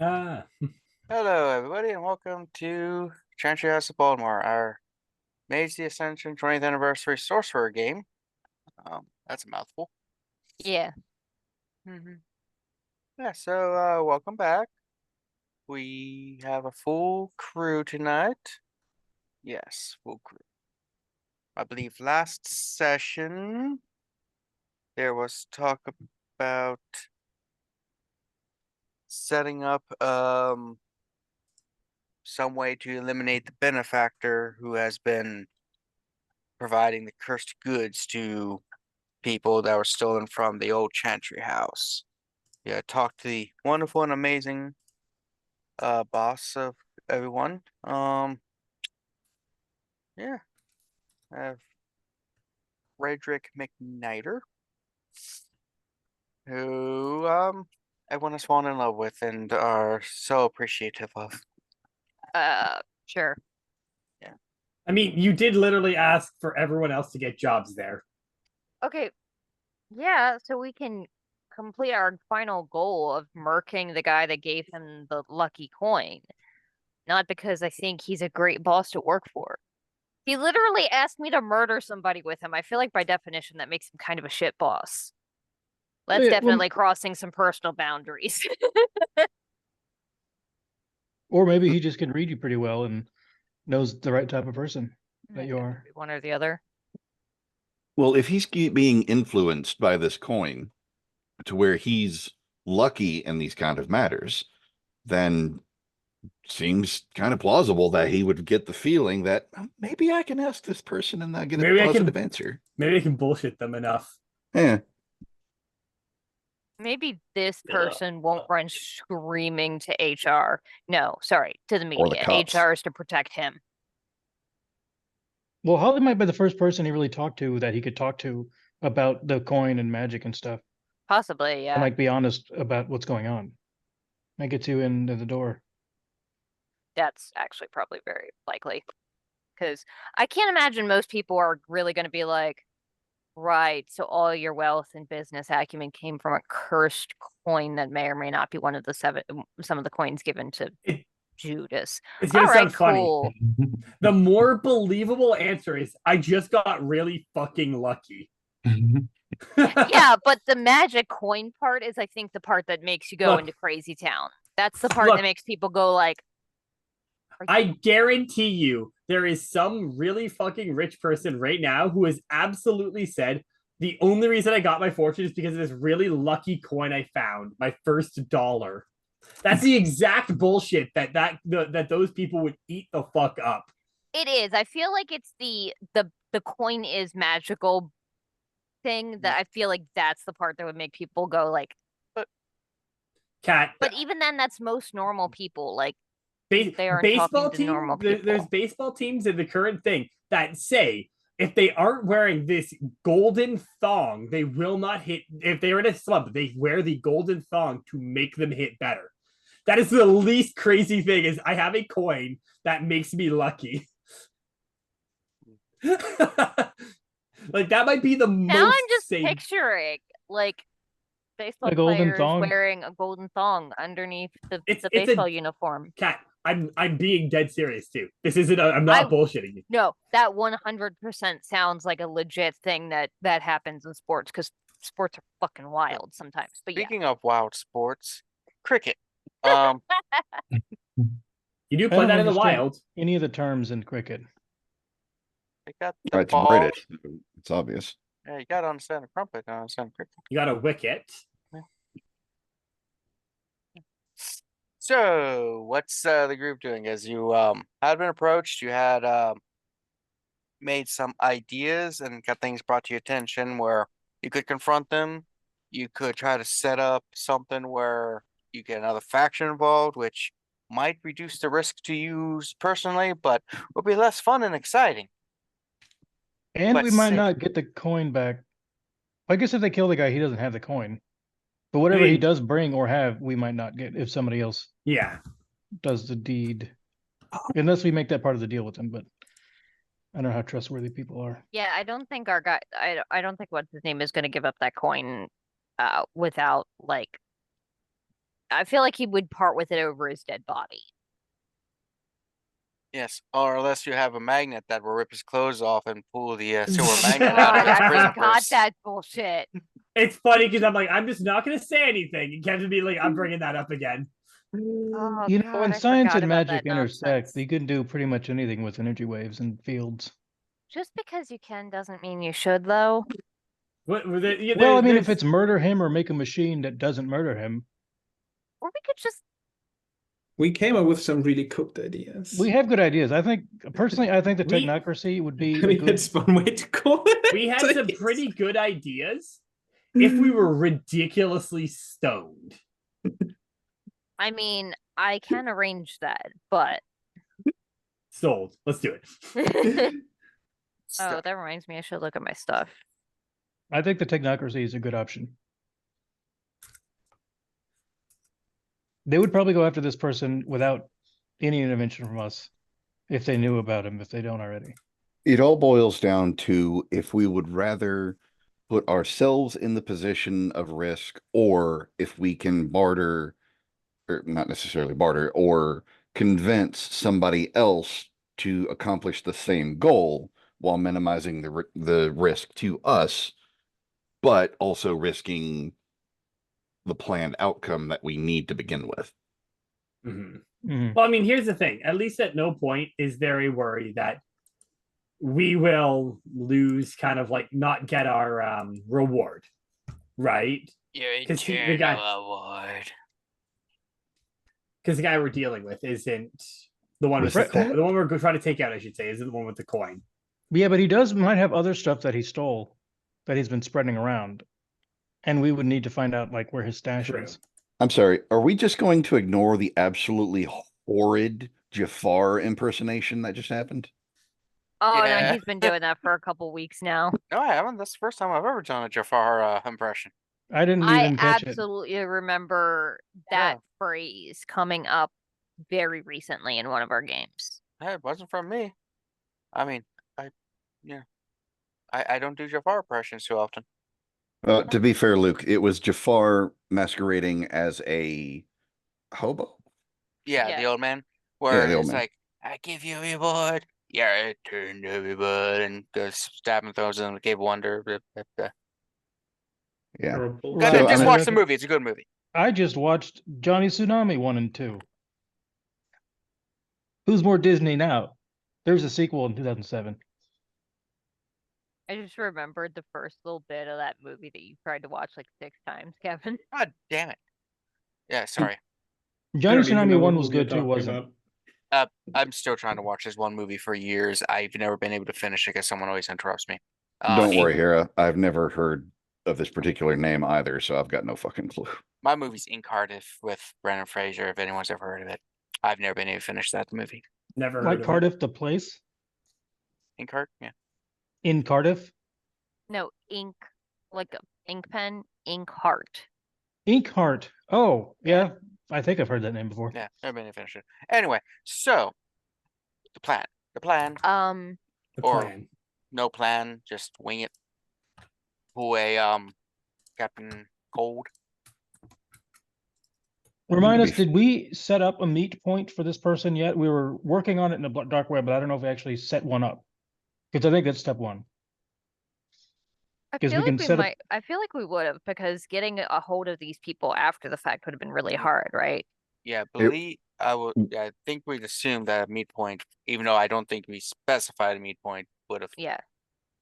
Ah, Hello, everybody, and welcome to Chantry House Baltimore, our Mage the Ascension 20th Anniversary Sorcerer game. That's a mouthful. Yeah. Yeah, so welcome back. We have a full crew tonight. Yes, full crew. I believe last session there was talk about setting up some way to eliminate the benefactor who has been providing the cursed goods to people that were stolen from the old Chantry House. Yeah, talk to the wonderful and amazing boss of everyone. Yeah, I have Frederick McNider, who everyone has fallen in love with and are so appreciative of. Sure. Yeah. I mean, you did literally ask for everyone else to get jobs there. Okay. Yeah, so we can complete our final goal of murking the guy that gave him the lucky coin. Not because I think he's a great boss to work for. He literally asked me to murder somebody with him. I feel like by definition that makes him kind of a shit boss. That's Yeah, well, definitely crossing some personal boundaries. or maybe he just can read you pretty well and knows the right type of person that you are. One or the other. Well, if he's being influenced by this coin to where he's lucky in these kind of matters, then seems kind of plausible that he would get the feeling that maybe I can ask this person and not get a Maybe I positive can, answer. maybe I can bullshit them enough. Yeah. Maybe this person won't run screaming to HR. No, sorry, to the Or the media. cops. HR is to protect him. Well, Holly might be the first person he really talked to that he could talk to about the coin and magic and stuff, Possibly, and yeah. like be honest about what's going on. Might get you into the door. That's actually probably very likely. Because I can't imagine most people are really going to be like, right, so all your wealth and business acumen came from a cursed coin that may or may not be one of the some of the coins given to It, Judas. it's All gonna right, sound funny. cool. The more believable answer is, I just got really fucking lucky. Yeah, but the magic coin part is, I think, the part that makes you go Look, into crazy town. That's the part look, that makes people go like, I guarantee you there is some really fucking rich person right now who has absolutely said the only reason I got my fortune is because of this really lucky coin I found, my first dollar. That's the exact bullshit that those people would eat the fuck up. it is. I feel like it's the coin is magical thing that I feel like that's the part that would make people go like, Cat, but even then, that's most normal people. Like they aren't baseball talking to team. normal people. There's baseball teams in the current thing that say if they aren't wearing this golden thong, they will not hit. If they're in a slump, they wear the golden thong to make them hit better. That is the least crazy thing. Is I have a coin that makes me lucky. Like that might be the Now most I'm just sane. picturing like baseball A golden players thong? wearing a golden thong underneath the It's a baseball uniform. Cat. I'm being dead serious too. This isn't. I'm not bullshitting you. No, that 100% sounds like a legit thing that happens in sports because sports are fucking wild sometimes. But yeah, Speaking of wild sports, cricket. You do I play don't that in the understand wild. any of the terms in cricket. They got the It's ball. British. It's obvious. Yeah, you gotta understand the crumpet, understand cricket. You got a wicket. So, what's the group doing? As you had been approached, you had made some ideas and got things brought to your attention where you could confront them. You could try to set up something where you get another faction involved, which might reduce the risk to you personally, but will be less fun and exciting. And But we might safe. not get the coin back. I guess if they kill the guy, he doesn't have the coin. But whatever he mean- does bring or have, we might not get if somebody else Yeah. does the deed. Unless we make that part of the deal with them, but I don't know how trustworthy people are. yeah, I don't think our guy. I don't think what's his name is going to give up that coin, without like I feel like he would part with it over his dead body. Yes, or unless you have a magnet that will rip his clothes off and pull the silver magnet out of God, his I prison forgot purse. that bullshit. It's funny because I'm like, I'm just not going to say anything. And Kevin be like, I'm bringing that up again. Oh, You know, God, when I science forgot and about magic that intersect, nonsense. you can do pretty much anything with energy waves and fields. Just because you can doesn't mean you should, though. What, Well, I mean, if it's murder him or make a machine that doesn't murder him, Or we could just We came up with some really cooked ideas. we have good ideas. I think, personally, I think the We- technocracy would be I a mean, good. that's one way to call it. we had some pretty good ideas if we were ridiculously stoned. I mean, I can arrange that, but Sold. Let's do it. oh, that reminds me, I should look at my stuff. I think the technocracy is a good option. They would probably go after this person without any intervention from us if they knew about him, if they don't already. It all boils down to if we would rather put ourselves in the position of risk, or if we can barter, or not necessarily barter, or convince somebody else to accomplish the same goal while minimizing the risk to us, but also risking the planned outcome that we need to begin with. Well, I mean, here's the thing. At least at no point is there a worry that we will lose, kind of like not get our reward, right? Your 'Cause the eternal guy- award. Because the guy we're dealing with isn't the one with Right. the one we're trying to take out, I should say, isn't the one with the coin. Yeah, but he might have other stuff that he stole that he's been spreading around. And we would need to find out like where his stash True. is. I'm sorry, are we just going to ignore the absolutely horrid Jafar impersonation that just happened? Oh, no, Yeah. he's been doing that for a couple weeks now. No, I haven't. That's the first time I've ever done a Jafar impression. I didn't I even catch it. absolutely remember that phrase coming up very recently in one of our games. Hey, it wasn't from me. I mean, I don't do Jafar impressions too often. To be fair, Luke, it was Jafar masquerading as a hobo. Yeah, Yeah. the old man. Where the old it's man. like, I give you reward. Yeah, I turn everybody and goes stabbing throws in the Cave of Wonder. Blah, blah, blah. Yeah. Terrible. Go Right. ahead, So, just I watch mean- the movie. It's a good movie. I just watched Johnny Tsunami 1 and 2. Who's more Disney now? There's a sequel in 2007. I just remembered the first little bit of that movie that you tried to watch like 6 times, Kevin. God damn it. Yeah, sorry. Johnny I don't even Tsunami know 1 what was movie you're good too, talking wasn't? about. I'm still trying to watch this one movie for years. I've never been able to finish it because someone always interrupts me. Don't worry, Hera. I've never heard of this particular name either, so I've got no fucking clue. My movie's In Cardiff with Brendan Fraser, if anyone's ever heard of it. I've never been able to finish that movie. Never heard Like of it. Cardiff, the place In Cart? Yeah. in Cardiff. No, ink, like a ink pen, ink heart. Inkheart. Oh, yeah. I think I've heard that name before. Yeah, never been able to finish it. Anyway, so the plan. The plan. The or- plan. No plan, just wing it. Pull a Captain Cold. Remind us, Beef. did we set up a meet point for this person yet? We were working on it in the dark web, but I don't know if we actually set one up. Because I think that's step 1. I 'Cause feel we like can we set up- might. I feel like we would have, because getting a hold of these people after the fact would have been really hard, right? Yeah, I think we'd assume that a meet point, even though I don't think we specified a meet point, would have. Yeah.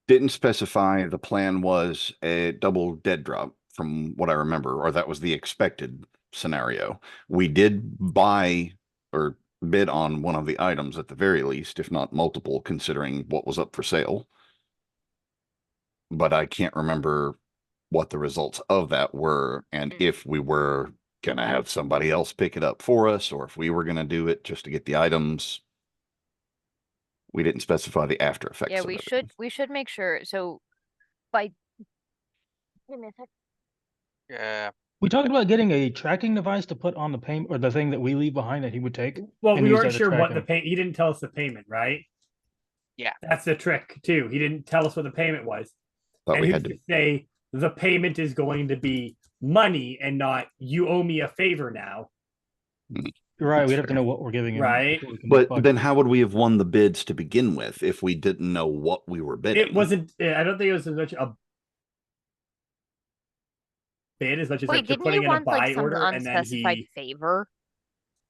Didn't specify the plan was a double dead drop from what I remember, or that was the expected scenario. We did buy or bid on one of the items at the very least, if not multiple, considering what was up for sale. But I can't remember what the results of that were, and if we were gonna have somebody else pick it up for us, or if we were gonna do it just to get the items. We didn't specify the after effects. Yeah, of we it. should make sure. So by give me a sec. Yeah. We talked about getting a tracking device to put on the payment or the thing that we leave behind that he would take. Well, and we use weren't that to sure track what the him. pay. He didn't tell us the payment, right? Yeah. That's the trick too. He didn't tell us what the payment was. Thought And we he had was to. to say the payment is going to be money and not you owe me a favor now. You're right. We'd have to know what we're giving him. Right. before we can But fuck then it. how would we have won the bids to begin with if we didn't know what we were bidding? It wasn't. I don't think it was as much a bid as much as Wait, like you're didn't he putting in a want buy like some order and then unspecified he. favor?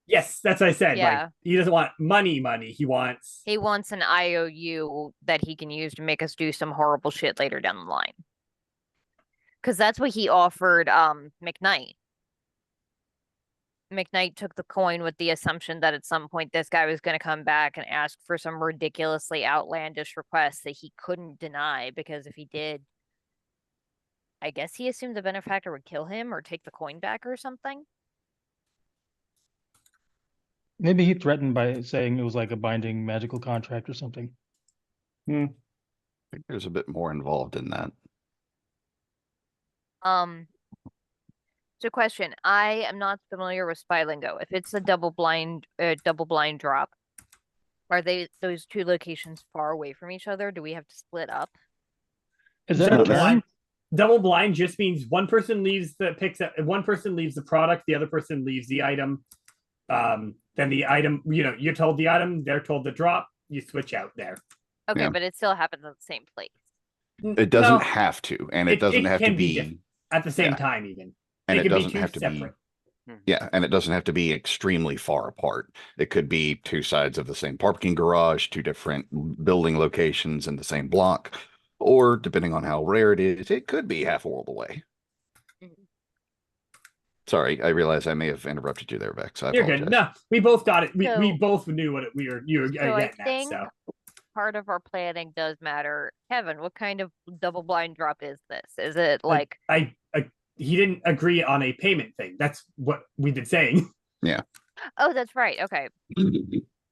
Yes, that's what I said. Yeah. Like he doesn't want money. He wants. He wants an IOU that he can use to make us do some horrible shit later down the line. Because that's what he offered McKnight. McKnight took the coin with the assumption that at some point this guy was going to come back and ask for some ridiculously outlandish request that he couldn't deny, because if he did, I guess he assumed the benefactor would kill him or take the coin back or something. Maybe he threatened by saying it was like a binding magical contract or something. I think there's a bit more involved in that. So question, I am not familiar with spy lingo. If it's a double blind drop, are those two locations far away from each other? Do we have to split up? Is that Double a term? blind, double blind just means one person leaves one person leaves the product, the other person leaves the item. Then the item, you're told the item, they're told the drop, you switch out there. Okay, Yeah. but it still happens at the same place. It doesn't No, have to, and it doesn't have to can be, different at the same yeah. time even. and They it can be doesn't two have to separate. be, yeah, and it doesn't have to be extremely far apart. It could be two sides of the same parking garage, two different building locations in the same block, or depending on how rare it is, it could be half a world away. Mhm. Sorry, I realize I may have interrupted you there, Vex. I You're apologize. good. No, we both got it. We So- both knew what you were So I getting at. think So part of our planning does matter. Kevin, what kind of double blind drop is this? Is it like I he didn't agree on a payment thing. That's what we've been saying. oh, that's right. Okay.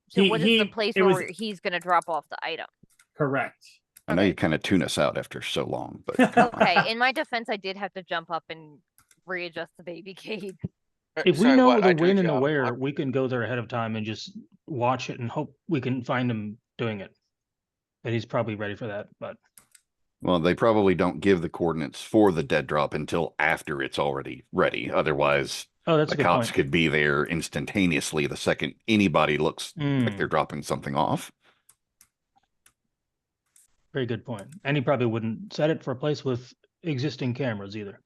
So what is the place it where was- he's gonna drop off the item? Correct. I know Okay. you kind of tune us out after so long, but come on. Okay, in my defense, I did have to jump up and readjust the baby cage. If we Sorry, know what? I the when turned and you the off. where, What? we can go there ahead of time and just watch it and hope we can find him doing it. But he's probably ready for that. But Well, they probably don't give the coordinates for the dead drop until after it's already ready. Otherwise, oh, that's the a good cops point. could be there instantaneously the second anybody looks like Mm, they're dropping something off. very good point. And he probably wouldn't set it for a place with existing cameras either.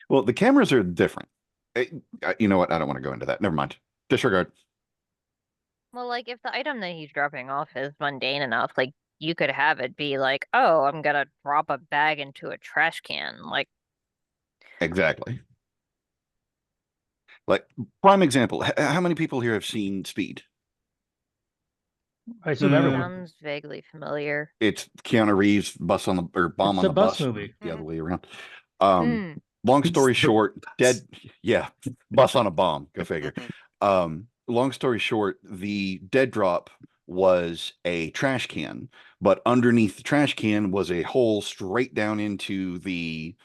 Well, the cameras are different. You know what? I don't want to go into that. Never mind. Disregard. Well, like if the item that he's dropping off is mundane enough, like you could have it be like, oh, I'm gonna drop a bag into a trash can. Like, Exactly. Like, prime example. How many people here have seen Speed? I assume everyone. sounds vaguely familiar. It's Keanu Reeves bus on the or bomb It's on a the bus bus movie. the other Mhm. way around. Mm. Long It's story the short, bus. yeah, bus on a bomb. Go figure. Long story short, the dead drop was a trash can, but underneath the trash can was a hole straight down into the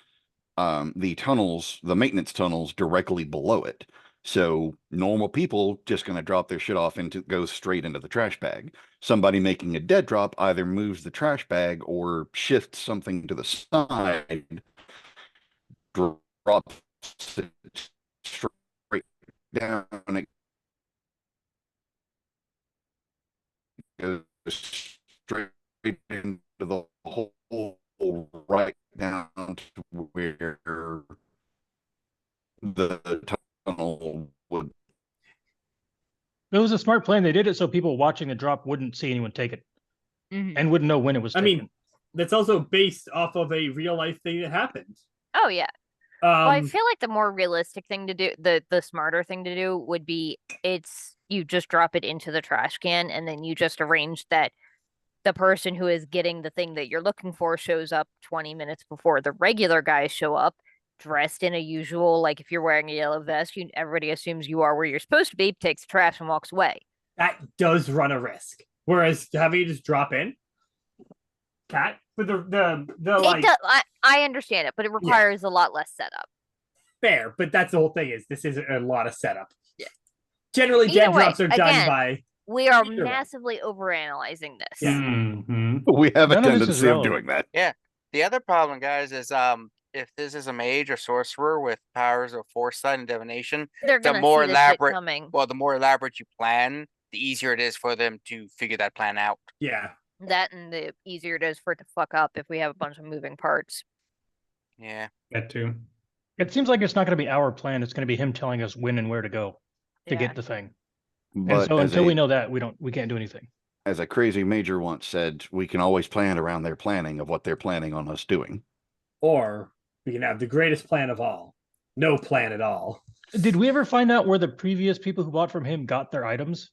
tunnels, the maintenance tunnels directly below it. So normal people just going to drop their shit off into goes straight into the trash bag. Somebody making a dead drop either moves the trash bag or shifts something to the side, drops it straight down. It goes straight into the hole right down to where the tunnel would. It was a smart plan. They did it so people watching the drop wouldn't see anyone take it Mhm. and wouldn't know when it was I taken. mean, that's also based off of a real life thing that happened. Oh yeah. Well, I feel like the more realistic thing to do, the smarter thing to do would be you just drop it into the trash can and then you just arrange that the person who is getting the thing that you're looking for shows up 20 minutes before the regular guys show up, dressed in a usual, like if you're wearing a yellow vest, everybody assumes you are where you're supposed to be, takes the trash and walks away. that does run a risk. Whereas having you just drop in, cat, but the like It does, I understand it, but it requires a lot less setup. fair, but that's the whole thing is this is a lot of setup. Yeah. Generally, Either dead way, drops are done again, by We are Either way. massively overanalyzing this. Yeah. Mhm. We have a None of this is tendency of relevant. doing that. The other problem, guys, is if this is a mage or sorcerer with powers of foresight and divination, They're the gonna more see this shit elaborate coming. well, the more elaborate you plan, the easier it is for them to figure that plan out. Yeah. That and the easier it is for it to fuck up if we have a bunch of moving parts. Yeah. That too. It seems like it's not going to be our plan. It's going to be him telling us when and where to go to Yeah. get the thing. And But so as until a, we know that, we can't do anything. as a crazy major once said, we can always plan around their planning of what they're planning on us doing. Or we can have the greatest plan of all. No plan at all. Did we ever find out where the previous people who bought from him got their items?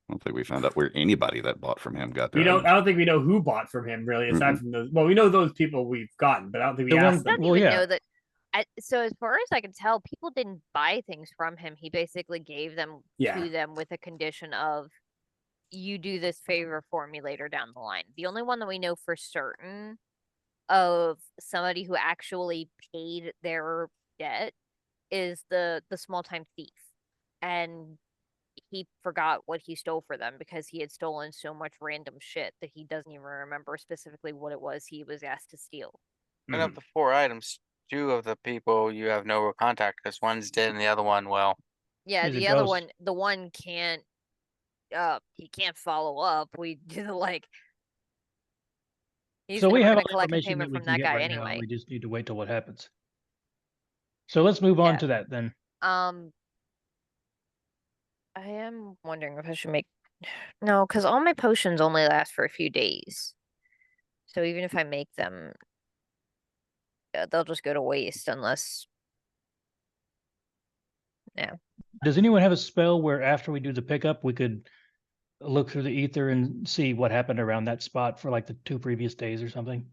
I don't think we found out where anybody that bought from him got their We don't. items. I don't think we know who bought from him really, aside from those. Well, we know those people we've gotten, but I don't think we The one- asked I them. don't Well, even yeah. know that. So as far as I can tell, people didn't buy things from him. He basically gave them Yeah. to them with a condition of, you do this favor for me later down the line. The only one that we know for certain of somebody who actually paid their debt is the small time thief, and he forgot what he stole for them because he had stolen so much random shit that he doesn't even remember specifically what it was he was asked to steal. And of the 4 items, 2 of the people you have no real contact because one's dead and the other one, well, Yeah, He's a the other ghost. one, the one can't. He can't follow up. We do like. He's So we never have gonna all collect a information payment that we from can that get guy right now. anyway. We just need to wait till what happens. So let's move on Yeah. to that then. I am wondering if I should make. No, because all my potions only last for a few days. So even if I make them, they'll just go to waste unless. Does anyone have a spell where after we do the pickup, we could look through the ether and see what happened around that spot for like the 2 previous days or something?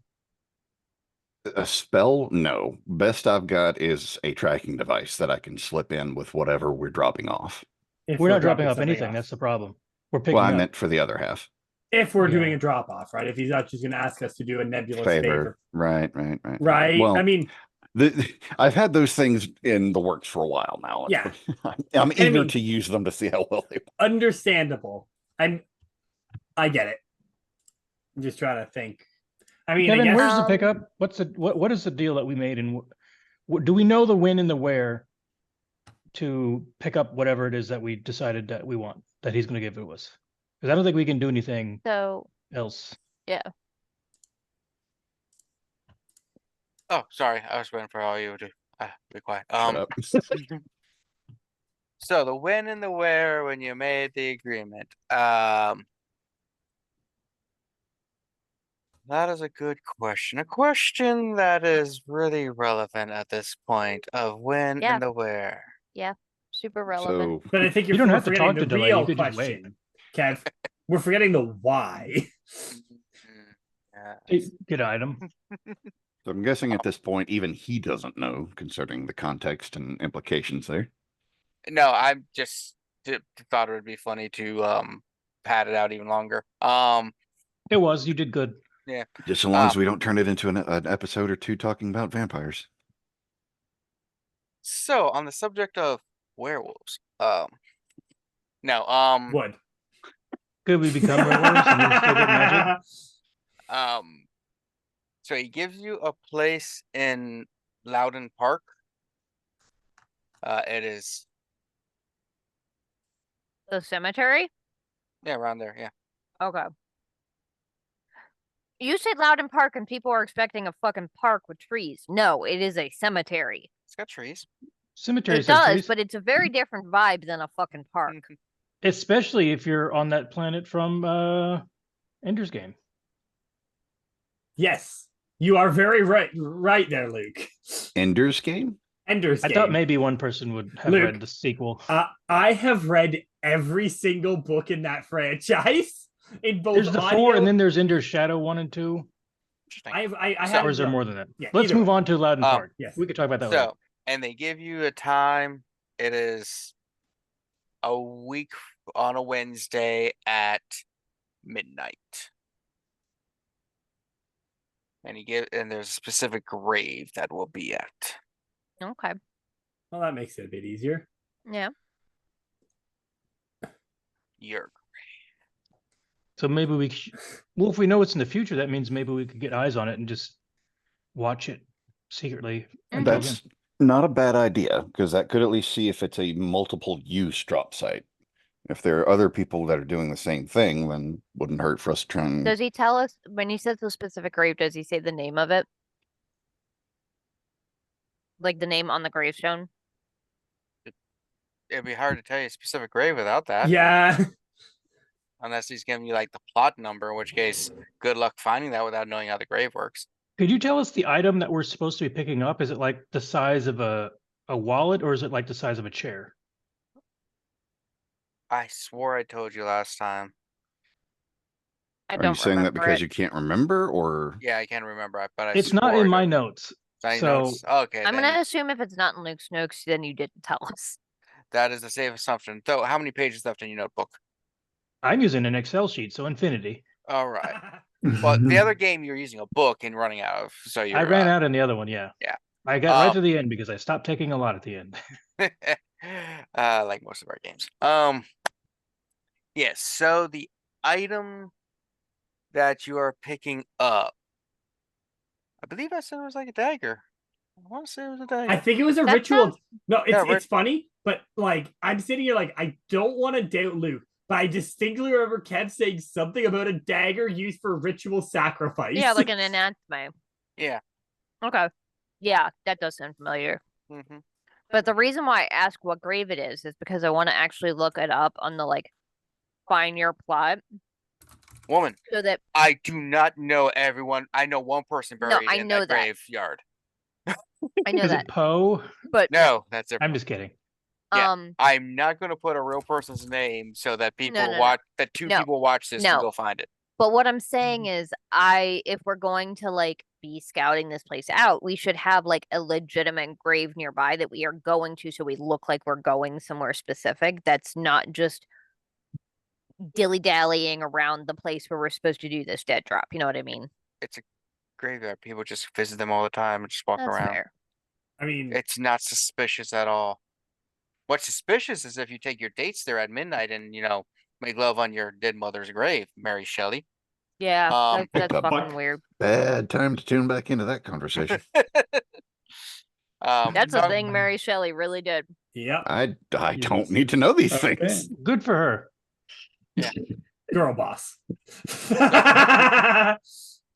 A spell? No. Best I've got is a tracking device that I can slip in with whatever we're dropping off. If We're not dropping off something anything. That's the problem. We're picking Well, I up. meant for the other half. if we're Yeah. doing a drop off, right? If he's not just going to ask us to do a nebulous favor. Right. Right. Well, I mean, I've had those things in the works for a while now. Yeah. I'm I eager mean- to use them to see how well they work. understandable. I get it. I'm just trying to think. I mean, I Kevin, guess, where's the pickup? What is the deal that we made, and do we know the when and the where to pick up whatever it is that we decided that we want, that he's going to give to us? Because I don't think we can do anything So else. oh, sorry, I was waiting for all you to be quiet. Shut up. So the when and the where when you made the agreement. That is a good question. A question that is really relevant at this point of when Yeah. and the where. super relevant. So but I think You you're don't have to forgetting talk the to delay, you real could just wait. question, Kev. We're forgetting the why. Yeah. Get item. So I'm guessing at this point, even he doesn't know concerning the context and implications there. No, I just thought it would be funny to pad it out even longer. It was. You did good. Just so long as we don't turn it into an episode or 2 talking about vampires. So on the subject of werewolves, Would. Could we become werewolves and then still get magic? So he gives you a place in Loudon Park. It is The cemetery? around there, yeah. Okay. You said Loudon Park and people are expecting a fucking park with trees. No, it is a cemetery. It's got trees. Cemetery It does, trees. but it's a very different vibe than a fucking park. Especially if you're on that planet from Ender's Game. Yes, you are very right there, Luke. Ender's Game? Ender's I Game. thought maybe one person would have Luke, read the sequel. I have read every single book in that franchise. In both There's the audio, 4, and then there's Ender's Shadow 1 and 2. Interesting. I So- have Or is there more than that? Yeah, Let's either move way. on to Loudon Park. yes. We could talk about that later. So, and they give you a time. It is a week on a Wednesday at midnight. And there's a specific grave that will be at. Okay. Well, that makes it a bit easier. Yeah. Your So So maybe well, if we know it's in the future, that means maybe we could get eyes on it and just watch it secretly. until That's then. not a bad idea, because that could at least see if it's a multiple use drop site. If there are other people that are doing the same thing, then wouldn't hurt for us to try and Does he tell us when he says the specific grave? Does he say the name of it? Like the name on the gravestone? It'd be hard to tell you a specific grave without that. Yeah. Unless he's giving you like the plot number, in which case, good luck finding that without knowing how the grave works. Could you tell us the item that we're supposed to be picking up? Is it like the size of a wallet, or is it like the size of a chair? I swore I told you last time. I are you don't saying that remember because it. you can't remember, or Yeah, I can't remember, but I It's not swore in I my told- notes. Any So notes? Okay, I'm then gonna assume if it's not in Luke's notes, then you didn't tell us. that is a safe assumption. So, how many pages left in your notebook? I'm using an Excel sheet, so infinity. All right. Well, the other game you're using a book and running out of, so you're. I ran out in the other one, yeah. Yeah. I got right to the end because I stopped taking a lot at the end. Like most of our games. Yes. So the item that you are picking up, I believe I said it was like a dagger. I want to say it was a dagger. I think it was a That ritual. sounds- No, Yeah, it's funny, but like I'm sitting here like I don't want to doubt Luke, but I distinctly remember Kev saying something about a dagger used for ritual sacrifice. Yeah, like an enactment. Yeah. Okay. Yeah, that does sound familiar. Mm-hmm. But the reason why I ask what grave it is because I want to actually look it up on the like find your plot Woman, so that I do not know everyone. I know one person No, buried I in know that that. graveyard. I know Is that. it Poe? But No, that's it. I'm just kidding. Yeah. I'm not going to put a real person's name so that people no, watch that two No. people watch this No. to go find it. But what I'm saying is if we're going to like be scouting this place out, we should have like a legitimate grave nearby that we are going to so we look like we're going somewhere specific that's not just dilly-dallying around the place where we're supposed to do this dead drop. You know what I mean? It's a graveyard. People just visit them all the time and just walk That's around. fair. I mean, It's not suspicious at all. What's suspicious is if you take your dates there at midnight and, make love on your dead mother's grave, Mary Shelley. Yeah, that's the fucking fuck? weird. bad time to tune back into that conversation? That's so a thing Mary Shelley really did. yeah, I don't Jesus. need to know these Okay. things. Good for her. girl boss.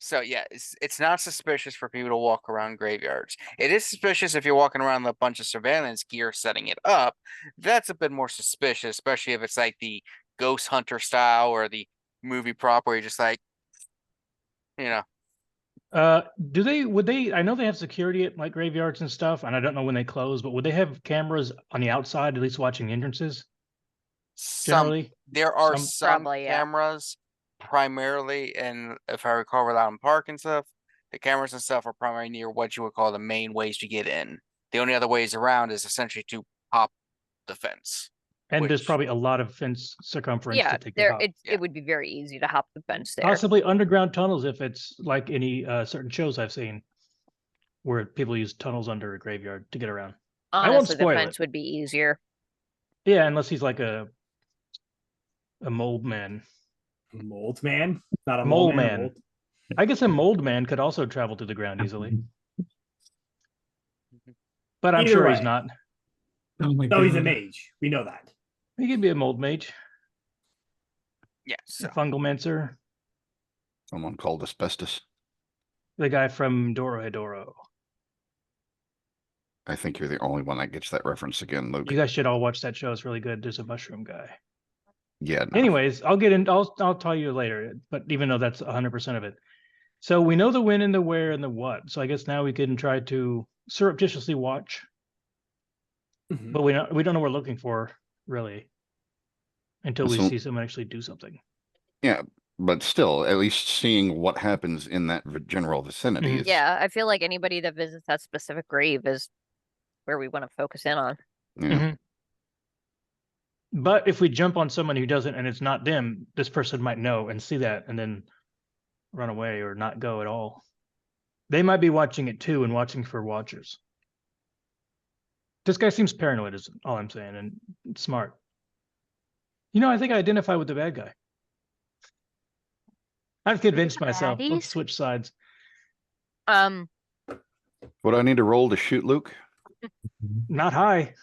So yeah, it's not suspicious for people to walk around graveyards. It is suspicious if you're walking around with a bunch of surveillance gear setting it up. That's a bit more suspicious, especially if it's like the Ghost Hunter style or the movie prop where you're just like, Would they, I know they have security at like graveyards and stuff, and I don't know when they close, but would they have cameras on the outside, at least watching the entrances? Generally? There are Some- some Probably, yeah. cameras primarily, and if I recall, Rhode Island Park and stuff, the cameras and stuff are primarily near what you would call the main ways to get in. The only other ways around is essentially to hop the fence. And there's Which- probably a lot of fence circumference Yeah, to take the hop. Yeah. it would be very easy to hop the fence there. Possibly underground tunnels if it's like any certain shows I've seen where people use tunnels under a graveyard to get around. I won't Honestly, the spoil fence it. would be easier. Yeah, unless he's like a mold man. Mold man, not a Mole mold man. man. Mold. I guess a mold man could also travel to the ground easily. But I'm Either sure he's way. not. Oh my No, he's a God. mage. We know that. He could be a mold mage, Yeah, a so fungal mancer, Someone called asbestos. the guy from Dorohedoro. I think you're the only one that gets that reference again, Luke. You guys should all watch that show. It's really good. There's a mushroom guy. Yeah. No. Anyways, I'll tell you later, but even though that's 100% of it. So we know the when and the where and the what. So I guess now we can try to surreptitiously watch, Mhm. but we don't know what we're looking for really until we So- see someone actually do something. Yeah, but still, at least seeing what happens in that general vicinity Mhm. is Yeah, I feel like anybody that visits that specific grave is where we want to focus in on. yeah. Mhm. But if we jump on someone who doesn't and it's not them, this person might know and see that and then run away or not go at all. They might be watching it too and watching for watchers. This guy seems paranoid is all I'm saying, and smart. I think I identify with the bad guy. I've convinced myself. Baddies? Let's switch sides. What do I need to roll to shoot Luke? Not high.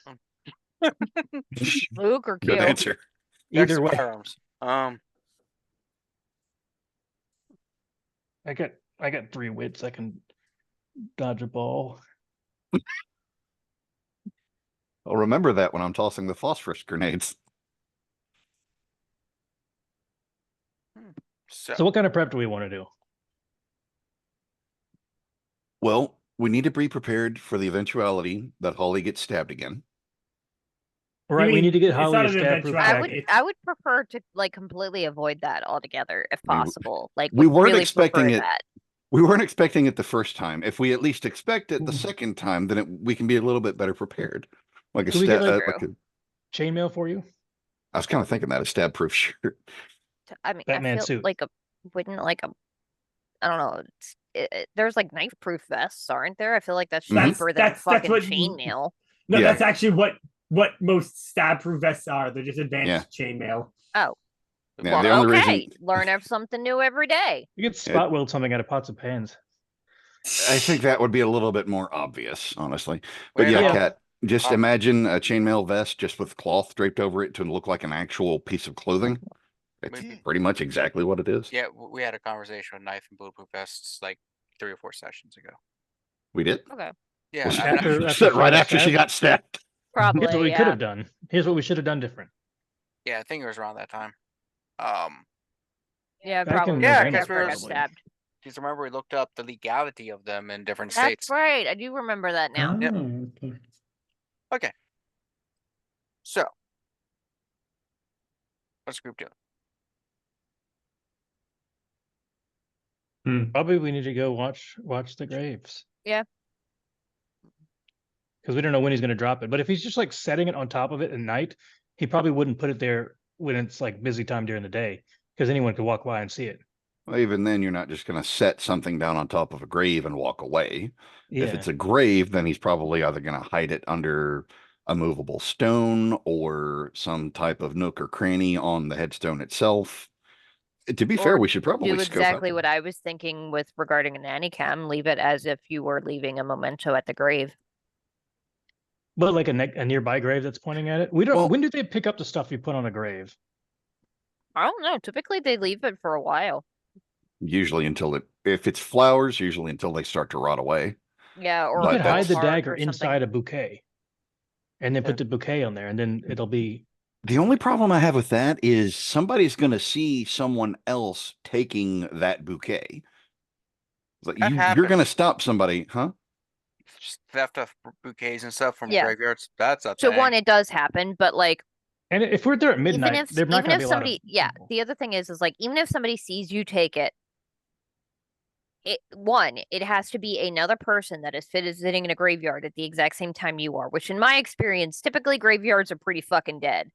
Luke or Good Q? answer. Either way. Firearms. I got 3 wits. I can dodge a ball. I'll remember that when I'm tossing the phosphorus grenades. So what kind of prep do we want to do? Well, we need to be prepared for the eventuality that Holly gets stabbed again. Right, we mean need to get it's Holly not a an stab proof eventuality. jacket. I would prefer to like completely avoid that altogether if I mean, possible. Like we would weren't really expecting prefer it. that. We weren't expecting it the first time. If we at least expect it the second time, then we can be a little bit better prepared. Like a Could we get, stab. like- Chainmail for you? I was kind of thinking that a stab proof shirt. I mean, Batman I feel suit. like I don't know. There's like knife proof vests, aren't there? I feel like that's Mhm. cheaper than That's fucking what- chainmail. No, Yeah. that's actually what most stab proof vests are. They're just advanced chainmail. Oh. Yeah, Well, the only okay. reason Learn something new every day. You could spot weld something out of pots and pans. I think that would be a little bit more obvious, honestly. But Wait, yeah, yeah. Kat, just Um, imagine a chainmail vest just with cloth draped over it to look like an actual piece of clothing. It's Maybe. pretty much exactly what it is. Yeah, we had a conversation with knife and bulletproof vests like 3 or 4 sessions ago. We did. Okay. Yeah, Well, she- After right she got after she got stabbed. Probably. Here's what we yeah. could have done. Here's what we should have done different. I think it was around that time. Yeah, Back in probably. Yeah, November, because we were got probably. stabbed. Because remember we looked up the legality of them in different That's states. right. I do remember that now. Yep. Okay. So, what's the group doing? Probably we need to go watch the graves. Yeah. Because we don't know when he's going to drop it. But if he's just like setting it on top of it at night, he probably wouldn't put it there when it's like busy time during the day, because anyone could walk by and see it. Well, even then, you're not just going to set something down on top of a grave and walk away. Yeah. If it's a grave, then he's probably either going to hide it under a movable stone or some type of nook or cranny on the headstone itself. To be fair, Or we should probably Do scope exactly out. what I was thinking with regarding a nanny cam. Leave it as if you were leaving a memento at the grave. But like a nearby grave that's pointing at it. We don't. Well- When do they pick up the stuff you put on a grave? I don't know. Typically, they leave it for a while. Usually if it's flowers, usually until they start to rot away. Yeah, or You But could a hide the heart dagger or something. inside a bouquet, and then put the bouquet on there, and then it'll be. The only problem I have with that is somebody's going to see someone else taking that bouquet. Like That you're happens. going to stop somebody, huh? Just theft of bouquets and stuff from Yeah. graveyards. That's a So thing. one, it does happen, but like And if we're there at midnight, even if they're not even going to if be a lot of somebody, yeah, people. the other thing is like even if somebody sees you take it, it has to be another person that is visiting in a graveyard at the exact same time you are, which in my experience, typically graveyards are pretty fucking dead.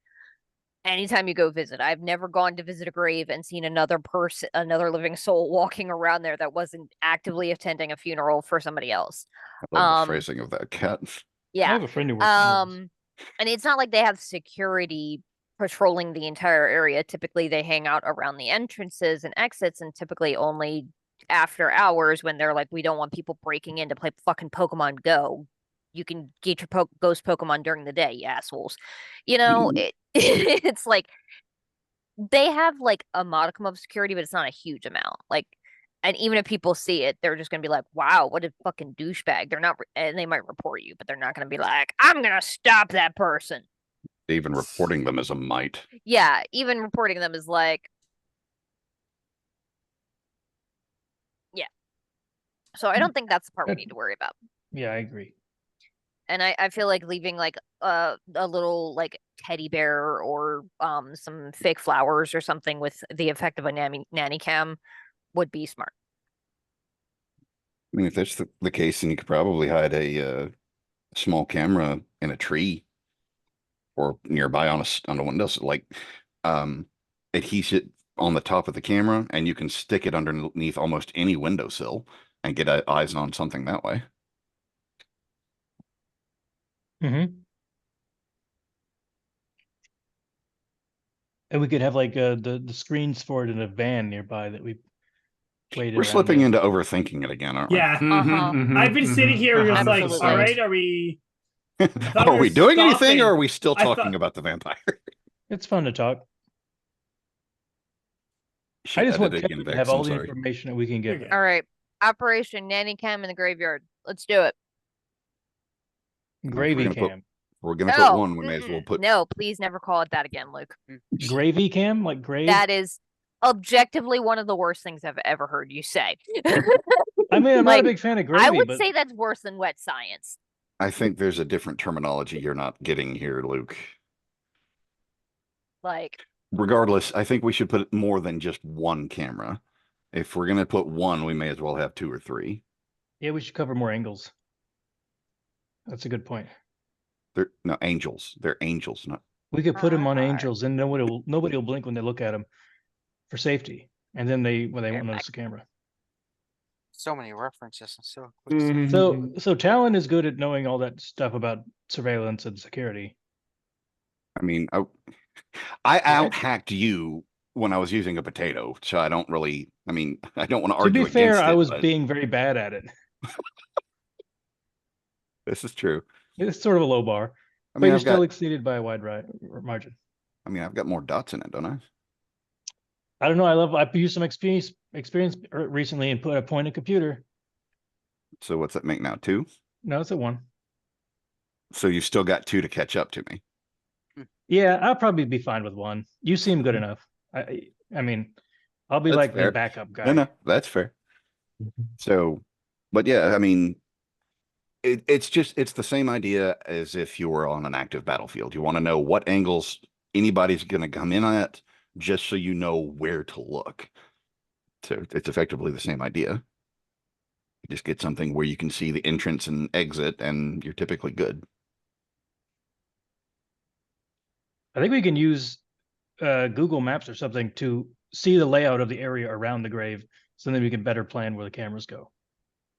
Anytime you go visit, I've never gone to visit a grave and seen another person, another living soul walking around there that wasn't actively attending a funeral for somebody else. I love the Um, phrasing of that, Cat. I Yeah. have a friend who works. in those. And it's not like they have security patrolling the entire area. Typically, they hang out around the entrances and exits, and typically only after hours when they're like, we don't want people breaking in to play fucking Pokemon Go. You can get your ghost Pokemon during the day, you assholes. You know, it's like they have like a modicum of security, but it's not a huge amount. Like, and even if people see it, they're just gonna be like, "Wow, what a fucking douchebag!" They're not, and they might report you, but they're not gonna be like, "I'm gonna stop that person." Even reporting them as a mite. Yeah, even reporting them is like, yeah. So I don't think that's the part we need to worry about. Yeah, I agree. And I feel like leaving like a little like teddy bear or some fake flowers or something with the effect of a nanny cam would be smart. I mean, if that's the case, then you could probably hide a small camera in a tree or nearby on a window, like adhese it on the top of the camera, and you can stick it underneath almost any windowsill and get eyes on something that way. Mm-hmm. And we could have like the screens for it in a van nearby that we waited We're around slipping there. into overthinking it again, aren't we? Yeah. Mhm, I've been sitting here just like, Absolutely. all right, are we? I thought Are we we were doing anything, stopping. or are we still I talking thought- about the vampire? It's fun to talk. Shit, I just want did it Kevin again, to have Vex, all I'm the sorry. information that we can give. Okay. All right. Operation Nanny Cam in the graveyard. Let's do it. Gravy gonna put- cam. We're gonna put No. one. We may as well Mm-mm. put. No, please never call it that again, Luke. Gravy cam? Like grave? That is objectively one of the worst things I've ever heard you say. I mean, I'm not a like, big fan of gravy, I would but say that's worse than wet science. I think there's a different terminology you're not getting here, Luke. Like, Regardless, I think we should put more than just one camera. If we're gonna put one, we may as well have 2 or 3. yeah, we should cover more angles. That's a good point. They're no angels. They're angels, not. We could put them on Alright. angels, and nobody will blink when they look at them for safety, and then they won't Fair notice the camera. So many references and so mhm. So Talon is good at knowing all that stuff about surveillance and security. I mean, I out hacked you when I was using a potato, so I don't really. I mean, I don't want to To argue be fair, against I it, was but being very bad at it. this is true. It's sort of a low bar, I but mean, you're I've still got. exceeded by a wide margin. I mean, I've got more dots in it, don't I? I don't know. I've used some experience recently and put a point in computer. So what's that make now? 2? No, it's a 1. So you still got 2 to catch up to me. Yeah, I'll probably be fine with 1. You seem good enough. I mean, I'll be That's like fair. the backup guy. No, that's fair. So, but yeah, I mean, it's the same idea as if you were on an active battlefield. You want to know what angles anybody's going to come in at, just so you know where to look. So it's effectively the same idea. You just get something where you can see the entrance and exit, and you're typically good. I think we can use Google Maps or something to see the layout of the area around the grave, so then we can better plan where the cameras go,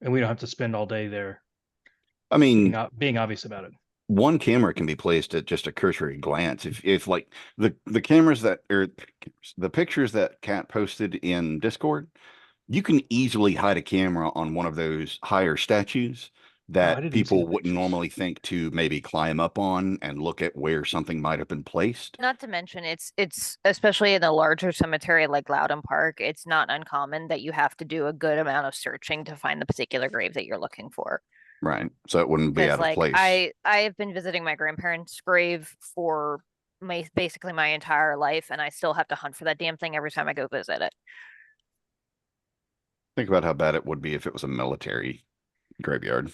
and we don't have to spend all day there I mean, being obvious about it. one camera can be placed at just a cursory glance. If like the cameras that or the pictures that Kat posted in Discord, you can easily hide a camera on one of those higher statues I that didn't see people the wouldn't pictures. normally think to maybe climb up on and look at where something might have been placed. not to mention, it's especially in a larger cemetery like Loudon Park, it's not uncommon that you have to do a good amount of searching to find the particular grave that you're looking for. Right. So it wouldn't be Because out of like place. I have been visiting my grandparents' grave for basically my entire life, and I still have to hunt for that damn thing every time I go visit it. Think about how bad it would be if it was a military graveyard.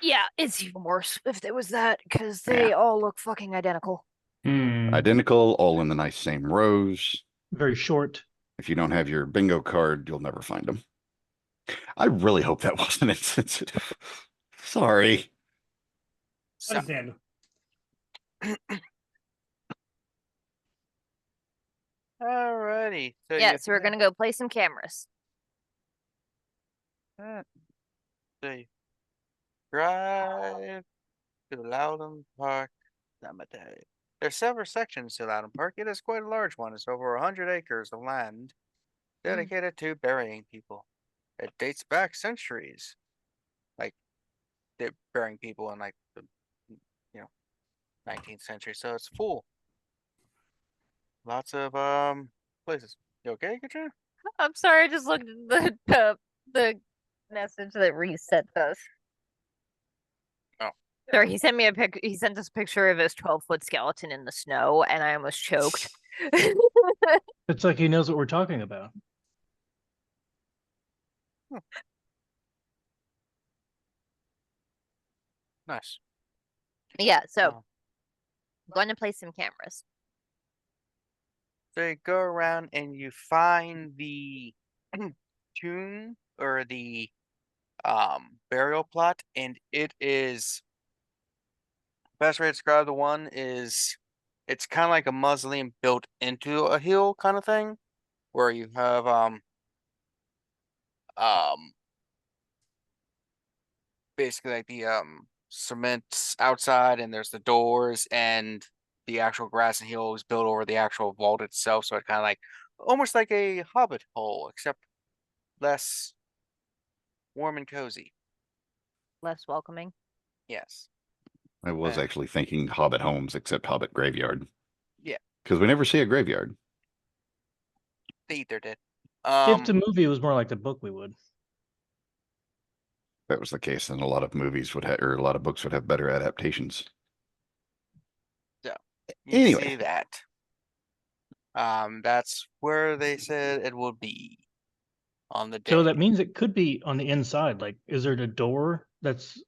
Yeah, it's even worse if there was that, because they all look fucking identical. Identical, all in the nice same rows. Very short. If you don't have your bingo card, you'll never find them. I really hope that wasn't insensitive. Sorry. So, Understand. alrighty. So Yeah, you so we're gonna go play some cameras. so you drive to Loudon Park Cemetery. There's several sections to Loudon Park. It is quite a large one. It's over 100 acres of land dedicated to burying people. It dates back centuries. Like they're burying people in like the 19th century. So it's full. Lots of places. You okay, Katrina? I'm sorry, I just looked at the message that reset us. Oh. Sorry, he sent me he sent us a picture of his 12-foot skeleton in the snow, and I almost choked. It's like he knows what we're talking about. Nice. Yeah, so Oh. I'm going to play some cameras. So you go around and you find the tomb or the burial plot, and it is best way to describe the one is it's kind of like a mausoleum built into a hill kind of thing, where you have basically like the cement outside, and there's the doors, and the actual grass and hill is built over the actual vault itself, so it kind of like almost like a hobbit hole, except less warm and cozy. Less welcoming. Yes. I was Uh, actually thinking Hobbit homes, except Hobbit graveyard. Yeah. Because we never see a graveyard. They eat their dead. If the movie was more like the book, we would. If that was the case, then a lot of movies would have, or a lot of books would have better adaptations. You Anyway. see that. That's where they said it will be on the day. So that means it could be on the inside. Like, is there a door that's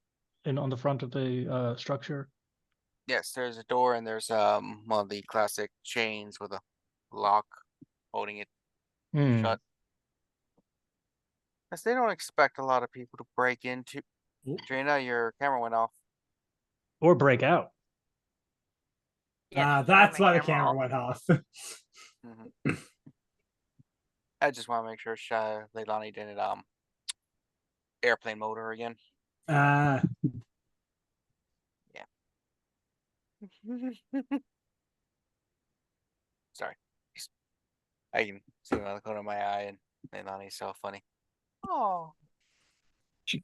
on the front of the structure? Yes, there's a door and there's one of the classic chains with a lock holding it Hmm. shut. As they don't expect a lot of people to break into. Jaina, your camera went off. Or break out. Yeah, That's my why the camera camera off. went off. Mhm. I just want to make sure Leilani didn't airplane mode her again. Sorry. I can see it on the corner of my eye, and Leilani's so funny. Oh.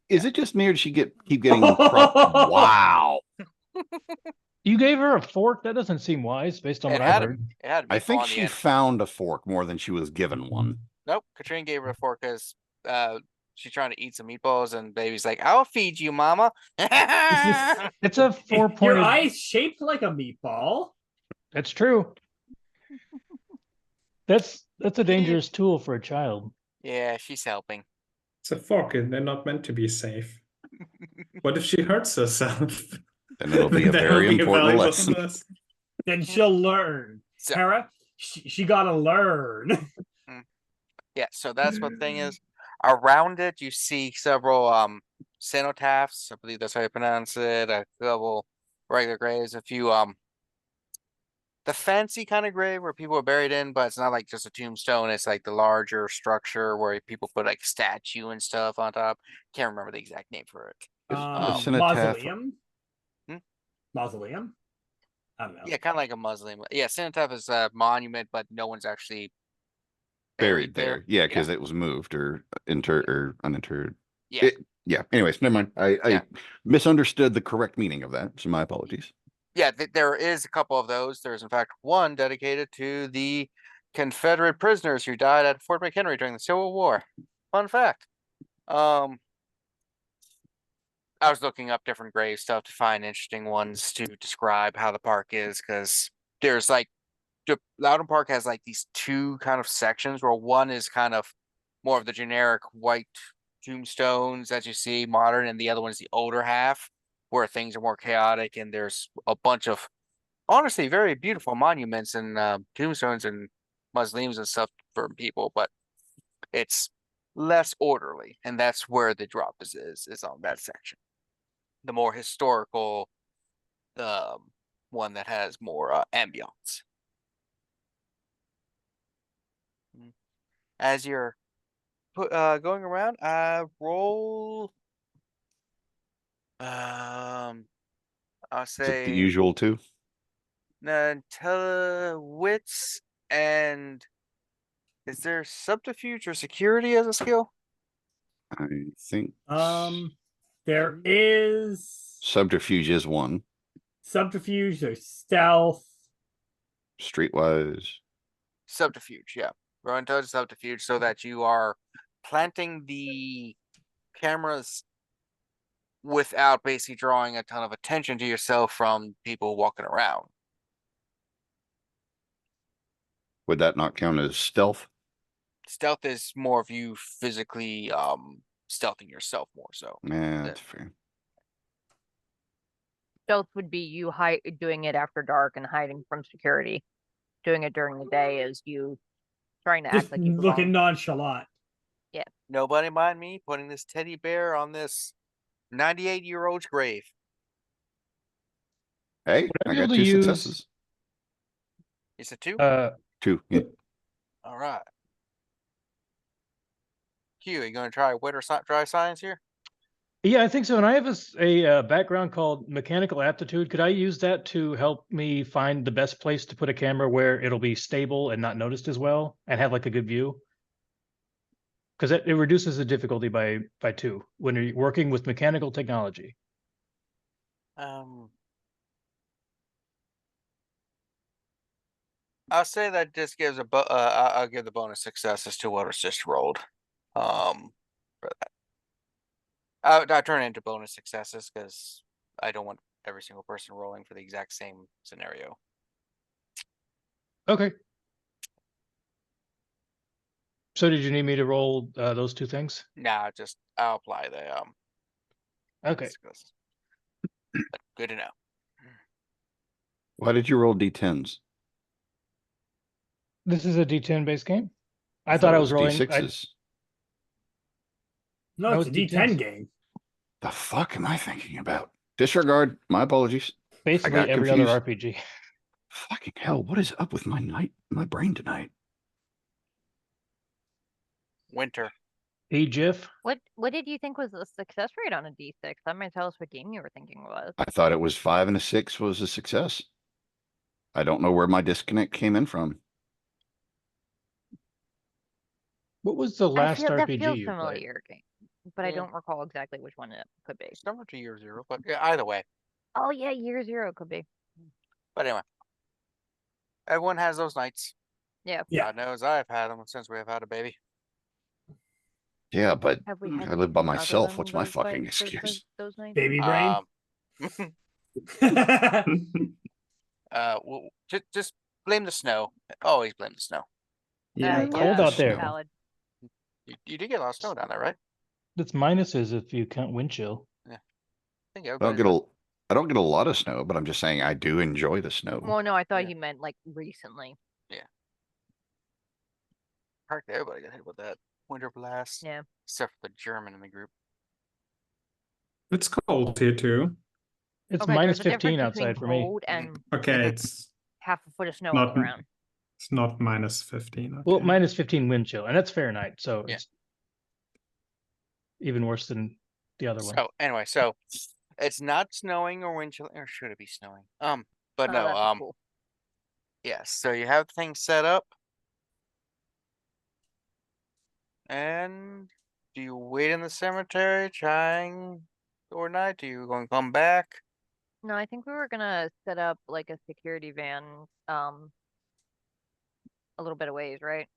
Is it just me, or did she keep getting cropped? Wow. You gave her a fork? That doesn't seem wise based on It what I've had heard. It had a I meatball think on the she end. found a fork more than she was given one. Nope, Katrina gave her a fork because she's trying to eat some meatballs, and baby's like, "I'll feed you, mama." It's a Your 4-pointed. eye's shaped like a meatball. That's true. That's a dangerous tool for a child. Yeah, she's helping. It's a fork, and they're not meant to be safe. What if she hurts herself? And it'll be a That'll very be important valuable lesson. lesson. Then she'll learn. So- Hera, she gotta learn. Yeah, so that's what the thing is. Around it, you see several cenotaphs. I believe that's how you pronounce it. A couple regular graves, a few the fancy kind of grave where people are buried in, but it's not like just a tombstone. It's like the larger structure where people put like statue and stuff on top. Can't remember the exact name for it. A cenotaph. Mausoleum. Mausoleum. I don't know. Yeah, kind of like a mausoleum. Yeah, cenotaph is a monument, but no one's actually Buried there. Yeah, because it was moved or interred or uninterred. Yeah. Yeah. Anyways, never mind. I Yeah. misunderstood the correct meaning of that. So my apologies. Yeah, there is a couple of those. There's in fact one dedicated to the Confederate prisoners who died at Fort McHenry during the Civil War. Fun fact. I was looking up different grave stuff to find interesting ones to describe how the park is, because there's like Loudon Park has like these two kind of sections where one is kind of more of the generic white tombstones that you see modern, and the other one is the older half where things are more chaotic, and there's a bunch of honestly very beautiful monuments and tombstones and mausoleums and stuff for people, but it's less orderly, and that's where the drop is on that section. The more historical one that has more ambiance. As you're going around, roll I'll Is it say the usual too? wits, and is there subterfuge or security as a skill? I think There is subterfuge is one. subterfuge or stealth. Streetwise. Subterfuge, yeah. Rowan told subterfuge so that you are planting the cameras without basically drawing a ton of attention to yourself from people walking around. Would that not count as stealth? Stealth is more of you physically stealthing yourself more so. Yeah, that's fair. Stealth would be you doing it after dark and hiding from security. Doing it during the day is you trying to Just act like you looking belong. nonchalant. Nobody mind me putting this teddy bear on this 98-year-old's grave. Hey, Would I I be able got to two use- successes. Is it two? Two. Yeah. All right. Q, are you going to try wet or dry science here? Yeah, I think so. And I have a background called mechanical aptitude. Could I use that to help me find the best place to put a camera where it'll be stable and not noticed as well and have like a good view? Because it reduces the difficulty by 2 when you're working with mechanical technology. I'll say that just gives I'll give the bonus successes to what was just rolled. For that. I'll turn it into bonus successes because I don't want every single person rolling for the exact same scenario. Okay. So did you need me to roll those 2 things? Nah, I'll apply the Okay. successes. But good to know. Why did you roll D10s? This is a D10 based game. I thought thought I it was rolling. D6s. No, No, it's a it's D10 D10s. game. The fuck am I thinking about? Disregard. My apologies. Basically got every confused. other RPG. Fucking hell! What is up with my brain tonight? Winter. Hey, Jiff. What did you think was the success rate on a D6? That might tell us what game you were thinking was. I thought it was 5 and a 6 was a success. I don't know where my disconnect came in from. What was the last that RPG feels you played? familiar, game, but I Yeah. don't recall exactly which one it could be. Similar to year 0, but yeah, either way. Oh yeah, year 0 could be. But anyway, everyone has those nights. Yeah. Yeah. God knows I've had them since we have had a baby. Yeah, but Have we had I live by anything other myself. than What's my those fucking nights- excuse? those nights? Baby brain. Well, just blame the snow. Always blame the snow. Yeah, it's cold out there. Valid. You did get a lot of snow down there, right? That's minuses if you count wind chill. I think I everybody. don't get a lot of snow, but I'm just saying I do enjoy the snow. Well, no, I thought Yeah. you meant like recently. Practically everybody got hit with that winter blast. Yeah. Except for the German in the group. It's cold here too. It's Okay, minus there's a 15 difference between outside for me. cold and Okay, it's half a foot of snow on not the ground. it's not minus 15. Okay. Well, minus 15 wind chill, and that's Fahrenheit, so Yeah. it's even worse than the other one. So anyway, it's not snowing or wind chill, or should it be snowing? But Oh, no, that'd be cool. yes. So you have things set up, and do you wait in the cemetery trying or night? Do you going to come back? No, I think we were gonna set up like a security van, a little bit of ways, right?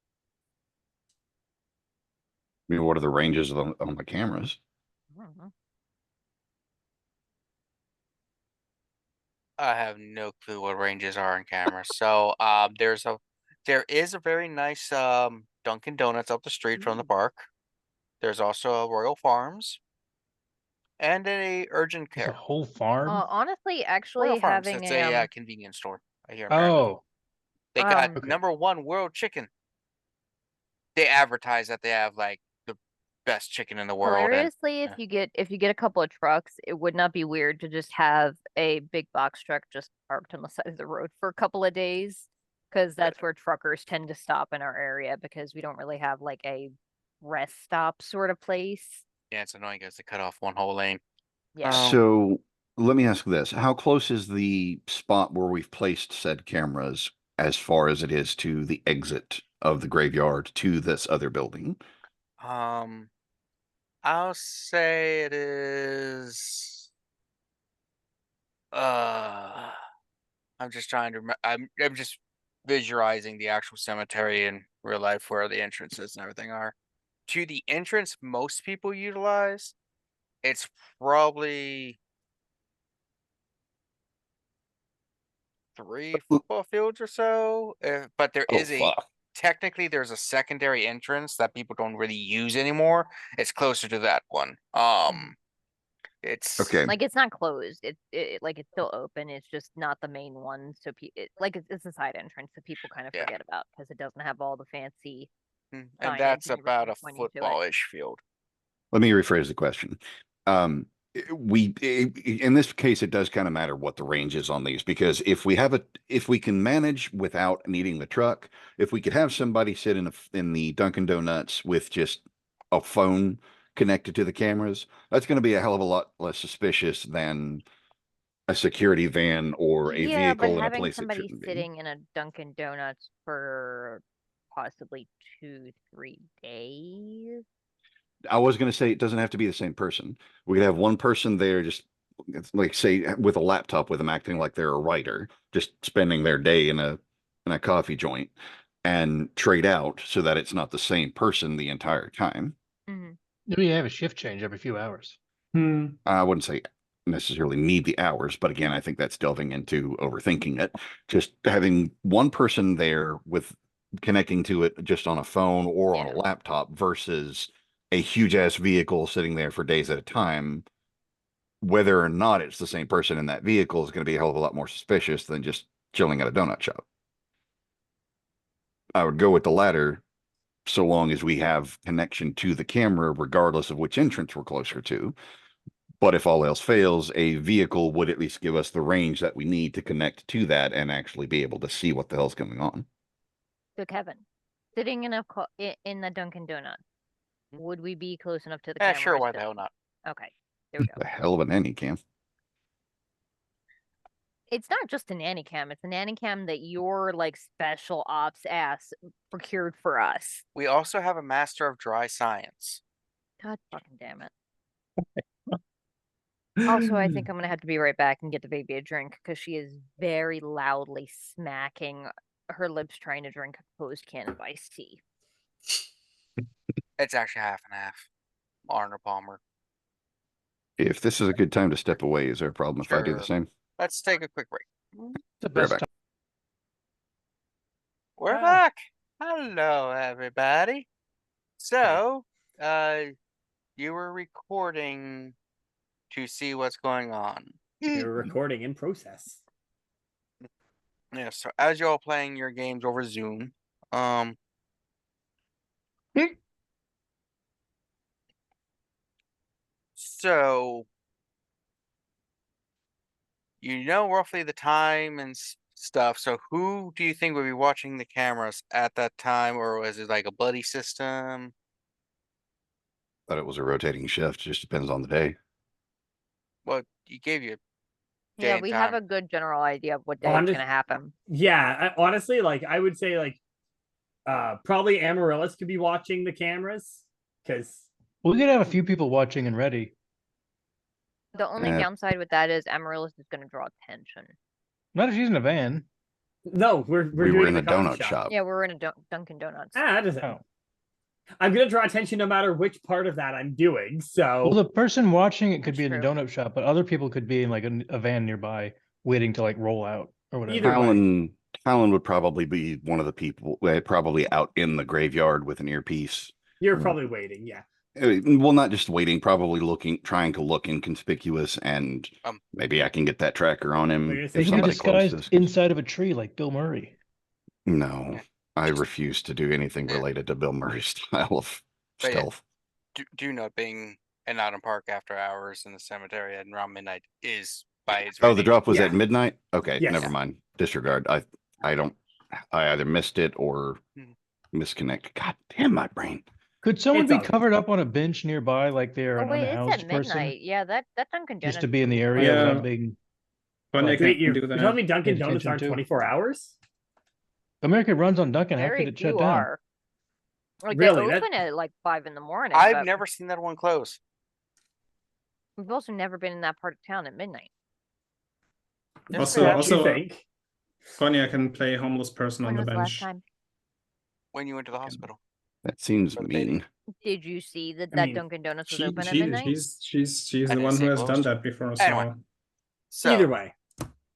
I mean, what are the ranges on the cameras? Mhm. I have no clue what ranges are on camera. So there is a very nice Dunkin' Donuts up the street from the park. There's also a Royal Farms and a urgent It's a care. whole farm. Honestly, actually Royal Farms. having It's a a convenience store. Here in America. Oh, They got Okay. #1 world chicken. They advertise that they have like the best chicken in the world. And hilariously, if you get a couple of trucks, it would not be weird to just have a big box truck just parked on the side of the road for a couple of days, because that's where truckers tend to stop in our area because we don't really have like a rest stop sort of place. yeah, it's annoying because they cut off one whole lane. Yeah. So let me ask this. How close is the spot where we've placed said cameras as far as it is to the exit of the graveyard to this other building? I'll say it is. I'm just trying to. I'm just visualizing the actual cemetery in real life where the entrances and everything are. To the entrance most people utilize, it's probably 3 football fields or so. But there is technically there's a secondary entrance that people don't really use anymore. It's closer to that one. It's Okay. Like it's not closed. It like it's still open. It's just not the main one. So it's a side entrance that people kind of Yeah. forget about because it doesn't have all the fancy. and signage that's and about a everything pointing to it. football-ish field. Let me rephrase the question. In this case, it does kind of matter what the range is on these, because if we can manage without needing the truck, if we could have somebody sit in the Dunkin' Donuts with just a phone connected to the cameras, that's going to be a hell of a lot less suspicious than a security van or a Yeah, but vehicle in a having place it somebody shouldn't be. sitting in a Dunkin' Donuts for possibly 2-3 days. I was going to say it doesn't have to be the same person. We could have one person there, just it's like say with a laptop with them acting like they're a writer, just spending their day in a coffee joint, and trade out so that it's not the same person the entire time. Mhm. Maybe you have a shift change every few hours. I wouldn't say necessarily need the hours, but again, I think that's delving into overthinking it. Just having one person there with connecting to it just on a phone or on a Yeah. laptop versus a huge ass vehicle sitting there for days at a time, whether or not it's the same person in that vehicle is going to be a hell of a lot more suspicious than just chilling at a donut shop. I would go with the latter, so long as we have connection to the camera, regardless of which entrance we're closer to. But if all else fails, a vehicle would at least give us the range that we need to connect to that and actually be able to see what the hell's going on. So Kevin, sitting in in the Dunkin' Donuts, would we be close enough to the Yeah, camera? sure, why the hell not? Okay, there we go. The hell of an any cam. It's not just a nanny cam; it's a nanny cam that your like special ops ass procured for us. We also have a master of dry science. God fucking damn it! Also, I think I'm gonna have to be right back and get the baby a drink because she is very loudly smacking her lips trying to drink a closed can of iced tea. It's actually half and half. Arnold Palmer. If this is a good time to step away, is there a problem if I do the Sure. same? Let's take a quick break. The Right best back. time. We're Ah. back. Hello, everybody. So, you were recording to see what's going on. You're recording in process. Yeah, so as you're all playing your games over Zoom, so you know roughly the time and stuff. So who do you think would be watching the cameras at that time, or was it like a buddy system? Thought it was a rotating shift. Just depends on the day. Well, you gave you day Yeah, and we have time. a good general idea of what day it's gonna happen. Yeah, honestly, like I would say, like probably Amaryllis could be watching the cameras because We could have a few people watching and ready. The only Yeah. downside with that is Amaryllis is gonna draw attention. Not if she's in a van. no, we're We doing were it in the a coffee donut shop. Yeah, we're in a Dunkin' Donuts. That doesn't. Oh. I'm gonna draw attention no matter which part of that I'm doing. So Well, the person watching it could be in a True. donut shop, but other people could be in like a van nearby, waiting to like roll out or whatever. Either way. Talon would probably be one of the people, probably out in the graveyard with an earpiece. you're probably waiting. Yeah. Well, not just waiting, probably trying to look inconspicuous, and maybe I can get that tracker on him. Well, you're if saying- You could be somebody close disguised inside of a tree like Bill Murray. No, I refuse to do anything Yeah. related to Bill Murray's style of But yeah. stealth. Do note being an out in park after hours in the cemetery at around midnight is by its Oh, very the drop was Yeah. at midnight? Okay, Yes. never mind. Disregard. I either missed it or Mhm. misconnected. God damn my brain. Could someone It's be all good. covered up on a bench nearby like they're Oh an wait, it's unhoused at person? midnight. Yeah, that Dunkin' Donuts. Just to be in the is area Yeah. without being. But I Like, can Wait, you're do telling that. me Dunkin' Paid Donuts attention aren't to. 24 hours? America runs on Dunkin'. How Very could it few shut down? are. Like Really? they That- open at like 5 in the morning. I've but never seen that one close. We've also never been in that part of town at midnight. Yes, Also- we have. What do you also- think? Funny, I can play homeless person on When the was the last bench. time? When you went to the hospital. That seems Rotating. mean. Did you see that I mean, Dunkin' Donuts was She, open at she, midnight? she's I the didn't one say who has closed. done that before. Anyway. So So Either way.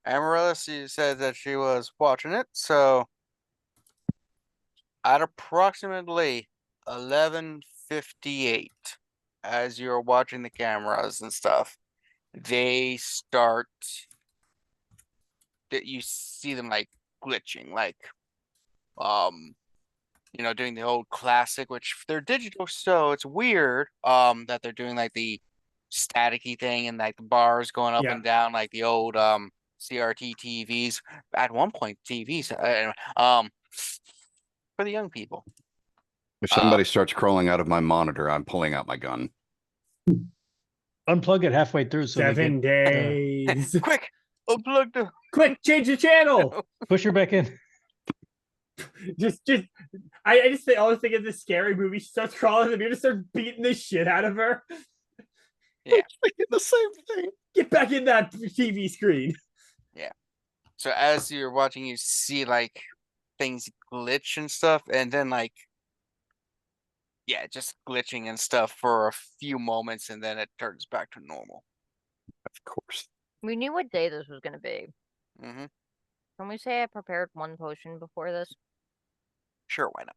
Amaryllis, she said that she was watching it. So at approximately 11:58, as you're watching the cameras and stuff, they start that you see them like glitching, like doing the old classic, which they're digital, so it's weird that they're doing like the staticky thing and like the bars going up Yeah. and down like the old CRT TVs. At one point, TVs for the young people. If somebody starts crawling out of my monitor, I'm pulling out my gun. Unplug it halfway through so they 7 get, days. Quick, unplug the. Quick, change the channel. push her back in. I just always think of this scary movie. She starts crawling in the mirror, just starts beating the shit out of her. Yeah. Thinking the same thing. Get back in that TV screen. So as you're watching, you see like things glitch and stuff, and then like, yeah, just glitching and stuff for a few moments, and then it turns back to normal. Of course. We knew what day this was going to be. Mm-hmm. Can we say I prepared 1 potion before this? Sure, why not?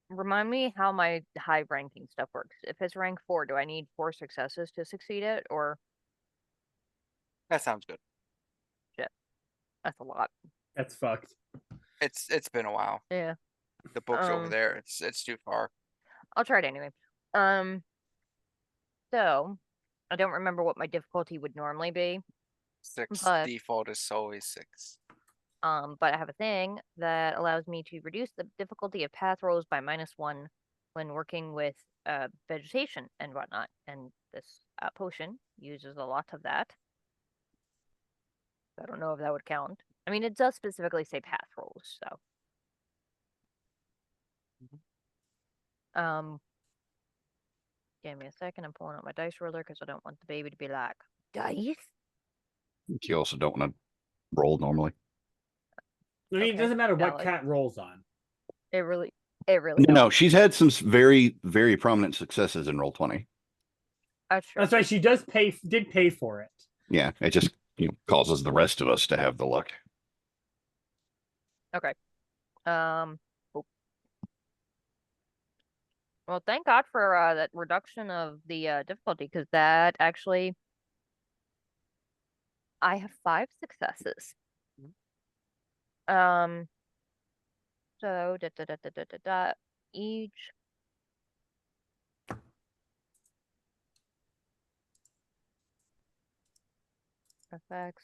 Remind me how my high ranking stuff works. If it's rank 4, do I need 4 successes to succeed it, or That sounds good. that's a lot? That's fucked. It's been a while. Yeah. The book's over there. It's too far. I'll try it anyway. So I don't remember what my difficulty would normally be. 6 But- default is always 6. But I have a thing that allows me to reduce the difficulty of path rolls by -1 when working with vegetation and whatnot. And this potion uses a lot of that. I don't know if that would count. I mean, it does specifically say path rolls, so. Give me a second. I'm pulling out my dice roller because I don't want the baby to be like, dice? You also don't want to roll normally. I mean, it Okay, doesn't matter what valid. cat rolls on. It really No, she's had some very, very prominent successes in Roll20. That's true. That's right. She did pay for it. Yeah, it just causes the rest of us to have the luck. Okay. Oh. Well, thank God for that reduction of the difficulty, because that actually, I have 5 successes. So each. Effects.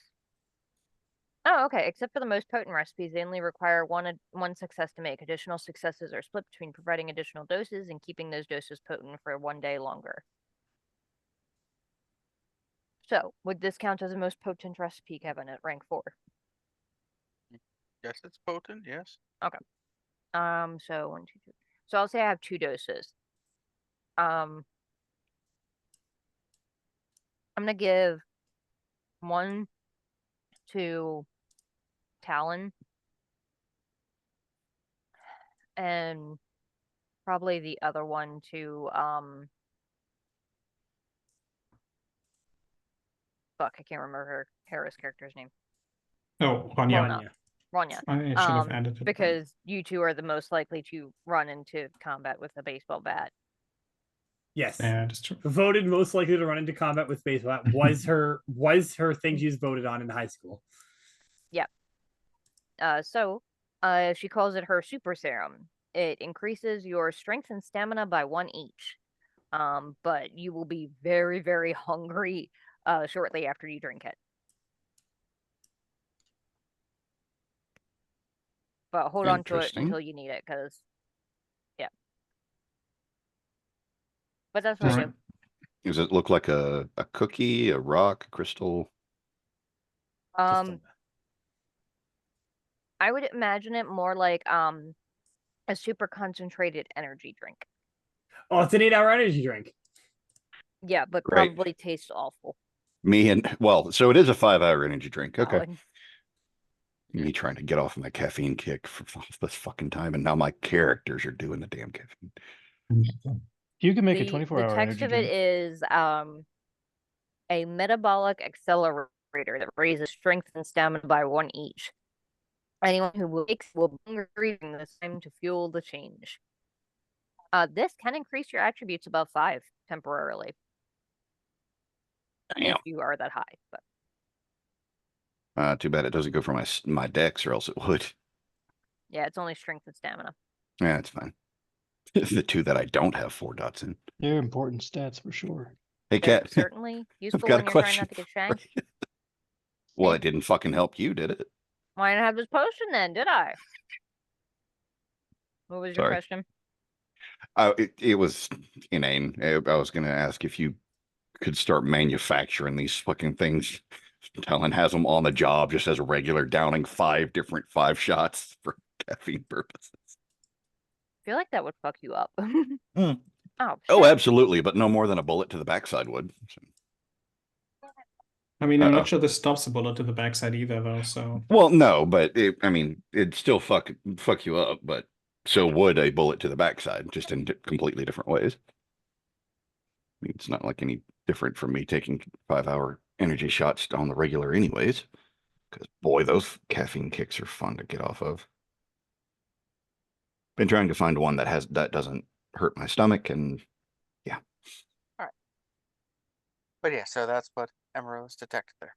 Oh, okay. Except for the most potent recipes, they only require one success to make. Additional successes are split between providing additional doses and keeping those doses potent for 1 day longer. So, would this count as the most potent recipe, Kevin, at rank 4? Yes, it's potent. Yes. So 1, 2, 3. So I'll say I have 2 doses. I'm gonna give 1 to Talon, and probably the other one to fuck, I can't remember Hera's character's name. Oh, Well, Ronja. not Ronja. I should have added it. Because you two are the most likely to run into combat with a baseball bat. Yes. Yeah, that's true. Voted most likely to run into combat with baseball was her thing she was voted on in high school. So she calls it her super serum. It increases your strength and stamina by 1 each. But you will be very, very hungry shortly after you drink it. But hold on to it Interesting. until you need it, because yeah. But that's what I Alright. do. Does it look like a cookie, a rock, a crystal? I would imagine it more like a super concentrated energy drink. Oh, it's an 8-hour energy drink. Yeah, but Great. probably tastes awful. So it is a 5-hour energy drink. Okay. Valid. Me trying to get off my caffeine kick for this fucking time, and now my characters are doing the damn caffeine. You can make a The 24-hour text energy of it drink. is a metabolic accelerator that raises strength and stamina by 1 each. Anyone who wakes will be hungry during this time to fuel the change. This can increase your attributes above 5 temporarily. Damn. If you are that high, but Too bad it doesn't go for my dex, or else it would. yeah, it's only strength and stamina. Yeah, it's fine. The 2 that I don't have 4 dots in. They're important stats for sure. Hey, They're Kat. certainly useful got a when you're trying question not to get shanked. Well, it didn't fucking help you, did it? Why not have this potion then, did I? What was your Sorry. question? It was inane. I was going to ask if you could start manufacturing these fucking things. Talon has them on the job just as a regular, downing 5 different 5 shots for caffeine purposes. I feel like that would fuck you up. Hmm. Oh, Oh, shit. absolutely, but no more than a bullet to the backside would. I mean, I'm Uh-oh. not sure this stops a bullet to the backside either, though. So Well, no, but I mean, it'd still fuck you up, but so would a bullet to the backside, just in completely different ways. I mean, it's not like any different from me taking 5-hour energy shots on the regular, anyways. Because boy, those caffeine kicks are fun to get off of. Been trying to find one that doesn't hurt my stomach, and yeah. But yeah, so that's what Amaryllis detected there.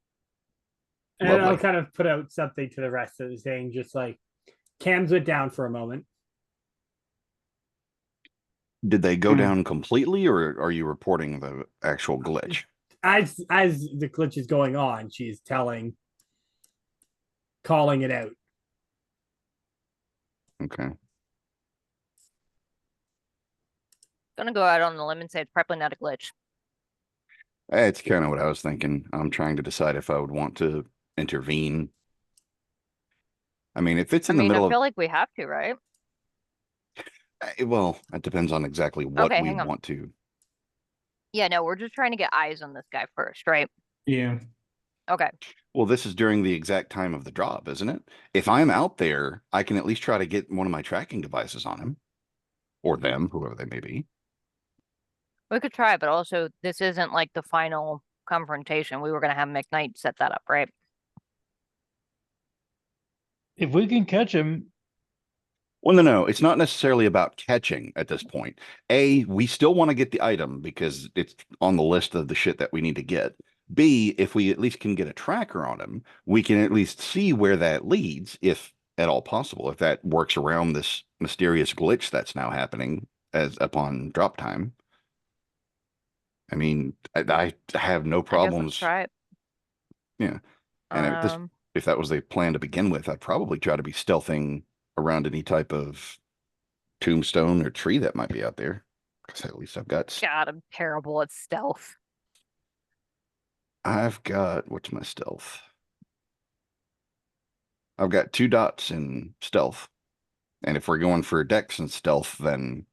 And I'll Lovely. kind of put out something to the rest of the saying, just like cams went down for a moment. Did they go Hmm. down completely, or are you reporting the actual glitch? As the glitch is going on, she's calling it out. Okay. Gonna go out on the limb and say it's probably not a glitch. It's kind of what I was thinking. I'm trying to decide if I would want to intervene. I mean, if it's I in the mean, middle I feel like we have to, right? well, it depends on exactly what Okay, we hang on. want to. Yeah, no, we're just trying to get eyes on this guy first, right? yeah, Okay. Well, this is during the exact time of the drop, isn't it? If I'm out there, I can at least try to get one of my tracking devices on him. Or them, whoever they may be. We could try, but also this isn't like the final confrontation. We were gonna have McKnight set that up, right? If we can catch him, Well, no, it's not necessarily about catching at this point. We still want to get the item because it's on the list of the shit that we need to get. B, if we at least can get a tracker on him, we can at least see where that leads, if at all possible, if that works around this mysterious glitch that's now happening as upon drop time. I mean, I have no I guess let's problems. try it. Yeah. And if that was the plan to begin with, I'd probably try to be stealthing around any type of tombstone or tree that might be out there. Because at least God, I'm terrible at stealth. what's my stealth? I've got 2 dots in stealth. And if we're going for dex and stealth, then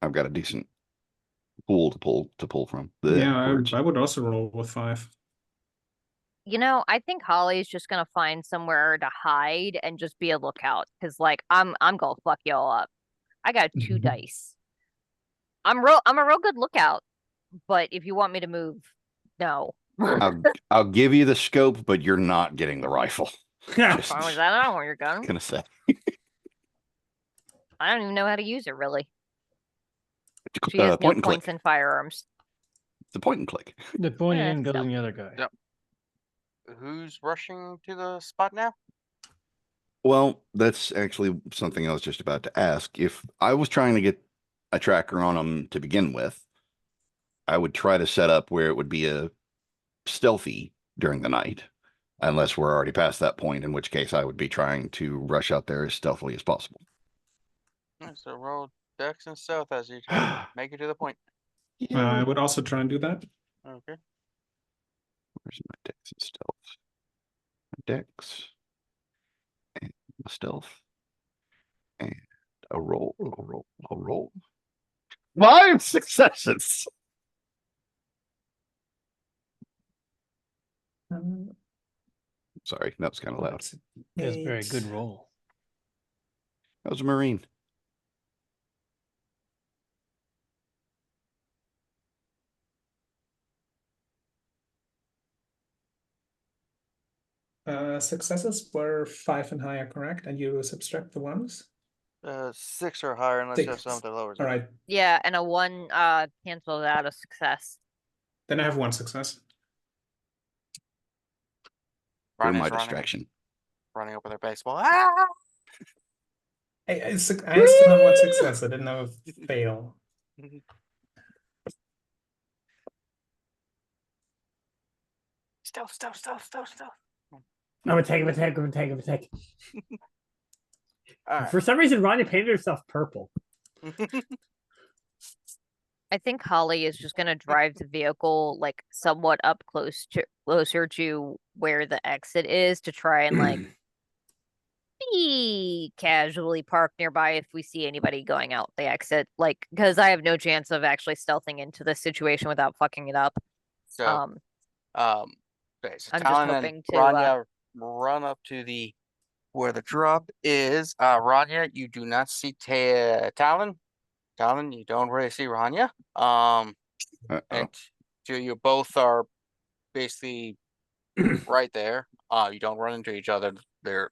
I've got a decent pool to pull from. yeah, I would also roll with 5. You know, I think Holly's just gonna find somewhere to hide and just be a lookout. Cause like I'm gonna fuck y'all up. I got 2 dice. I'm a real good lookout. But if you want me to move, no. I'll give you the scope, but you're not getting the rifle. As far as I don't want your gun. Gonna say. I don't even know how to use it really. She has no Point and points click. in firearms. It's a point and click. the pointing Yeah, in goes so- in the other guy. Yep. Who's rushing to the spot now? Well, that's actually something I was just about to ask. If I was trying to get a tracker on them to begin with, I would try to set up where it would be a stealthy during the night, unless we're already past that point, in which case I would be trying to rush out there as stealthily as possible. So roll dex and stealth as you make it to the point. I would also try and do that. Okay. Where's my dex and stealth? My dex and my stealth and a roll. 5 successes. Sorry, that was kind of loud. That's a very good roll. That was a Marine. Successes were 5 and higher, correct? And you subtract the ones? 6 or higher unless you have 6. something that lowers it. All right, Yeah, and a 1 cancels out a success. then I have 1 success. Ruin Ronja's my running, distraction. running up with her baseball. Ah! I still have 1 success. I didn't have a fail. Stealth. I'm gonna take. All right. For some reason, Ronja painted herself purple. I think Holly is just gonna drive the vehicle like somewhat up closer to where the exit is to try and like maybe casually park nearby if we see anybody going out the exit. Like, because I have no chance of actually stealthing into this situation without fucking it up. So, okay, so I'm just Talon and hoping to, Ronja run up to where the drop is. Ronja, you do not see Talon. Talon, you don't really see Ronja. And you both are basically right there. You don't run into each other. They're,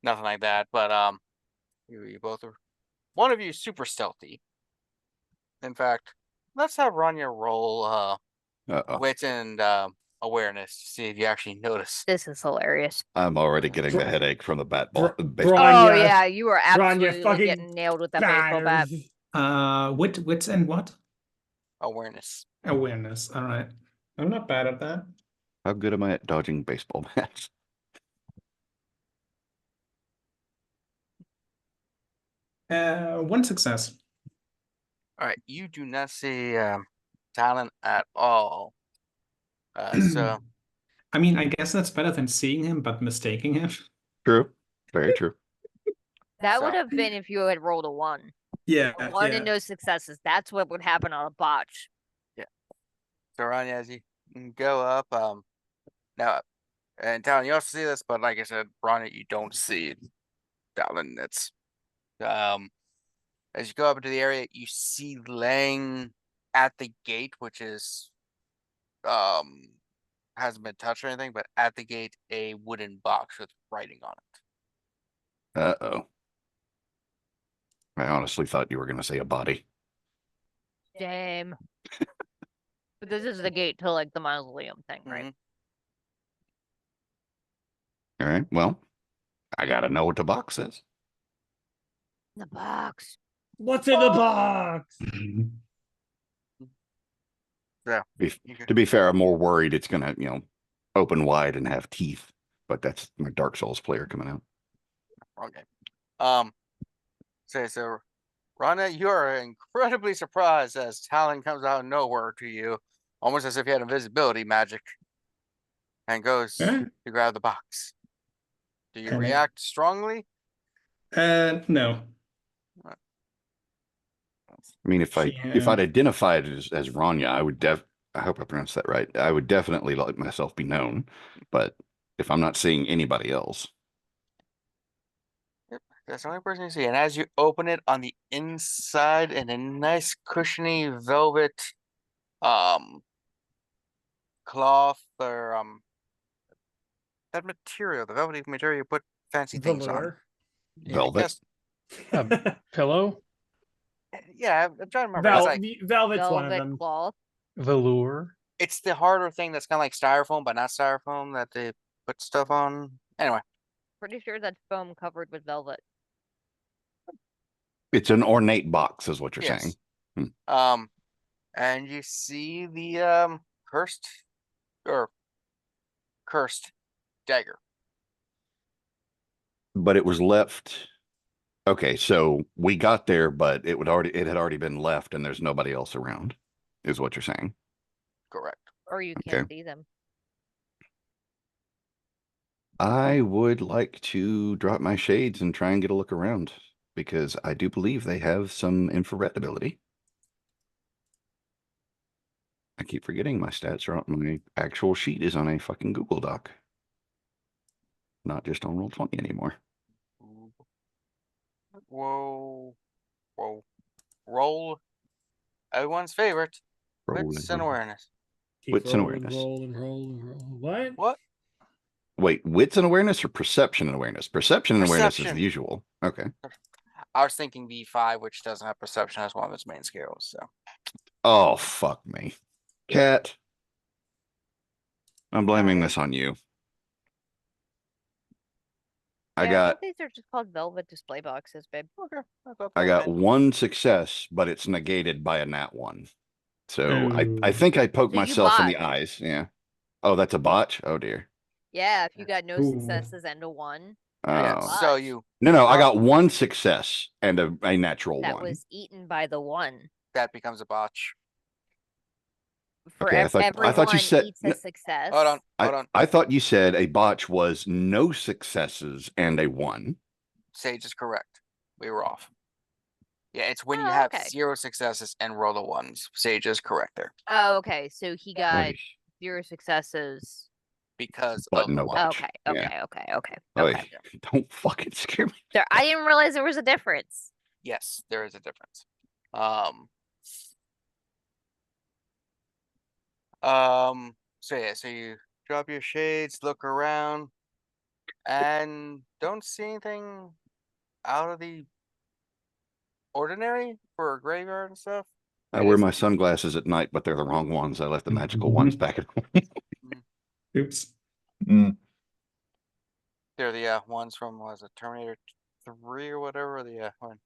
nothing like that. But you both are. One of you is super stealthy. In fact, let's have Ronja roll wit and awareness to see if you actually notice. This is hilarious. I'm already getting a headache from the baseball. Oh Ronja, yeah, you were Ronja absolutely fucking getting nailed with that baseball bat. Wits and what? Awareness. Awareness. All right. I'm not bad at that. How good am I at dodging baseball bats? One success. All right, you do not see Talon at all. So I mean, I guess that's better than seeing him but mistaking him. True. Very true. That So- would have been if you had rolled a 1. Yeah. A 1 and no successes. That's what would happen on a botch. So Ronja, as you go up, now, and Talon, you also see this, but like I said, Ronja, you don't see Talon. It's as you go up into the area, you see laying at the gate, which is hasn't been touched or anything, but at the gate a wooden box with writing on it. Uh-oh. I honestly thought you were going to say a body. Damn. But this is the gate to like the mausoleum thing, right? Mhm. All right. Well, I got to know what the box is. The box. What's in the box? To be fair, I'm more worried it's going to, open wide and have teeth. But that's my Dark Souls player coming out. Okay. So Ronja, you are incredibly surprised as Talon comes out of nowhere to you, almost as if he had invisibility magic, and goes to grab the box. Do you react strongly? No. I mean, if I'd identified as Ronja, I hope I pronounced that right. I would definitely let myself be known. But if I'm not seeing anybody else. That's the only person you see. And as you open it on the inside in a nice cushiony velvet cloth or that material, the velvety material you put fancy things on. Velour. Yeah, Velvet? Pillow? Yeah, I'm trying to remember. It's like Velvet's one of Velvet them. cloth. Velour? it's the harder thing that's kind of like styrofoam, but not styrofoam that they put stuff on. Anyway, Pretty sure that's foam covered with velvet. It's an ornate box, is what you're yes. saying. And you see the cursed dagger. But it was left. Okay, so we got there, but it had already been left, and there's nobody else around, is what you're saying. Correct. Or you can't see them. I would like to drop my shades and try and get a look around, because I do believe they have some infrared ability. I keep forgetting my stats are on my actual sheet is on a fucking Google Doc. Not just on Roll20 anymore. Whoa. Roll. Everyone's favorite. Wits and awareness. Wits and awareness. Roll. What? What? Wait, wits and awareness or perception and awareness? Perception and awareness is the usual. Okay. I was thinking V5, which doesn't have perception as one of its main skills. So. Oh, fuck me. Cat. I'm blaming this on you. I think these are just called velvet display boxes, babe. Okay. I got one success, but it's negated by a nat 1. So I think I poked So you myself in the botched. eyes. Yeah. Oh, that's a botch? Oh dear. Yeah, if you got no Ooh. successes and a 1. Yeah, Oh. so you No, I got one success and a natural That 1. was eaten by the 1. that becomes a botch. For Okay, I thought you everyone said eats a success. Hold on, hold on. I thought you said a botch was no successes and a 1. Sage is correct. We were off. Yeah, it's when you Oh, have okay. 0 successes and roll the 1s. Sage is correct there Oh, okay. So he got Oy. 0 successes. because But of the no one. botch. Okay, Yeah. okay. Oy, don't fucking scare me. There, I didn't realize there was a difference. Yes, there is a difference. So yeah, so you drop your shades, look around, and don't see anything out of the ordinary for a graveyard and stuff. I It wear is- my sunglasses at night, but they're the wrong ones. I left the magical ones back at home. Oops. They're the ones from was it Terminator 3 or whatever the one.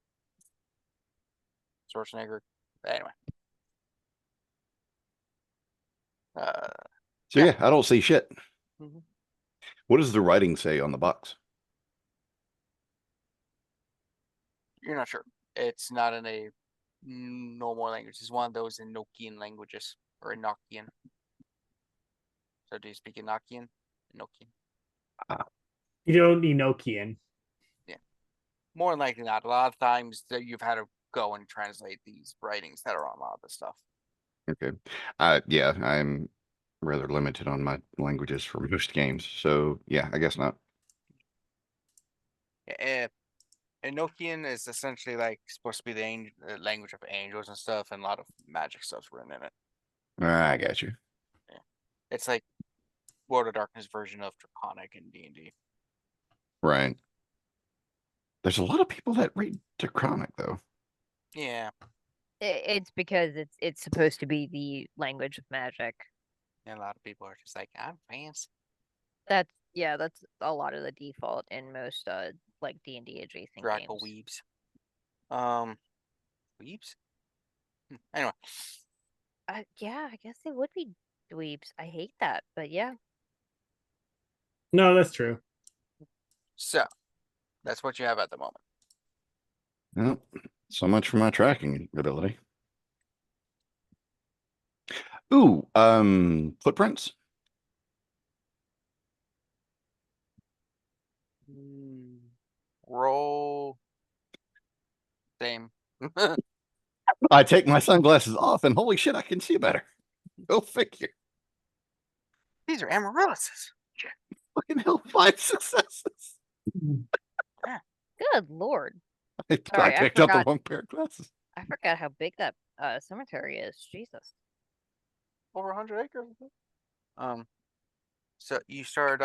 Schwarzenegger. Anyway. So yeah, I don't see shit. Mhm. What does the writing say on the box? You're not sure. It's not in a normal language. It's one of those Enochian languages or Enochian. So do you speak Enochian? Enochian. You don't need Enochian. More than likely not. A lot of times that you've had to go and translate these writings that are on a lot of the stuff. Okay. Yeah, I'm rather limited on my languages for most games. So yeah, I guess not. Enochian is essentially like supposed to be the language of angels and stuff, and a lot of magic stuff's written in it. I got you. It's like World of Darkness version of Draconic in D&D. Right. There's a lot of people that read Draconic though. Yeah. It's because it's supposed to be the language of magic. And a lot of people are just like, I'm fancy. That's a lot of the default in most like D&D adjacent Draco games. weebs. Weebs? Anyway. Yeah, I guess they would be dweebs. I hate that, but yeah. No, that's true. So that's what you have at the moment. Well, so much for my tracking ability. Ooh, footprints. Roll. Same. I take my sunglasses off and holy shit, I can see better. Go figure. These are Amaryllis. Fucking hell, 5 successes. Good lord. I Sorry, I picked up the forgot. wrong pair of glasses. I forgot how big that cemetery is. Jesus. Over 100 acres. So you start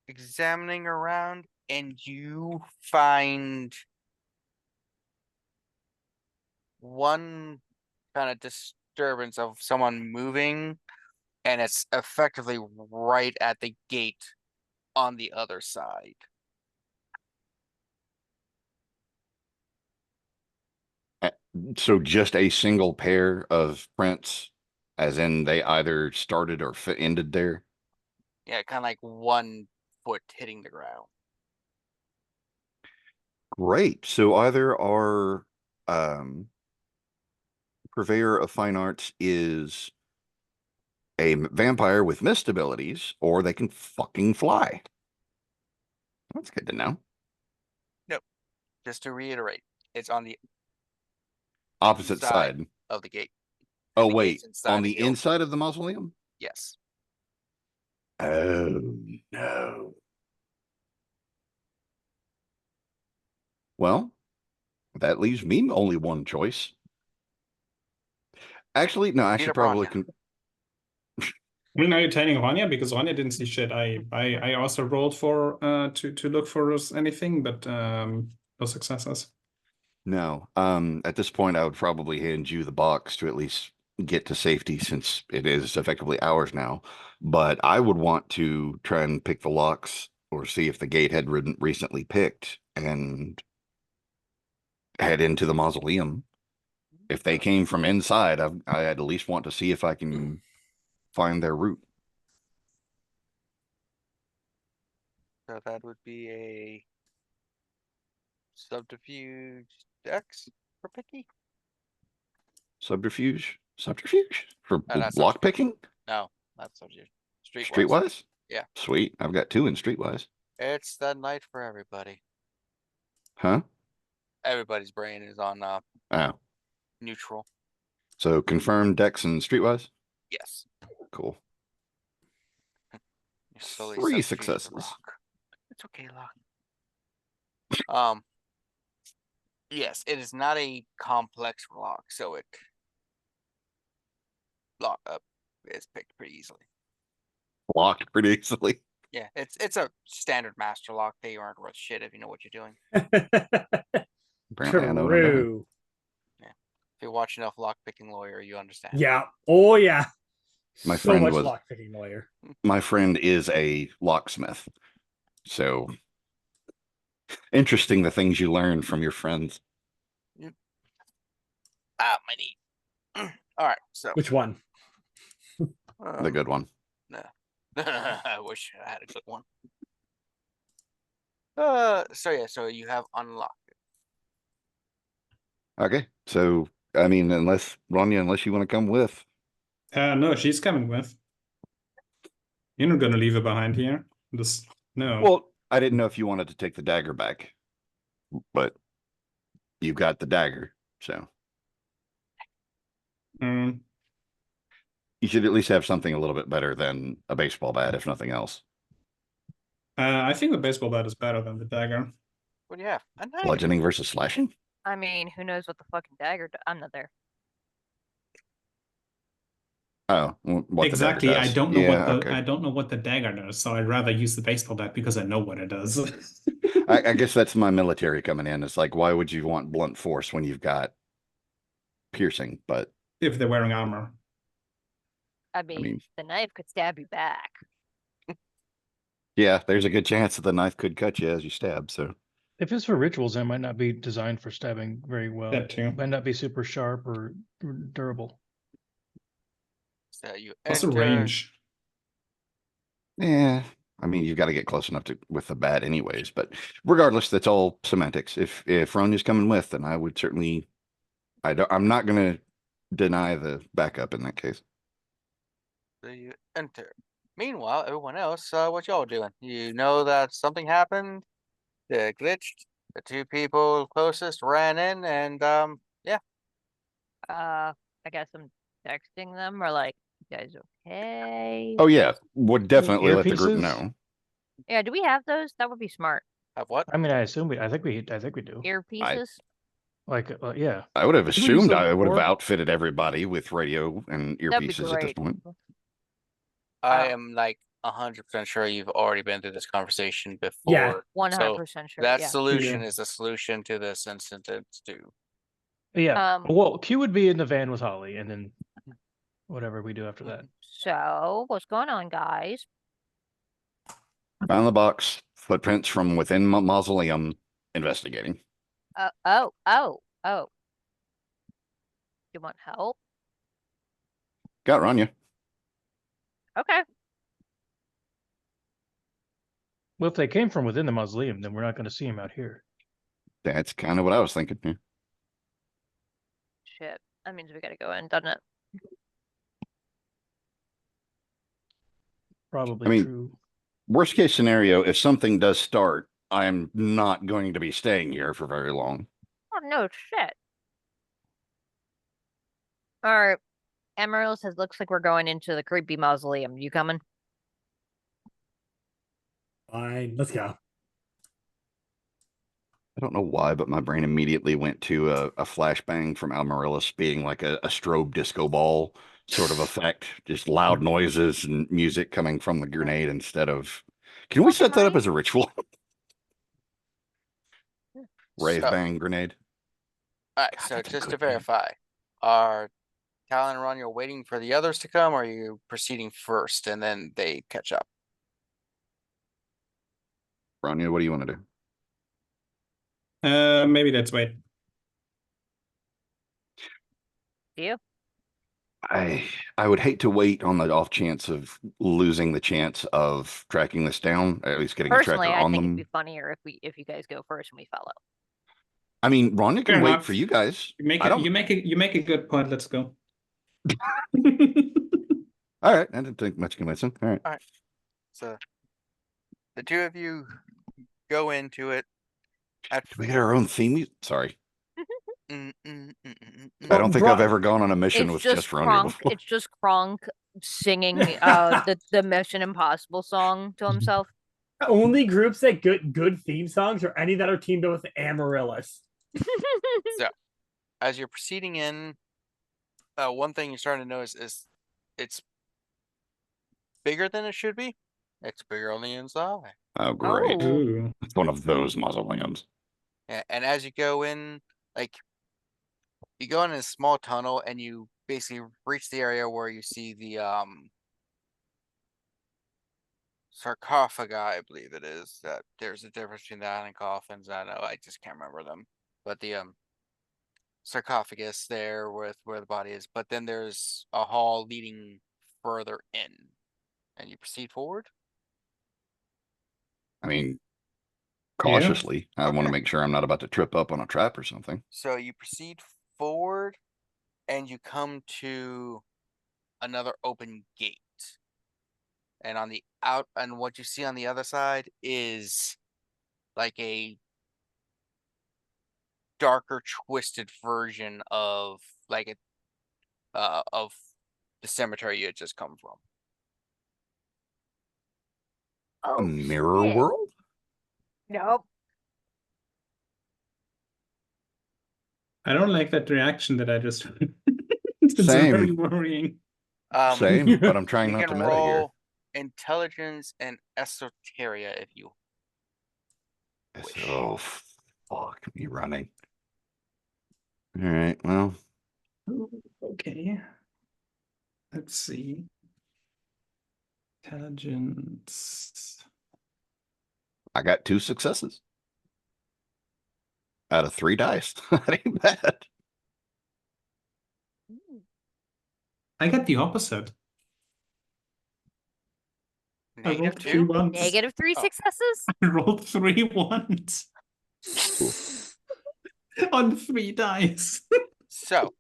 examining around and you find one kind of disturbance of someone moving, and it's effectively right at the gate on the other side. So just a single pair of prints, as in they either started or ended there. Yeah, kind of like 1 foot hitting the ground. Great. So either our purveyor of fine arts is a vampire with mist abilities, or they can fucking fly. That's good to know. Nope. Just to reiterate, it's on the Opposite side of the gate. Oh, The wait. gate's inside On the the building. inside of the mausoleum? Yes. Oh, no. Well, that leaves me only one choice. Actually, no, I Beat should up probably... Ronja. I mean, are you telling Ronja? Because Ronja didn't see shit. I also rolled for to look for anything, but no successes. No. At this point, I would probably hand you the box to at least get to safety since it is effectively ours now. But I would want to try and pick the locks or see if the gate had recently picked and head into the mausoleum. If they came from inside, I'd at least want to see if I can find their route. So that would be a subterfuge dex for Picky. Subterfuge? Subterfuge for That's lock picking. No, that's subterfuge. Streetwise. Yeah. Sweet. I've got 2 in Streetwise. It's the night for everybody. Huh? Everybody's brain is on Oh. neutral. So confirmed Dex and Streetwise. Yes. Cool. You're slowly 3 subterfuge the successes. rock. It's okay, Lock. Yes, it is not a complex lock, so it lock up is picked pretty easily. Locked pretty easily. Yeah, it's a standard master lock. They aren't worth shit if you know what you're doing. Apparently, I know what I'm doing. True. If you watch enough lock picking lawyer, you understand. Yeah. Oh yeah. My so friend much was- lock picking lawyer. My friend is a locksmith, so interesting the things you learn from your friends. Ah, my knee. All right, so Which one? The good one. I wish I had a good one. So you have unlocked it. Okay, so I mean, unless Ronja, you want to come with. No, she's coming with. You're not gonna leave her behind here. Just no. Well, I didn't know if you wanted to take the dagger back, but you got the dagger, so Mm, you should at least have something a little bit better than a baseball bat, if nothing else. I think the baseball bat is better than the dagger. What do you have? A knife. Bludgeoning versus slashing? I mean, who knows what the fucking dagger I'm not there. Oh, what the dagger Exactly. I does. don't know Yeah, what the okay. I don't know what the dagger does, so I'd rather use the baseball bat because I know what it does. I guess that's my military coming in. It's like, why would you want blunt force when you've got piercing? But If they're wearing armor. I mean, mean- the knife could stab you back. yeah, there's a good chance that the knife could cut you as you stab. So If it's for rituals, it might not be designed for stabbing very well. That too. Might not be super sharp or durable. So you What's the enter. range? yeah, I mean, you've got to get close enough to with the bat, anyways. But regardless, that's all semantics. If Ronja's coming with, then I would certainly. I'm not going to deny the backup in that case. So you enter. Meanwhile, everyone else, what y'all doing? You know that something happened. They glitched. The 2 people closest ran in, and I guess I'm texting them or like, you guys okay? Oh yeah, would definitely let the group Earpieces? know. Yeah, do we have those? That would be smart. have what? I mean, I think we do. Earpieces? Like, yeah. I would have Did we use assumed them I would have before? outfitted everybody with radio and That'd be earpieces at this great. point. I am like 100% sure you've already been through this conversation before. Yeah. 100% sure. That Yeah. solution is a solution to this instance too. Yeah. Um, Well, Q would be in the van with Holly, and then whatever we do after that. So, what's going on, guys? Found the box, footprints from within mausoleum, investigating. Oh. You want help? Got Ronja. Okay. Well, if they came from within the mausoleum, then we're not going to see him out here. That's kind of what I was thinking. Yeah. Shit. That means we gotta go in, doesn't it? Probably I mean- true. Worst case scenario, if something does start, I'm not going to be staying here for very long. Oh, no shit. Alright. Amaryllis says, looks like we're going into the creepy mausoleum. You coming? Fine. Let's go. I don't know why, but my brain immediately went to a flashbang from Amaryllis being like a strobe disco ball sort of effect, just loud noises and music coming from the grenade instead of. Can we set that up as a ritual? Rave So- bang grenade. Alright, God, so that's a just to good name. verify, are Talon and Ronja waiting for the others to come, or are you proceeding first and then they catch up? Ronja, what do you want to do? Maybe let's wait. Do you? I would hate to wait on the off chance of losing the chance of tracking this down, at least getting a Personally, tracker I on think them. it'd be funnier if you guys go first and we follow. I mean, Ronja can Fair wait enough. for you guys. You make I it. don't- You make a good point. Let's go. All right, I didn't think much convincing. All right. So the two of you go into it. Did we get our own theme? Sorry. Mm, mm, mm, mm, mm, I don't think Bro- I've ever gone on a mission It's with just just Ronja Kronk. before. It's just Kronk singing the Mission Impossible song to himself. Only groups that get good theme songs are any that are teamed up with Amaryllis. So as you're proceeding in, one thing you're starting to notice is it's bigger than it should be. It's bigger on the inside. Oh, great. Oh. Ooh. It's one of those mausoleums. And as you go in, like you go in a small tunnel and you basically reach the area where you see the sarcophagi, I believe it is. That there's a difference between that and coffins. I know, I just can't remember them. But the sarcophagus there with where the body is. But then there's a hall leading further in. And you proceed forward. I mean, Yeah. cautiously. I want to Okay. make sure I'm not about to trip up on a trap or something. So you proceed forward and you come to another open gate. And on the and what you see on the other side is like a darker, twisted version of like of the cemetery you had just come from. Oh, A mirror shit. world? Nope. I don't like that reaction that I just. It's Same. very worrying. Same, but I'm trying You not to can meta here. roll intelligence and esoteria if you wish. Oh, fuck me running. All right, well, Okay. Let's see. Intelligence. I got 2 successes out of 3 dice. That ain't bad. I got the opposite. I Negative rolled 3 2? ones. Negative 3 Oh. successes? I rolled 3 ones on 3 dice. So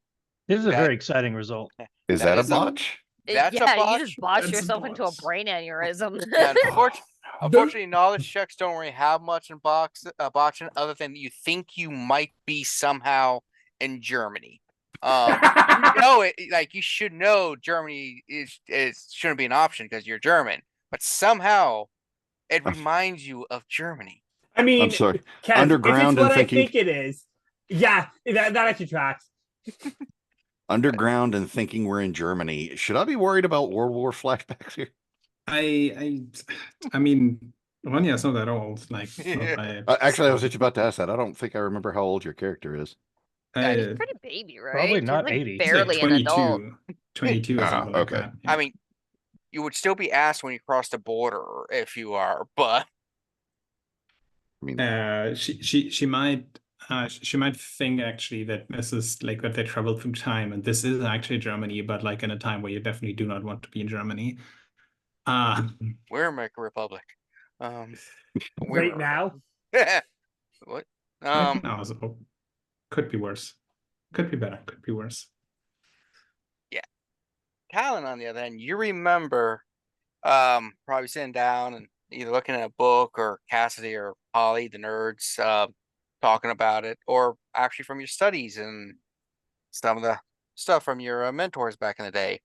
This is a That- very exciting result. Is That that a is a- botch? that's a Yeah, you botch. just botched That's a yourself into a botch. brain aneurysm. Yeah, Oh, unfortunately, knowledge checks don't really have much in botching other than you think you might be somehow in Germany. You know it, like you should know Germany is shouldn't be an option because you're German, but somehow it reminds you of Germany. I mean, I'm sorry. Kev, Underground if it's and what thinking- I think it is, yeah, that actually tracks. Underground and thinking we're in Germany. Should I be worried about World War flashbacks here? I mean, Ronja's not that old. Like, Actually, I was just about to ask that. I don't think I remember how old your character is. Yeah, he's pretty baby, right? Probably He's not like 80. he's like barely an adult. 22 or something like okay. that. I mean, you would still be asked when you cross the border if you are, but I mean, she might think actually that this is like that they traveled through time and this is actually Germany, but like in a time where you definitely do not want to be in Germany. we're American Republic. Right now, What? No, so could be worse. Could be better. Could be worse. Talon, on the other hand, you remember probably sitting down and either looking at a book or Cassidy or Holly, the nerds, talking about it, or actually from your studies and some of the stuff from your mentors back in the day.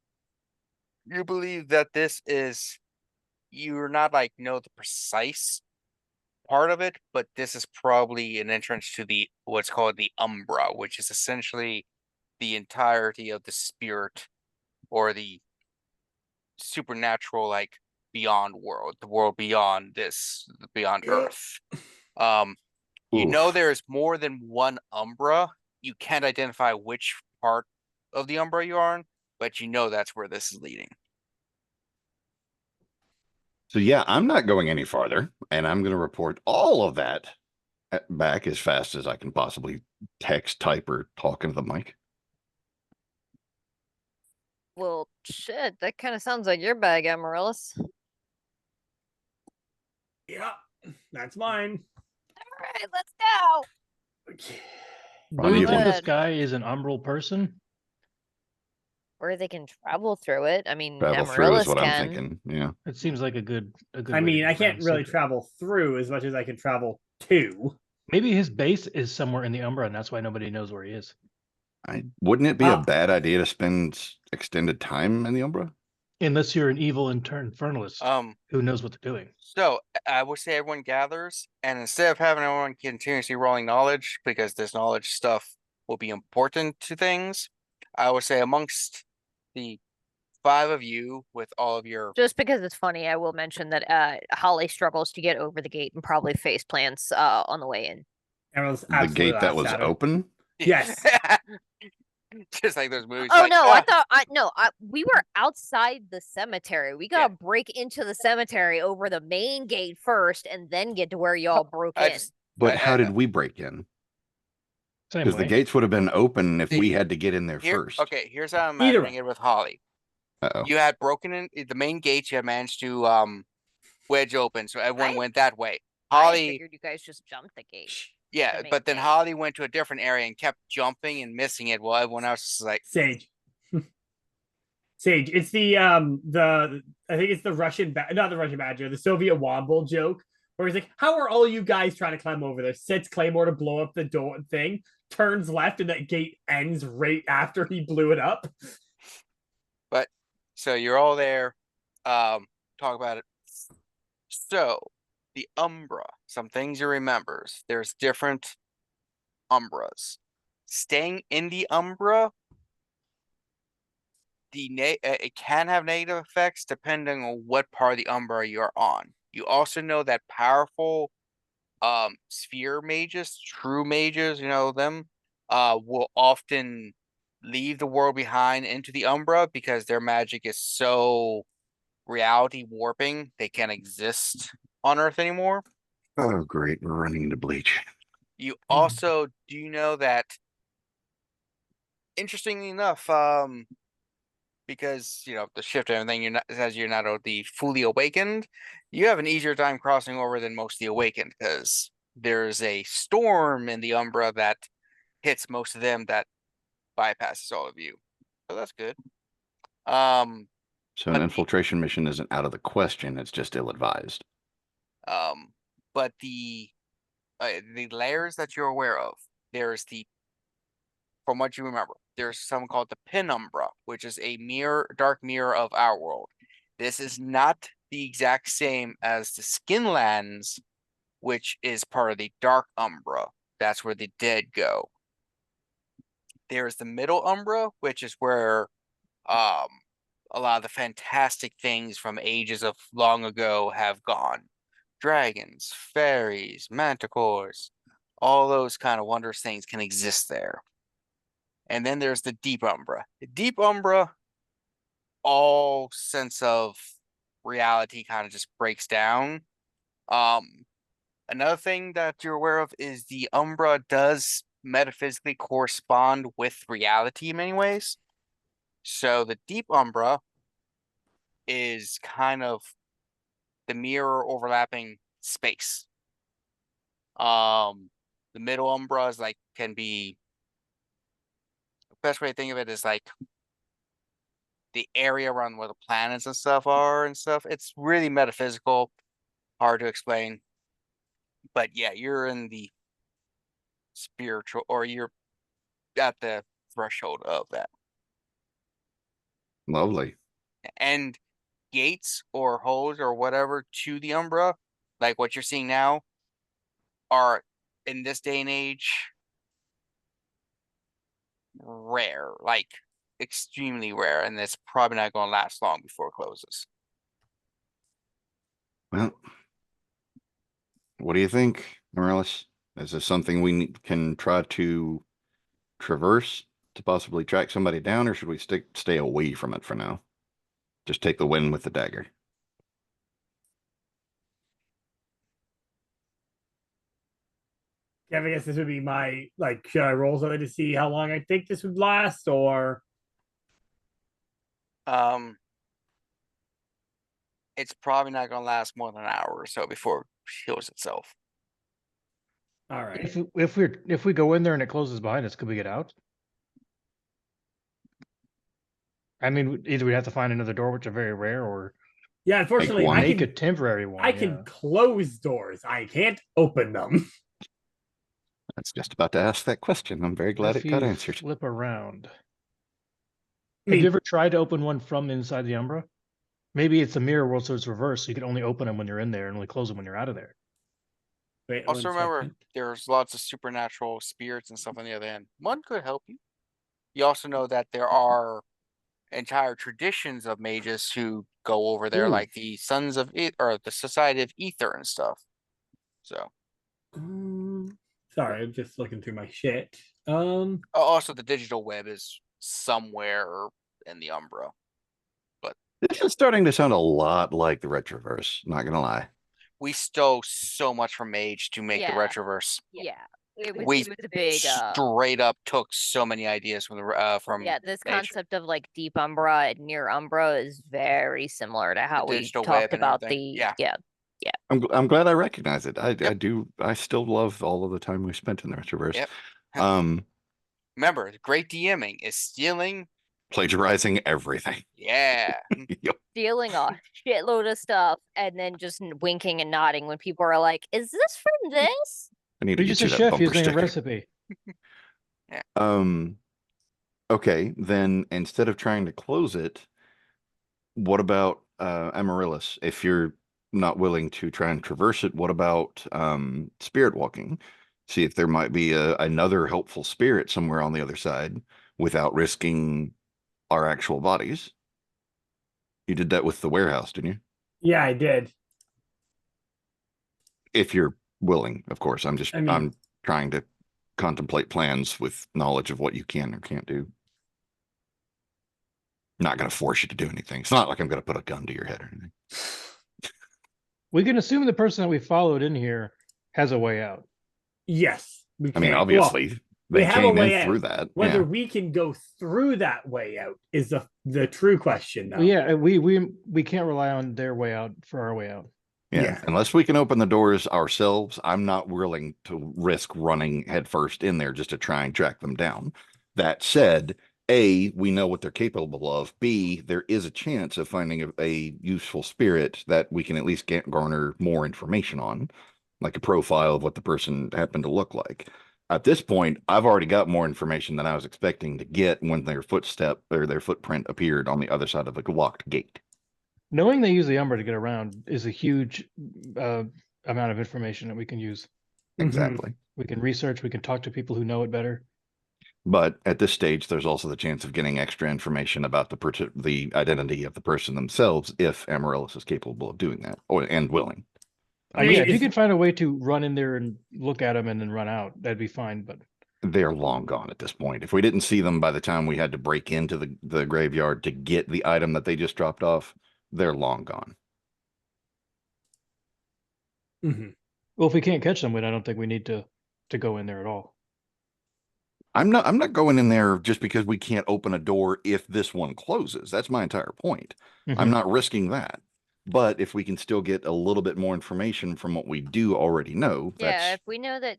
You believe that this is, you're not like know the precise part of it, but this is probably an entrance to the what's called the Umbra, which is essentially the entirety of the spirit or the supernatural, like beyond world, the world beyond this, beyond Earth. You know there is more than one Umbra. You can't identify which part of the Umbra you are in, but you know that's where this is leading. so yeah, I'm not going any farther, and I'm going to report all of that back as fast as I can possibly text, type, or talk into the mic. Well, shit, that kind of sounds like your bag, Amaryllis. yeah, that's mine. All right, let's go. Do you you think want- this guy is an umbral person? Or they can travel through it. I mean, Travel through is Amaryllis what I'm can. thinking. Yeah. It seems like a good I way to mean, get I around can't the really secret. travel through as much as I can travel to. Maybe his base is somewhere in the Umbra, and that's why nobody knows where he is. Wouldn't it be a Uh, bad idea to spend extended time in the Umbra? Unless you're an evil infernalist who knows what they're doing. So I would say everyone gathers, and instead of having everyone continuously rolling knowledge, because this knowledge stuff will be important to things, I would say amongst the 5 of you with all of your Just because it's funny, I will mention that Holly struggles to get over the gate and probably face plants on the way in. Everyone's The absolutely gate that laughs was at her. open? Yes. just like those movies. Oh like, no, "Ah." we were outside the cemetery. We gotta break into the cemetery over the main gate first, and then get to where y'all broke I in. just But how did we break in? Same Because the way. gates would have been open if we had to get in there here. first. Okay, here's how I'm Either imagining it with Holly. Uh-oh. You had broken in the main gates. You had managed to wedge open, so everyone I- went that way. I Holly, figured you guys just jumped the gate. yeah, the main but then gate. Holly went to a different area and kept jumping and missing it, while everyone else was like, Saege. Saege. It's the I think it's the not the Russian badger, the Soviet womble joke, where he's like, "How are all you guys trying to climb over there?" Sets Claymore to blow up the door thing, turns left, and that gate ends right after he blew it up. but so you're all there, talk about it. So the Umbra, some things you remember. There's different Umbras. Staying in the Umbra, it can have negative effects depending on what part of the Umbra you're on. You also know that powerful sphere mages, true mages, you know them, will often leave the world behind into the Umbra because their magic is so reality warping they can't exist on Earth anymore. Oh, great. We're running into Bleach. You also do know that, interestingly enough, because you know the shift and everything, you're not the fully awakened, you have an easier time crossing over than most of the awakened because there's a storm in the Umbra that hits most of them that bypasses all of you. So that's good. So an infiltration mission isn't out of the question. It's just ill-advised. But the layers that you're aware of, there's from what you remember, there's something called the Penumbra, which is a dark mirror of our world. This is not the exact same as the Skinlands, which is part of the Dark Umbra. That's where the dead go. There's the Middle Umbra, which is where a lot of the fantastic things from ages of long ago have gone. Dragons, fairies, manticores, all those kind of wondrous things can exist there. And then there's the Deep Umbra. The Deep Umbra, all sense of reality kind of just breaks down. Another thing that you're aware of is the Umbra does metaphysically correspond with reality in many ways. So the Deep Umbra is kind of the mirror overlapping space. The Middle Umbra is like can be, the best way to think of it is like the area around where the planets and stuff are and stuff. It's really metaphysical, hard to explain. But yeah, you're in the spiritual, or you're at the threshold of that. Lovely. And gates or holes or whatever to the Umbra, like what you're seeing now, are in this day and age rare, like extremely rare, and it's probably not going to last long before it closes. Well, what do you think, Amaryllis? Is this something we can try to traverse to possibly track somebody down, or should we stay away from it for now? Just take the win with the dagger. Yeah, I guess this would be my should I roll something to see how long I think this would last, or It's probably not going to last more than an hour or so before it heals itself. all right. If we go in there and it closes behind us, could we get out? I mean, either we have to find another door, which are very rare, or Yeah, unfortunately, one. I make a can temporary one. I can close doors. I can't open them. That's just about to ask that question. I'm very glad If it got you answered. flip around. I Have you mean, ever tried to open one from inside the Umbra? Maybe it's a mirror world, so it's reversed. So you can only open them when you're in there and only close them when you're out of there. wait Also one remember, second. there's lots of supernatural spirits and stuff on the other end. One could help you. You also know that there are entire traditions of mages who go over there, Ooh. like the Sons of or the Society of Ether and stuff. So, Sorry, I'm just looking through my shit. also the digital web is somewhere in the Umbra. This is starting to sound a lot like the Retroverse, not gonna lie. We stole so much from Mage to make the Yeah. Retroverse. Yeah. It was, We it was a big straight up took so many ideas from the from yeah, this Mage. concept of like deep umbra and near umbra is very similar to how we digital web talked and about everything. the Yeah. I'm glad I recognize it. I still love all of the time we spent in the Retroverse. Yep. Um, Remember, great DMing is stealing. plagiarizing everything. Yeah. Yep. stealing a shitload of stuff and then just winking and nodding when people are like, "Is this from this?" I need to You're get just you a that chef bumper using a sticker. recipe. Okay, then instead of trying to close it, what about Amaryllis? If you're not willing to try and traverse it, what about spirit walking? See if there might be another helpful spirit somewhere on the other side without risking our actual bodies. You did that with the warehouse, didn't you? Yeah, I did. If you're willing, of course. I'm I mean, trying to contemplate plans with knowledge of what you can or can't do. Not going to force you to do anything. It's not like I'm going to put a gun to your head or anything. We can assume the person that we followed in here has a way out. yes, we I can. mean, Well, obviously, we they have a came way in through out. that. Whether Yeah. we can go through that way out is the true question, though. Well, yeah, we can't rely on their way out for our way out. Yeah. Unless we can open the doors ourselves, I'm not willing to risk running headfirst in there just to try and track them down. That said, A, we know what they're capable of. B, there is a chance of finding a useful spirit that we can at least garner more information on, like a profile of what the person happened to look like. At this point, I've already got more information than I was expecting to get when their footstep or their footprint appeared on the other side of the locked gate. Knowing they use the Umbra to get around is a huge amount of information that we can use. Exactly. We can research, we can talk to people who know it better. But at this stage, there's also the chance of getting extra information about the identity of the person themselves if Amaryllis is capable of doing that and willing. I mean, Yeah, if you can find a way to run in there and look at them and then run out, that'd be fine. But they're long gone at this point. If we didn't see them by the time we had to break into the graveyard to get the item that they just dropped off, they're long gone. Well, if we can't catch them, then I don't think we need to go in there at all. I'm not going in there just because we can't open a door if this one closes. That's my entire point. I'm not risking that. But if we can still get a little bit more information from what we do already know, Yeah, if we know that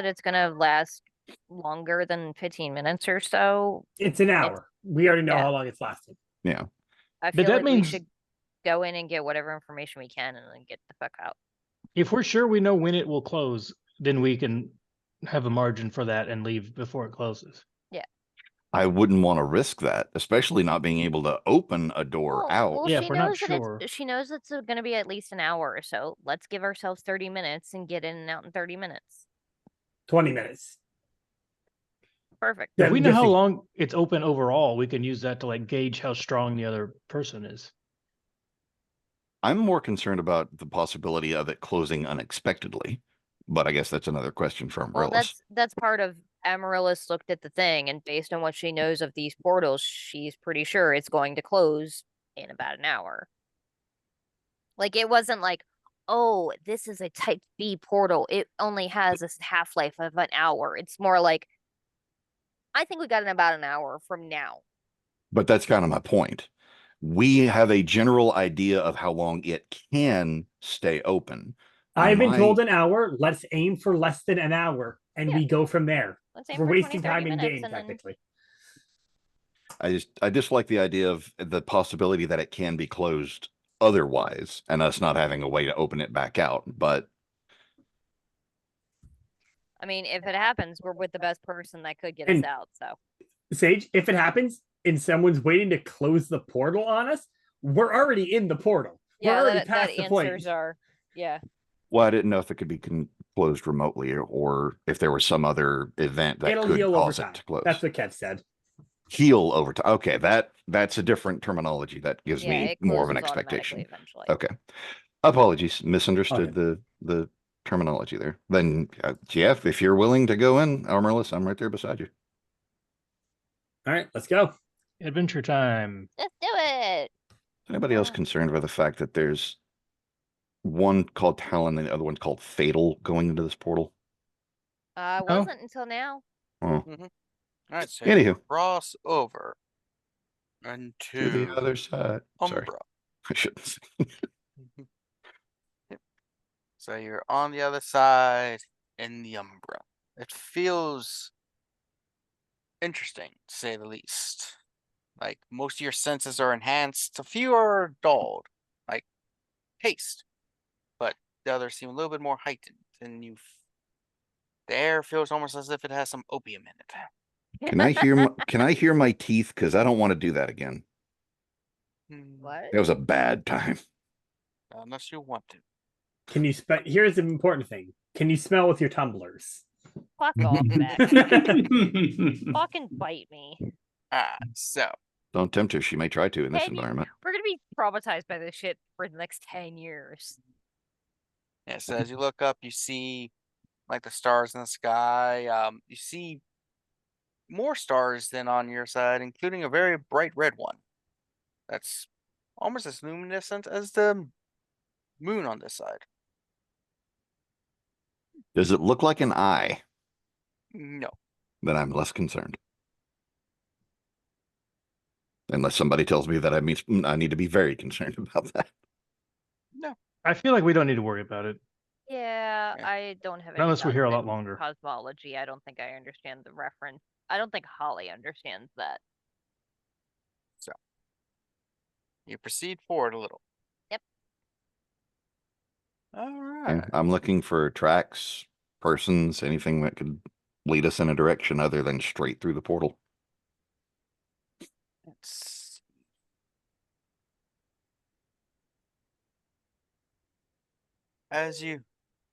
it's gonna last longer than 15 minutes or so, it's an hour. We already know how long it's lasting. Yeah. I But feel that like we means- should go in and get whatever information we can and then get the fuck out. If we're sure we know when it will close, then we can have a margin for that and leave before it closes. I wouldn't want to risk that, especially not being able to open a door out. Well, Yeah, she if we're not knows that sure. she knows it's going to be at least an hour or so. Let's give ourselves 30 minutes and get in and out in 30 minutes. 20 minutes. Perfect. If we know how Missing- long it's open overall, we can use that to like gauge how strong the other person is. I'm more concerned about the possibility of it closing unexpectedly, but I guess that's another question for Well, Amaryllis. that's part of Amaryllis looked at the thing, and based on what she knows of these portals, she's pretty sure it's going to close in about an hour. Like, it wasn't like, oh, this is a type B portal. It only has a half-life of an hour. It's more like, I think we got in about an hour from now. But that's kind of my point. We have a general idea of how long it can stay open. I've been told an hour. Let's aim for less than an hour, and Yeah. we go from there. Let's aim We're for wasting 20, 30 time in minutes game, and then- technically. I just like the idea of the possibility that it can be closed otherwise, and us not having a way to open it back out. But I mean, if it happens, we're with the best person that could get us And- out. So Saege, if it happens and someone's waiting to close the portal on us, we're already in the portal. We're yeah, already that past the point. answers are well, I didn't know if it could be closed remotely, or if there was some other event that It'll could heal over cause time. it to close. That's what Kev said. Heal over time. Okay, that's a different terminology that gives yeah, me it more of an closes automatically expectation. eventually. Okay, apologies, misunderstood the terminology there. Then, Jeff, if you're willing to go in, Amaryllis, I'm right there beside you. All right, let's go. Adventure time. Let's do it. Anybody else Yeah. concerned by the fact that there's one called Talon and the other one's called Fatal going into this portal? I No. wasn't until now. Oh, All right, so Anywho. you cross over to the other side. Sorry, Umbra. I shouldn't say. So you're on the other side in the Umbra. It feels interesting, to say the least. Like, most of your senses are enhanced, a few are dulled, like taste, but the others seem a little bit more heightened, and the air feels almost as if it has some opium in it. Can I hear my teeth? Because I don't want to do that again. What? That was a bad time. Unless you want to. Can you Here's the important thing. Can you smell with your tumblers? Fuck off, Matt. Fucking bite me. So Don't tempt her. She may try to in this 10 years. environment. We're gonna be traumatized by this shit for the next 10 years. yeah, so as you look up, you see like the stars in the sky. You see more stars than on your side, including a very bright red one. That's almost as luminescent as the moon on this side. Does it look like an eye? No. Then I'm less concerned. Unless somebody tells me that I need to be very concerned about that. I feel like we don't need to worry about it. Yeah, Yeah. I don't have Not unless we're here a knowledge lot in longer. Cosmology. I don't think I understand the reference. I don't think Holly understands that. You proceed forward a little. Yep. All And right. I'm looking for tracks, persons, anything that could lead us in a direction other than straight through the portal. Let's see. As you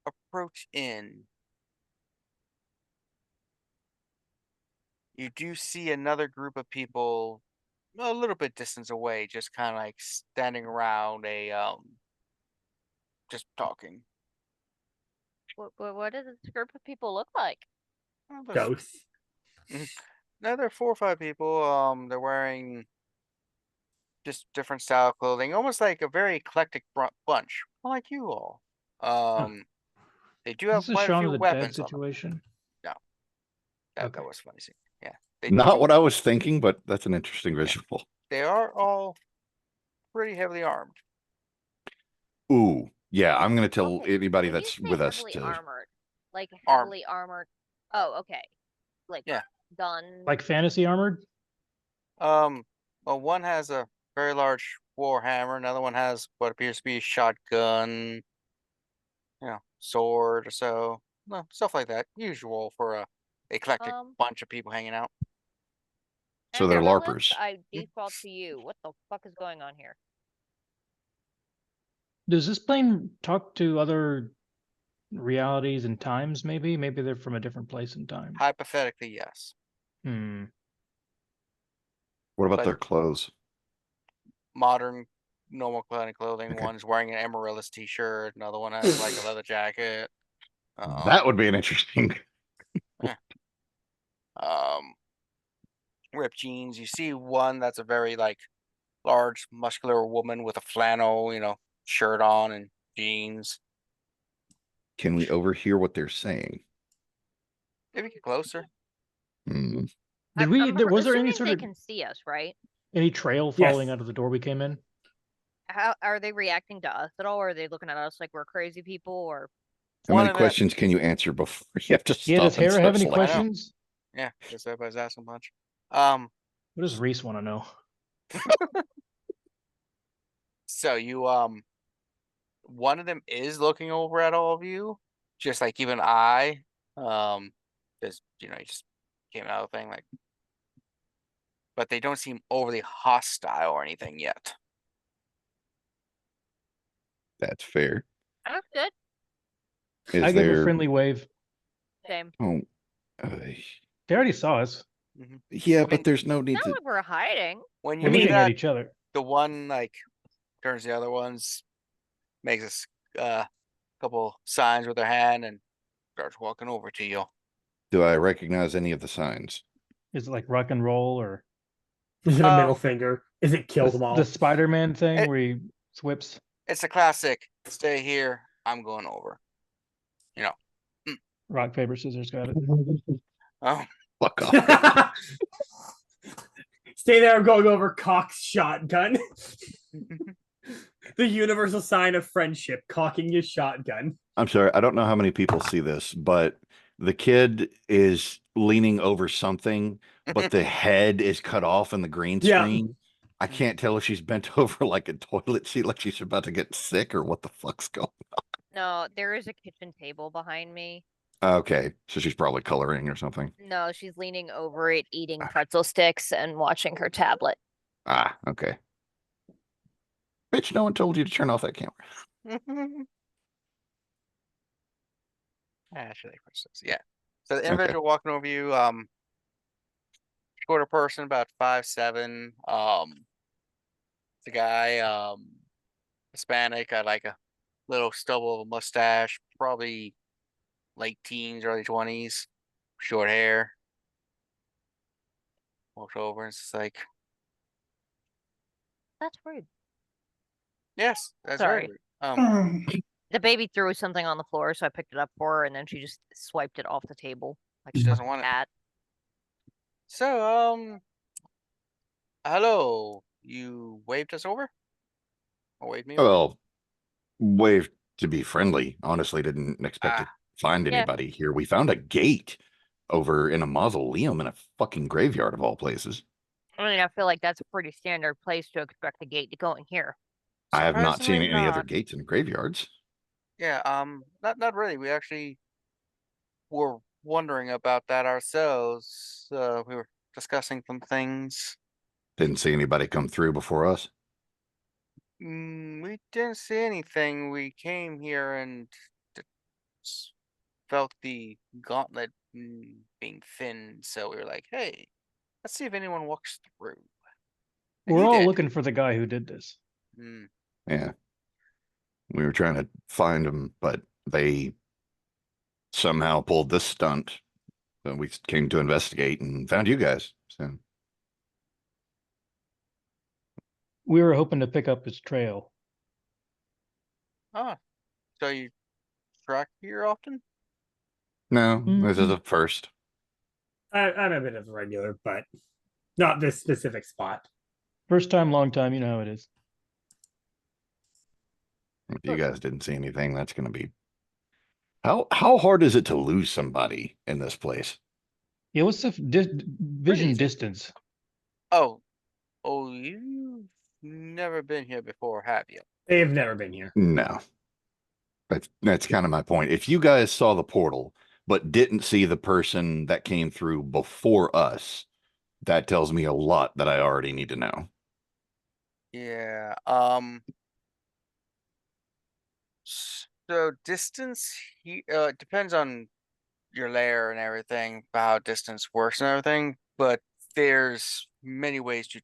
approach in, you do see another group of people a little bit distance away, just kind of like standing around just talking. What does this group of people look like? Well, there's- Dose. No, there are 4 or 5 people. They're wearing just different style clothing, almost like a very eclectic bunch, like you all. They do have This is quite a Shaun few of the Dead weapons on them. situation. That Okay. was funny. Yeah, they Not do- what I was thinking, but that's an interesting visual. They are all pretty heavily armed. Ooh, yeah, I'm going to tell Okay, anybody when you that's say with us heavily to. armored, like Armed. heavily armored. Oh, okay. Like Yeah. gun. Like fantasy armored? Well, one has a very large war hammer. Another one has what appears to be a shotgun, sword or so. No, stuff like that. Usual for a eclectic bunch of people hanging out. So they're Amaryllis, LARPers. I default to you. What the fuck is going on here? Does this plane talk to other realities and times, maybe? Maybe they're from a different place in time. Hypothetically, yes. Hmm. What about But- their clothes? Modern, normal clothing. Okay. One's wearing an Amaryllis t-shirt. Another one has like a leather jacket. That would be an interesting. Ripped jeans. You see one that's a very like large, muscular woman with a flannel, shirt on and jeans. Can we overhear what they're saying? Maybe get closer. Hmm. Did we? Was there any assuming sort they of can see us, right? any trail falling Yes. out of the door we came in? How are they reacting to us at all? Or are they looking at us like we're crazy people? Or How One many of them- questions can you answer before you have to stop? Yeah. Does and Hera start have any selecting? questions? Yeah, because everybody's asking a bunch. What does Reese want to know? So you one of them is looking over at all of you, just like keep an eye. Because you just came out of the thing like, but they don't seem overly hostile or anything yet. That's fair. That's good. Is I give a there? friendly wave. Same. Oh, They already saw us. yeah, I mean, but there's no need Not to. like we're hiding. when We're you do looking at that, each other. the one like turns the other ones, makes a couple signs with their hand, and starts walking over to you. Do I recognize any of the signs? Is it like rock and roll or Is it a middle Um, finger? Is it kill them all? the Spider-Man thing It- where he whips? It's a classic. Stay here. I'm going over. Rock, paper, scissors, got it. Oh, Fuck off. Stay there, I'm going over Cock's shotgun. The universal sign of friendship, cocking your shotgun. I'm sorry. I don't know how many people see this, but the kid is leaning over something, but the head is cut off in the green Yeah. screen. I can't tell if she's bent over like a toilet seat, like she's about to get sick, or what the fuck's going No, there is a kitchen table behind me. on. Okay, so she's probably coloring or something. No, she's leaning over it, eating pretzel sticks and watching her tablet. Ah, okay. Bitch, no one told you to turn off that camera. Actually, yeah. So the individual walking over you, shorter person, about 5'7". The guy, Hispanic, got like a little stubble of a mustache, probably late teens, early 20s, short hair. Walks over and it's just like, That's rude. yes, that's Sorry. right. The baby threw something on the floor, so I picked it up for her, and then she just swiped it off the table. Like She doesn't want it. cat. So, hello. You waved us over? Or waved me over? Well, wave to be friendly. Honestly, didn't expect to find Yeah. anybody here. We found a gate over in a mausoleum in a fucking graveyard of all places. I mean, I feel like that's a pretty standard place to expect the gate to go in here. I have not seen Surprisingly any other not. gates in graveyards. Yeah, not really. We actually were wondering about that ourselves. We were discussing some things. Didn't see anybody come through before us. We didn't see anything. We came here and felt the gauntlet being thinned, so we were like, hey, let's see if anyone walks through. And We're you all did. looking for the guy who did this. Yeah. We were trying to find them, but they somehow pulled this stunt. So we came to investigate and found you guys. So We were hoping to pick up his trail. So you track here often? no, this is a first. I'm a bit of a regular, but not this specific spot. First time, long time. You know how it is. If you guys didn't see anything, that's going to be. How hard is it to lose somebody in this place? Yeah, what's the vision easy. distance? Oh, you've never been here before, have you? They've never been here. No. That's kind of my point. If you guys saw the portal but didn't see the person that came through before us, that tells me a lot that I already need to know. Yeah. So distance depends on your layer and everything, how distance works and everything, but there's many ways to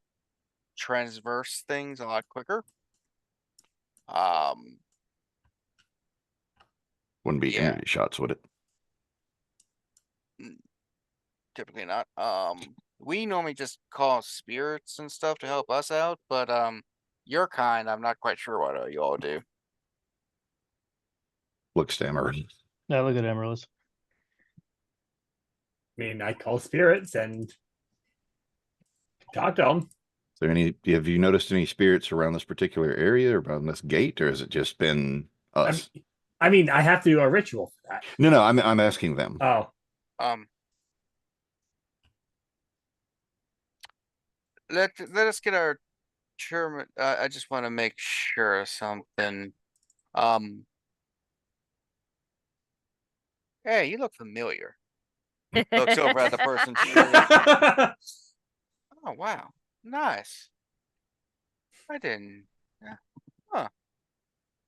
transverse things a lot quicker. Wouldn't be Yeah. energy shots, would it? Typically not. We normally just call spirits and stuff to help us out, but your kind, I'm not quite sure what you all do. Looks to Amaryllis. Now look at Amaryllis. I mean, I call spirits and talk to them. Is there have you noticed any spirits around this particular area or around this gate, or has it just been us? I mean, I have to do a ritual for that. No, I'm asking them. Oh, let us get our term. I just want to make sure of something. Hey, you look familiar. Looks over at the person shooting. Oh wow, nice. I didn't. Yeah. Huh.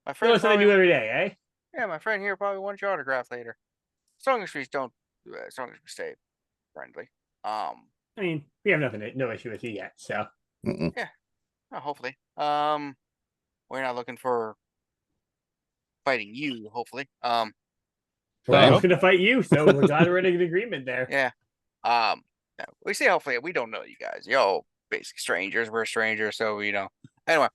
My friend Notice something probably. new every day, eh? Yeah, my friend here probably wants your autograph later. As long as we don't. As long as we stay friendly. I mean, we have no issue with you yet, so. Mm-mm. Yeah. Oh, hopefully. We're not looking for fighting you. Hopefully. We're Same. not going to fight you, so we're glad we're in an agreement there. Yeah. Yeah, we say hopefully we don't know you guys. Yo, basic strangers. We're strangers, so you know. Anyway,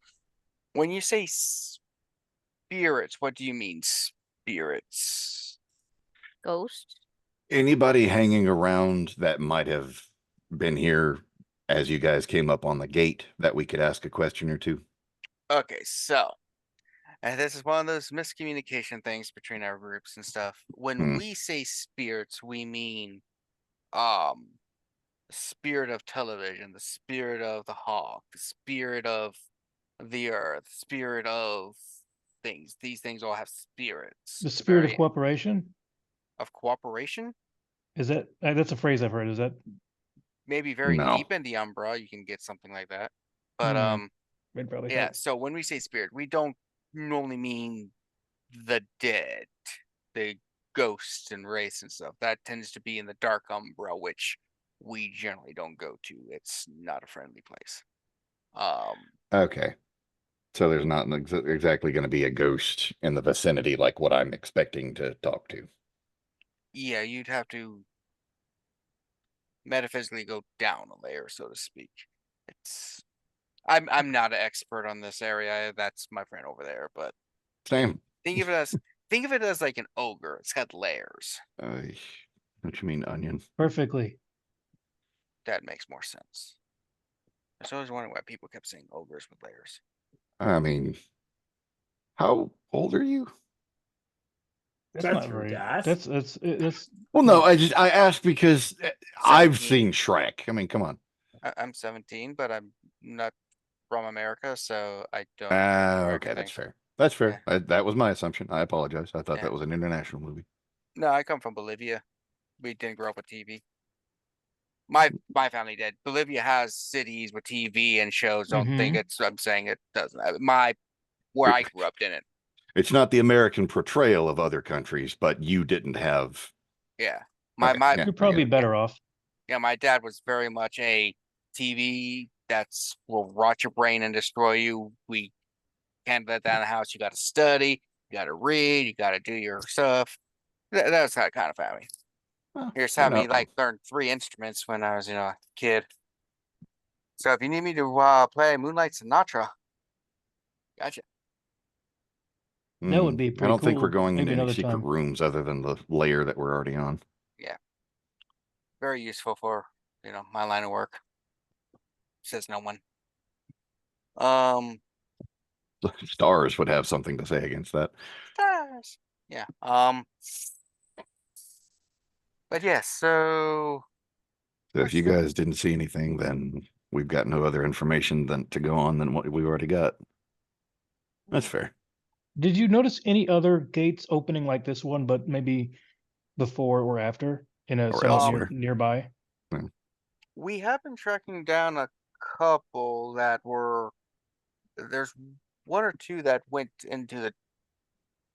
when you say spirits, what do you mean spirits? Ghost. Anybody hanging around that might have been here as you guys came up on the gate that we could ask a question or two? Okay, so and this is one of those miscommunication things between our groups and stuff. When we say spirits, we mean the spirit of television, the spirit of the hawk, the spirit of the earth, spirit of things. These things all have spirits. The spirit of cooperation? Of cooperation? Is that that's a phrase I've heard. Is that Maybe very No. deep in the Umbra, you can get something like that. But I'd probably yeah. help. So when we say spirit, we don't normally mean the dead, the ghosts and wraiths and stuff. That tends to be in the dark Umbra, which we generally don't go to. It's not a friendly place. Okay. So there's not exactly going to be a ghost in the vicinity like what I'm expecting to talk to. Yeah, you'd have to metaphysically go down a layer, so to speak. It's I'm not an expert on this area. That's my friend over there, but Same. think of it as like an ogre. It's got layers. What you mean, onion? Perfectly. That makes more sense. I was always wondering why people kept saying ogres with layers. I mean, how old are you? That's not rude very. to ask. That's. Well, no, I asked because I've 17. seen Shrek. I mean, come on. I'm 17, but I'm not from America, so I don't. Okay, that's fair. That's fair. Yeah. That was my assumption. I apologize. I thought Yeah. that was an international movie. No, I come from Bolivia. We didn't grow up with TV. My family did. Bolivia has cities with TV and shows. Don't think it's. I'm saying it doesn't. Where I grew up didn't. It's not the American portrayal of other countries, but you didn't have. Yeah. Yeah, You're probably better off. Yeah, my dad was very much a TV will rot your brain and destroy you. We can't let that in the house. You got to study, you got to read, you got to do your stuff. That's that kind of family. Well, Here's how me learn 3 instruments when I was a kid. So if you need me to play Moonlight Sinatra, gotcha. That would be pretty I don't think we're cool. going Maybe into any another secret time. rooms other than the layer that we're already on. Yeah, very useful for my line of work. Says no one. Stars would have something to say against that. Stars. Yeah. But yeah, so if you guys didn't see anything, then we've got no other information to go on than what we already got. That's fair. Did you notice any other gates opening like this one, but maybe before or after in a somewhat nearby? We have been tracking down a couple that were. There's 1 or 2 that went into the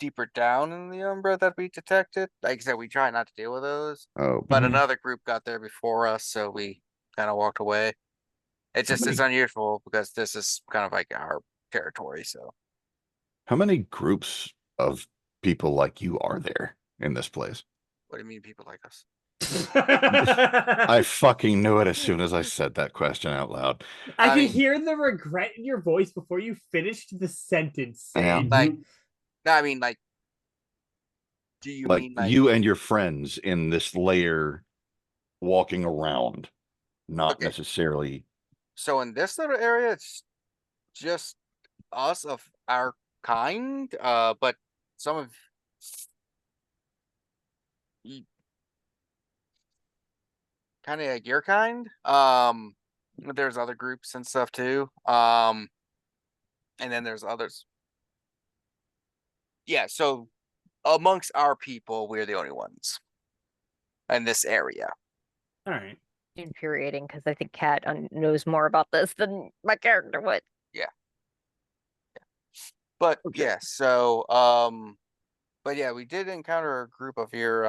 deeper down in the Umbra that we detected. Like I said, we try not to deal with those. Oh, but another group got there before us, so we kind of walked away. It's unusual because this is kind of like our territory. So, how many groups of people like you are there in this place? what do you mean, people like us? I fucking knew it as soon as I said that question out loud. I can hear the regret in your voice before you finished the sentence. Yeah. I mean, do you mean you and your friends in this layer walking around, not necessarily. So in this little area, it's just us of our kind, but some of kind of like your kind. There's other groups and stuff too. And then there's others. Yeah, so amongst our people, we're the only ones in this area. All right. Infuriating because I think Kat knows more about this than my character would. But Okay. yeah, so but yeah, we did encounter a group of here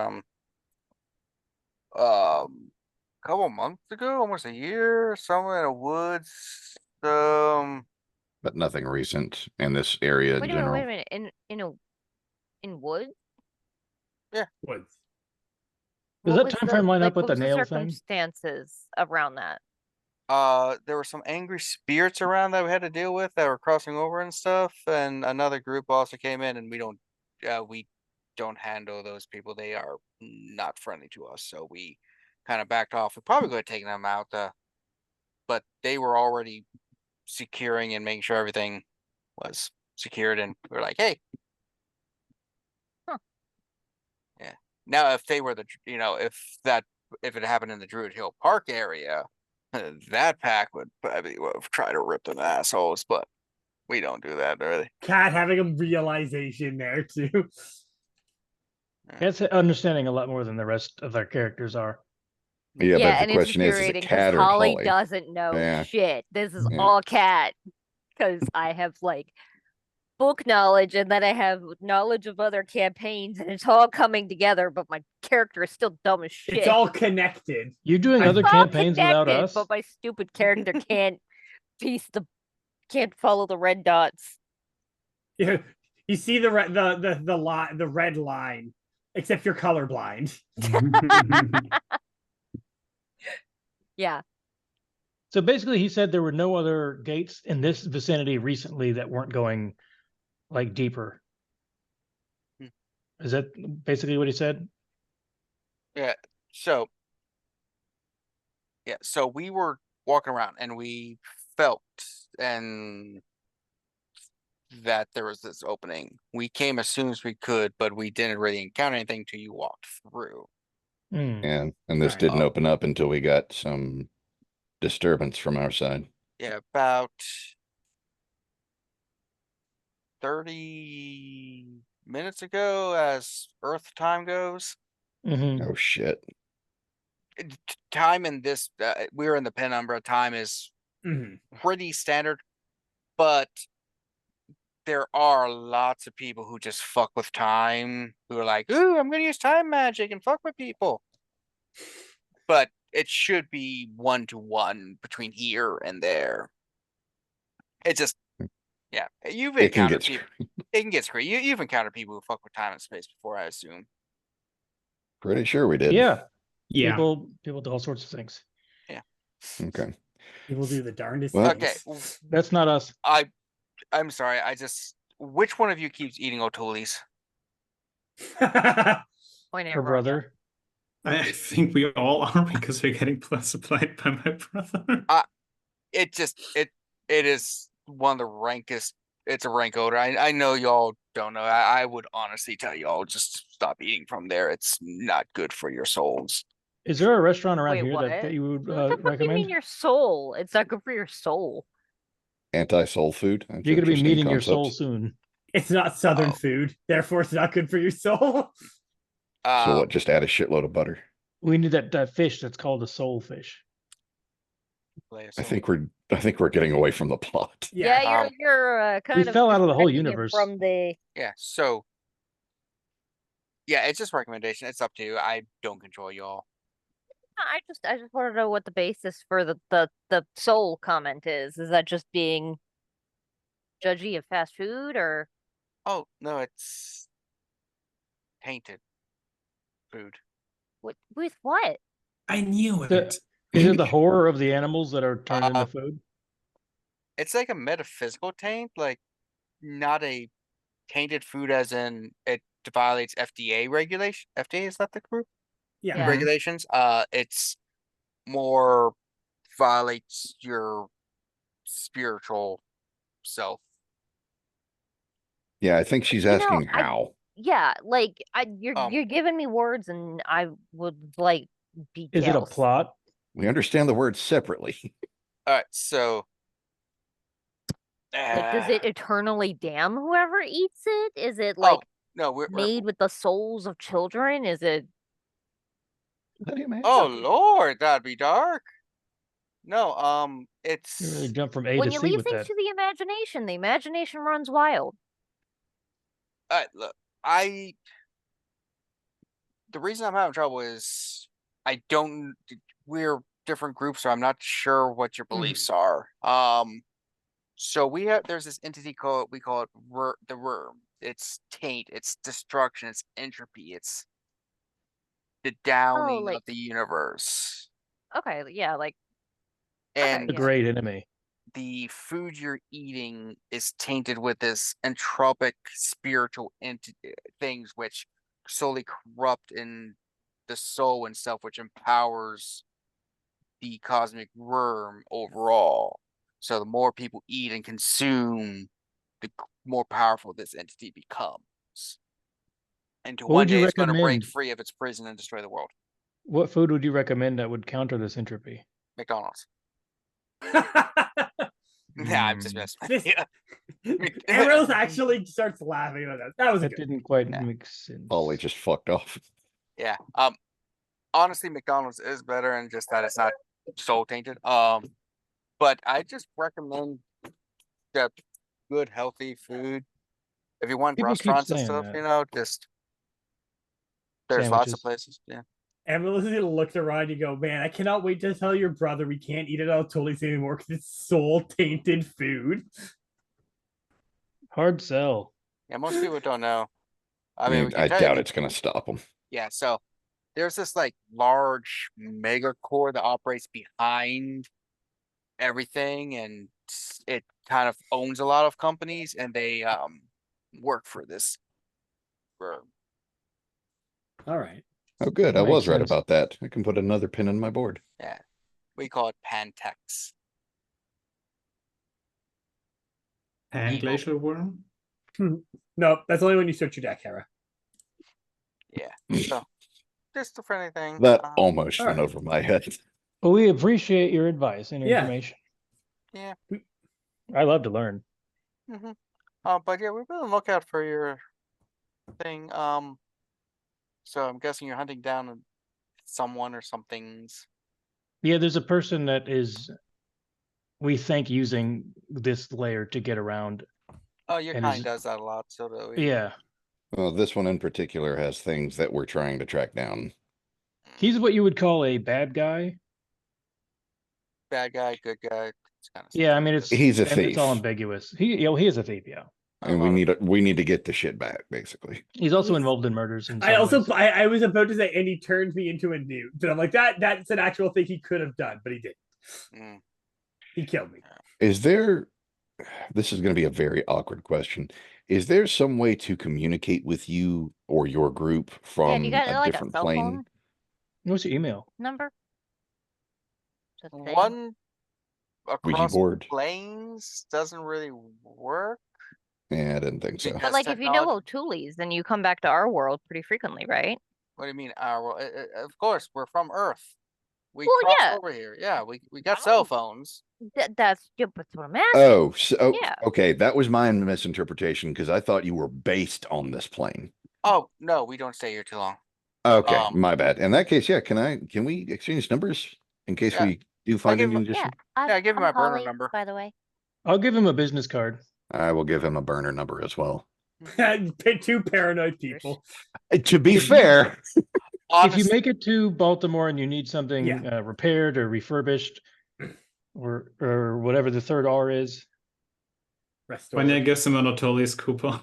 couple months ago, almost a year, somewhere in the woods. But nothing recent in this area in Wait a general. minute, in wood? Woods. Does What that was time the- frame line like, up with what the was nail thing? circumstances around that? There were some angry spirits around that we had to deal with that were crossing over and stuff, and another group also came in, and we don't handle those people. They are not friendly to us, so we kind of backed off. We probably could have taken them out, but they were already securing and making sure everything was secured, and we were like, hey. Huh. Yeah. Now, if they were if it happened in the Druid Hill Park area, that pack would probably have tried to rip them assholes, but we don't do that, really. Cat having a realization there too. It's understanding a lot more than the rest of their characters are. Yeah, but and the it's question is it infuriating because Cat or Holly Holly? doesn't know Yeah. shit. This is Yeah. all Cat because I have like book knowledge and then I have knowledge of other campaigns and it's all coming together, but my character is still dumb as shit. It's all connected. You doing I- other It's all campaigns without connected, us? but my stupid character can't follow the red dots. Yeah, you see the red line, except you're colorblind. Yeah. So basically, he said there were no other gates in this vicinity recently that weren't going like deeper. Hmm. Is that basically what he said? Yeah. So we were walking around and we felt and that there was this opening. We came as soon as we could, but we didn't really encounter anything till you walked through. Hmm. And this Right. didn't open up until we got some disturbance from our side. Yeah, about 30 minutes ago, as Earth time goes. Mhm. Oh shit. Time in this, we're in the penumbra. Time is Mhm. pretty standard, but there are lots of people who just fuck with time, who are like, ooh, I'm gonna use time magic and fuck with people. But it should be 1-to-1 between here and there. It just, yeah, you've It can encountered get people. It can get screwed. You've encountered people who fuck with time and space before, I assume. Pretty sure we did. Yeah. Yeah. People do all sorts of things. Okay. People do the darndest Well- Okay, things. That's not us. I'm sorry. Which one of you keeps eating O'Tooleys? Point at Her Ronja. brother. I think we all are because we're getting supplied by my brother. It is one of the rankest. It's a rank odor. I know y'all don't know. I would honestly tell y'all just stop eating from there. It's not good for your souls. Is there a restaurant around Wait, here what? that you would What the fuck do you recommend? mean your soul? It's not good for your soul. Anti-soul food. That's You're going to be interesting meeting your soul concept. soon. It's not southern Oh. food, therefore it's not good for your soul. So what? Just add a shitload of butter. We need that fish that's called a soul fish. I think we're getting away from the plot. Yeah, um, you're kind We of fell out of the whole distracting it universe. from the. Yeah. So yeah, it's just recommendation. It's up to you. I don't control y'all. I just want to know what the basis for the soul comment is. Is that just being judgy of fast food, or Oh no, it's tainted food. with what? I knew The- it. Is it the horror of the animals that are turned into Uh, food? It's like a metaphysical taint, like not a tainted food as in it violates FDA regulation. FDA, is that the group? Yeah. Yeah. Regulations. It's more violates your spiritual self. Yeah, I think she's You know, asking how. Yeah, like you're Um, giving me words, and I would like details. Is it a plot? We understand the word separately. All right, so Like, does it eternally damn whoever eats it? Is it oh like no, we're made with the souls of children? Is it? How do you make oh that? Lord, that'd be dark. No, You really it's jump from A When to you C leave with things that. to the imagination runs wild. look, the reason I'm having trouble is I don't. We're different groups, so I'm not sure what your beliefs are. So there's this entity called we call it the worm. It's taint, it's destruction, it's entropy, it's the downing like- of the universe. Okay, yeah, like And A yeah. great enemy. the food you're eating is tainted with this entropic spiritual things which slowly corrupt in the soul and stuff, which empowers the cosmic worm overall. So the more people eat and consume, the more powerful this entity becomes. Until What one would you day it's going to break recommend? free of its prison and destroy the world. What food would you recommend that would counter this entropy? McDonald's. Nah, I'm just messing with This- you. Amaryllis actually starts laughing at that. That was That good. didn't quite Yeah. make sense. Ollie just fucked off. Yeah. Honestly, McDonald's is better and just that it's not soul tainted. But I just recommend that good, healthy food. If you want People keep restaurants and saying stuff, that. just there's lots of Sandwiches. places. Yeah. Amaryllis is gonna look around and go, man, I cannot wait to tell your brother we can't eat it out totally anymore because it's soul tainted food. Hard sell. Yeah, most people don't know. I I mean, mean, we can I tell you doubt the- it's going to stop them. Yeah, so there's this like large mega core that operates behind everything, and it kind of owns a lot of companies, and they work for this firm. All right. Oh, good. I Makes was right sense. about that. I can put another pin in my board. Yeah, we call it Pantex. And Evil. glacial worm. No, that's only when you search your deck, Hera. Yeah, so just a friendly thing. That almost all went right. over my head. But we appreciate your advice and Yeah. information. Yeah. I love to learn. Mm-hmm. But yeah, we're on the lookout for your thing. So I'm guessing you're hunting down someone or some things. Yeah, there's a person that is, we think, using this layer to get around. Oh, your And kind is- does that a lot, so do we. Yeah. Well, this one in particular has things that we're trying to track down. He's what you would call a bad guy. Bad guy, good guy. It's kind of Yeah, I mean, it's He's a It's all thief. ambiguous. He is a thief, yeah. And we need to get the shit back, basically. He's also He's- involved in murders. In some I also ways. I was about to say, and he turned me into a newt. And I'm like, that's an actual thing he could have done, but he didn't. Mm. He killed me. Is there, this is going to be a very awkward question. Is there some way to communicate with you or your group Yeah, from do you got a like a different cell plane? phone What's your email? number? Is that a thing? One across board? planes doesn't really work. Yeah, I didn't think so. Because But like, if you know technology- O'Tooleys, then you come back to our world pretty frequently, right? What do you mean? Well, of course, we're from Earth. We Well, crossed yeah. over here. Yeah, we got cell phones. That's what I'm asking. Oh, so Yeah. okay, that was my misinterpretation because I thought you were based on this plane. Oh no, we don't stay here too long. Okay, my bad. In that case, yeah, can we exchange numbers in case Yeah. we do find give any him- addition? Yeah, give him my burner Holly, number. by the way. I'll give him a business card. I will give him a burner number as well. Two paranoid people. To be fair, If Honest- you make it to Baltimore and you need something Yeah. repaired or refurbished, or whatever the third R is, Restore. Vanya gives him an Otolis coupon.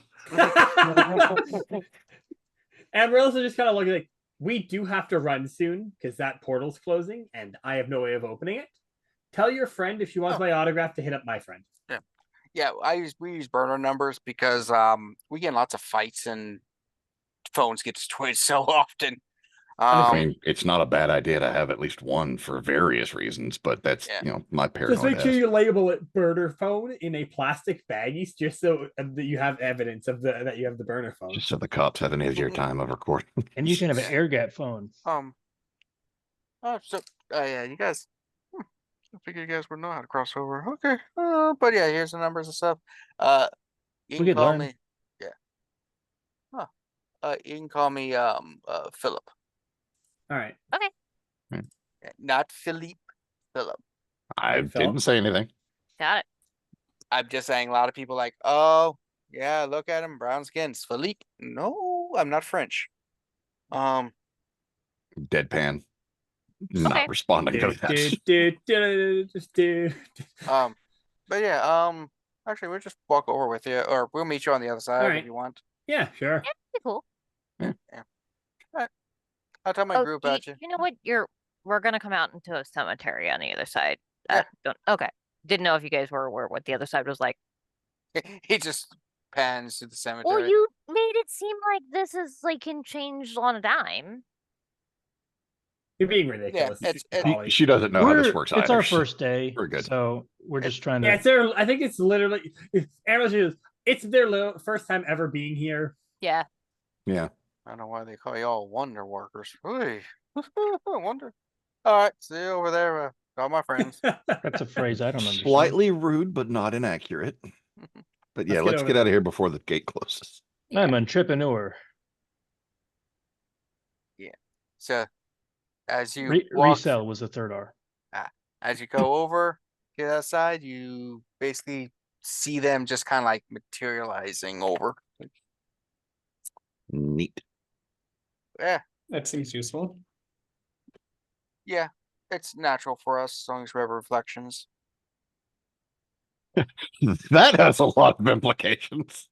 Amaryllis is just kind of looking like, we do have to run soon because that portal's closing and I have no way of opening it. Tell your friend if she wants Oh. my autograph to hit up my friend. Yeah, we use burner numbers because we get in lots of fights and phones get destroyed so often. I mean, it's not a bad idea to have at least one for various reasons, but that's Yeah. my paranoid. Just make sure ass. you label it burner phone in a plastic baggie, just so that you have evidence of that you have the burner phone. Just so the cops have an easier time of recording. and you can have an air gap phone. oh, so yeah, you guys. I figured you guys would know how to cross over. Okay. But yeah, here's the numbers and stuff. You We can could call learn. me. Yeah. Huh. You can call me Philip. All right. Not Philippe. Philip. I Right, Phil? didn't say anything. Got it. I'm just saying a lot of people like, oh yeah, look at him, brown skin. It's Philippe. No, I'm not French. Deadpan. Okay. Not responding to that. But yeah, actually we'll just walk over with you, or we'll meet you on the other side Alright. if you want. Yeah, sure. Yeah, pretty cool. I'll tell my Oh, group you, about you. you know what? We're gonna come out into a cemetery on the other side. Yeah. Okay. Didn't know if you guys were aware what the other side was like. He just pans to the cemetery. Well, you made it seem like this is like can change on a dime. You're being ridiculous. it's- Holly. She doesn't know how this works It's either. our first day, We're good. so we're just trying Yeah, to. it's their. I think it's literally. It's their first time ever being here. Yeah. Yeah. I don't know why they call you all wonder workers. Hey, wonder. All right, see you over there. All my friends. That's a phrase I don't understand. Slightly rude, but not inaccurate. But yeah, let's get out of here before the gate closes. I'm an entrepreneur. So, as you walk, Resell was the third R. as you go over to that side, you basically see them just kind of like materializing over. Neat. Yeah, That seems useful. yeah, it's natural for us as long as we have reflections. That has a lot of implications.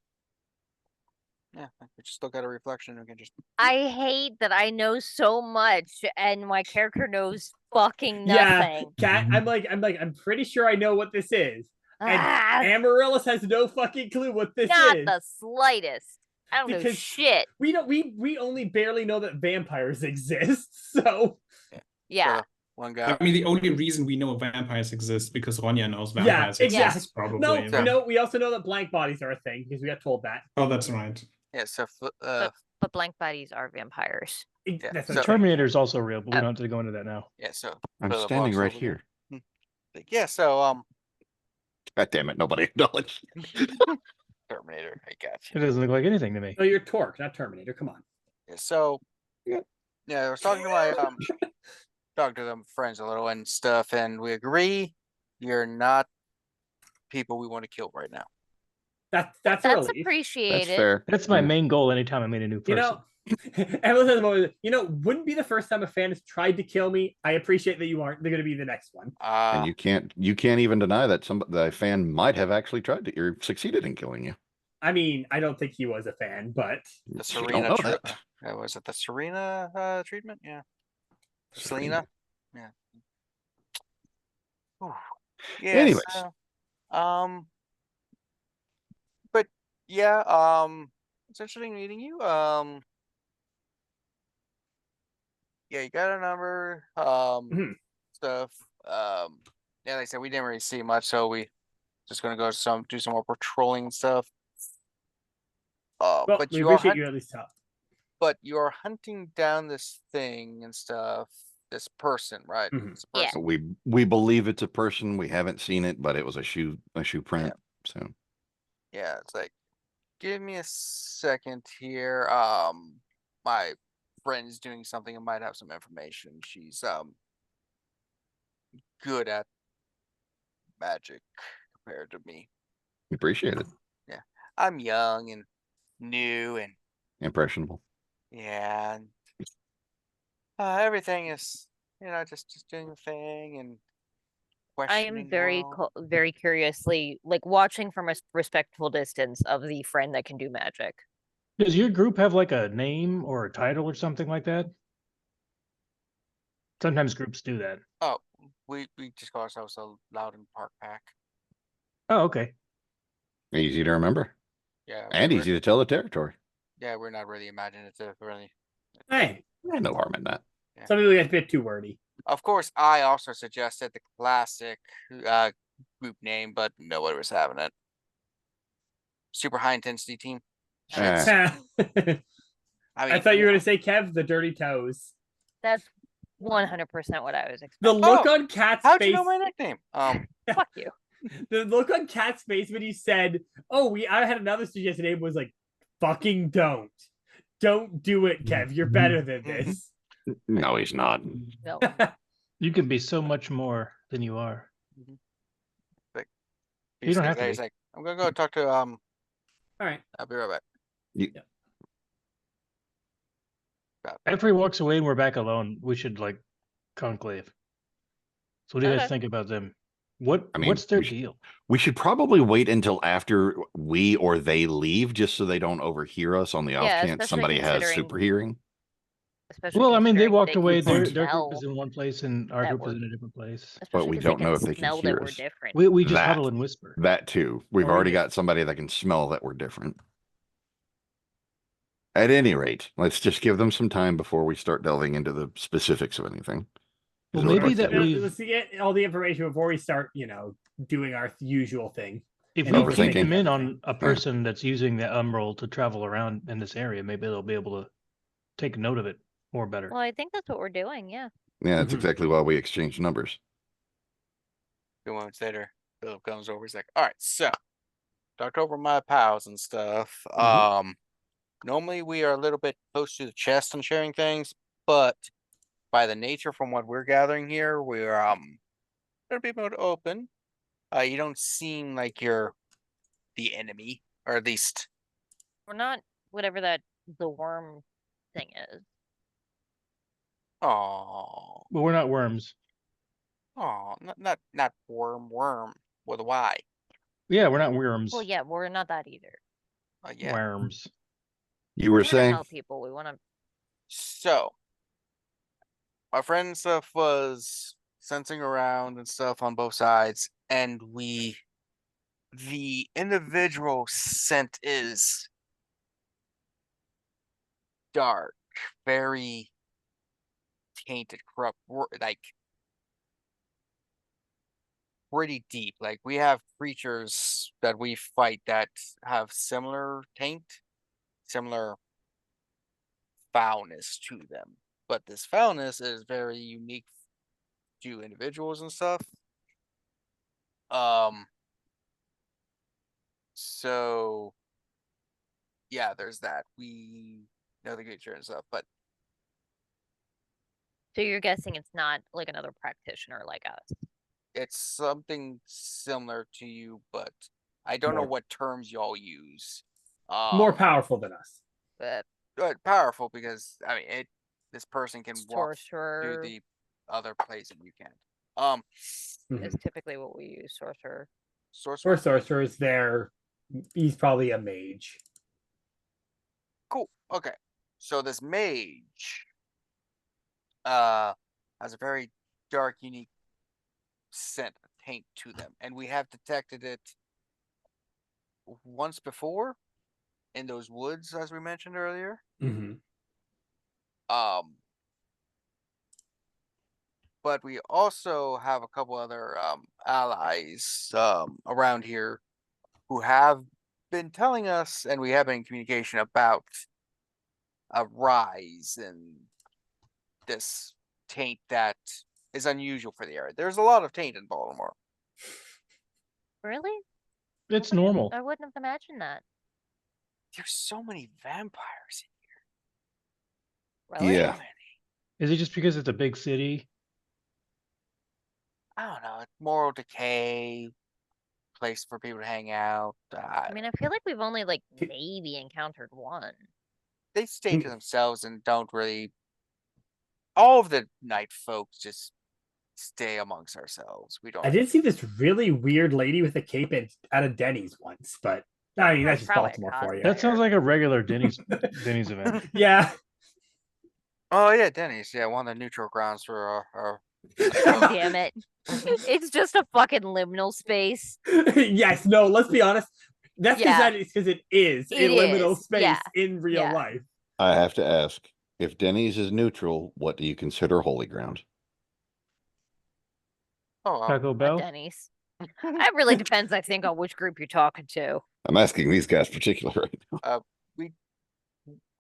Yeah, we just still got a reflection. We can just. I hate that I know so much and my character knows fucking Yeah, nothing. Cat. I'm pretty sure I know what this is. And Ah, Amaryllis has no fucking clue what this not is. the slightest. I don't know Because shit. We only barely know that vampires exist. So Yeah. So, one guy. I mean, the only reason we know vampires exist because Ronja knows yeah, vampires exactly. exist, probably. No, you know? we know. We also know that blank bodies are a thing because we got told that. Oh, that's right. Yeah, so But blank bodies are vampires. Yeah, That's so- what I'm saying. Terminator is also real, but we don't have to go into that now. yeah, so I'm Philip standing walks right over here. there. Yeah, so God damn it, nobody acknowledged. Terminator, I got It you. doesn't look like anything to me. No, you're Torque, not Terminator. Come on. Yeah, so Yeah. yeah, I was talking to my talking to them friends a little and stuff, and we agree you're not people we want to kill right now. That's That's a relief. appreciated. That's fair. That's my Yeah. main goal anytime I meet a new You person. know, Amaryllis has a moment. Wouldn't be the first time a fan has tried to kill me. I appreciate that you aren't. They're going to be the next one. And you can't even deny that the fan might have actually tried to or succeeded in killing you. I mean, I don't think he was a fan, but the You don't Serena know treatment. that. Was it the Serena treatment? Yeah. Selena. Yeah. Whew. Yeah. Anyways. So, but yeah, it's interesting meeting you. Yeah, you got a number. Mhm. Stuff. Yeah, like I said, we didn't really see much, so we just gonna go do some more patrolling and stuff. well, But we you are appreciate you at least help. but you're hunting down this thing and stuff. This person, right? Mhm. This Yeah. person. We believe it's a person. We haven't seen it, but it was a shoe print. So Yeah, it's like, give me a second here. My friend's doing something and might have some information. She's good at magic compared to me. we appreciate it. I'm young and new and Impressionable. yeah, and everything is just doing the thing and I questioning. am very very curiously like watching from a respectful distance of the friend that can do magic. Does your group have like a name or a title or something like that? Sometimes groups do that. Oh, we just call ourselves a Loudon Park Pack. Oh, okay. Easy to remember. Yeah, And we're- easy to tell the territory. Yeah, we're not really imaginative, really. Hey, No harm in that. some people get a bit too wordy. Of course, I also suggested the classic group name, but nobody was having it. Super high intensity team. Ah. I mean, I thought you were going to say Kev, the Dirty Toes. That's 100% what I was The expecting. look on Cat's How'd face. you know my nickname? Fuck you. The look on Cat's face when he said, "Oh, I had another suggested name," was like, "Fucking don't do it, Kev. You're better than this." No, he's not. No. You can be so much more than you are. You don't have to He's be. like, I'm gonna go talk to All right. I'll be right back. After he walks away and we're back alone, we should like conclave. So what do you guys Okay. think about them? I mean, What's their we should- deal? We should probably wait until after we or they leave, just so they don't overhear us on the off Yeah, chance especially somebody has considering- super hearing. Especially Well, I mean, they considering walked can away. Their smell group is in one place and our that group is we're- in a different place. especially we 'cause don't know if can they can smell hear that we're us. different. We just That- huddle and whisper. That too. We've Or we already just- got somebody that can smell that we're different. At any rate, let's just give them some time before we start delving into the specifics of anything. Well, 'Cause it would maybe like to that do- we- Let's get all the information before we start, doing our usual thing. If and we overthinking keep them in on everything. a person that's using the Emerald to travel around in this area, maybe they'll be able to take note of it more better. Well, I think that's what we're doing. Yeah. Yeah, that's Mhm. exactly why we exchange numbers. 2 moments later, Philip comes over. He's like, all right, so talked over my pals and stuff. Normally we are a little bit close to the chest on sharing things, but by the nature from what we're gathering here, we're gonna be more open. You don't seem like you're the enemy, or at least We're not whatever the worm thing is. oh But we're not worms. not worm with a Y. Yeah, we're not worms. Well, yeah, we're not that either. Yeah. Worms. You were We wanna saying? help people. We want to. So, our friend stuff was sensing around and stuff on both sides, and the individual scent is dark, very tainted, corrupt, like pretty deep. Like we have creatures that we fight that have similar taint, similar foulness to them. But this foulness is very unique to individuals and stuff. So yeah, there's that. We know the creature and stuff, but So you're guessing it's not like another practitioner like us. it's something similar to you, but I don't know More- what terms y'all use. More powerful than us. But powerful because I mean this person can walk through Sorcerer the other place and you can't. is typically what we use. Sorcerer. Sorcerer. Or sorcerers there. He's probably a mage. Cool. Okay. So this mage has a very dark, unique scent taint to them, and we have detected it once before in those woods, as we mentioned earlier. Mm-hmm. But we also have a couple other allies around here who have been telling us, and we have been in communication about a rise in this taint that is unusual for the area. There's a lot of taint in Baltimore. Really? It's normal. I wouldn't have imagined that. There's so many vampires in Really? Yeah. here. Is it just because it's a big city? I don't know. Moral decay, place for people to hang out. I mean, I feel like we've only like maybe encountered one. They stay to themselves and don't really. All of the night folks just stay amongst ourselves. We don't. I did see this really weird lady with a cape at a Denny's once, but I mean that's just Probably a Baltimore for you. That sounds like a regular Denny's event. Yeah. Oh yeah, Denny's. Yeah, one of the neutral grounds for our Damn it. It's just a fucking liminal space. Yes, no, let's be honest. That's Yeah. because it is a It liminal is, space yeah, in real yeah. life. I have to ask, if Denny's is neutral, what do you consider holy ground? Oh, Taco A Bell? Denny's. It really depends, I think, on which group you're talking to. I'm asking these guys particular right now.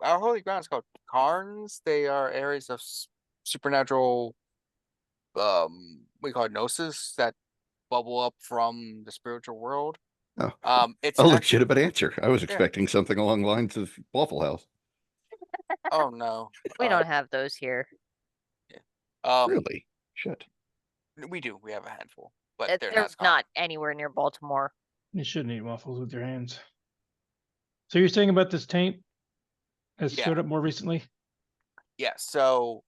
our holy ground is called Carns. They are areas of supernatural we call it gnosis that bubble up from the spiritual world. Oh, it's a actually, legitimate answer. I was expecting something along the lines of Waffle House. oh no, We don't have those here. Really? Shit. We do. We have a handful, but They're not not anywhere near Baltimore. You shouldn't eat waffles with your hands. So you're saying about this taint has Yeah. showed up more recently? Yeah. So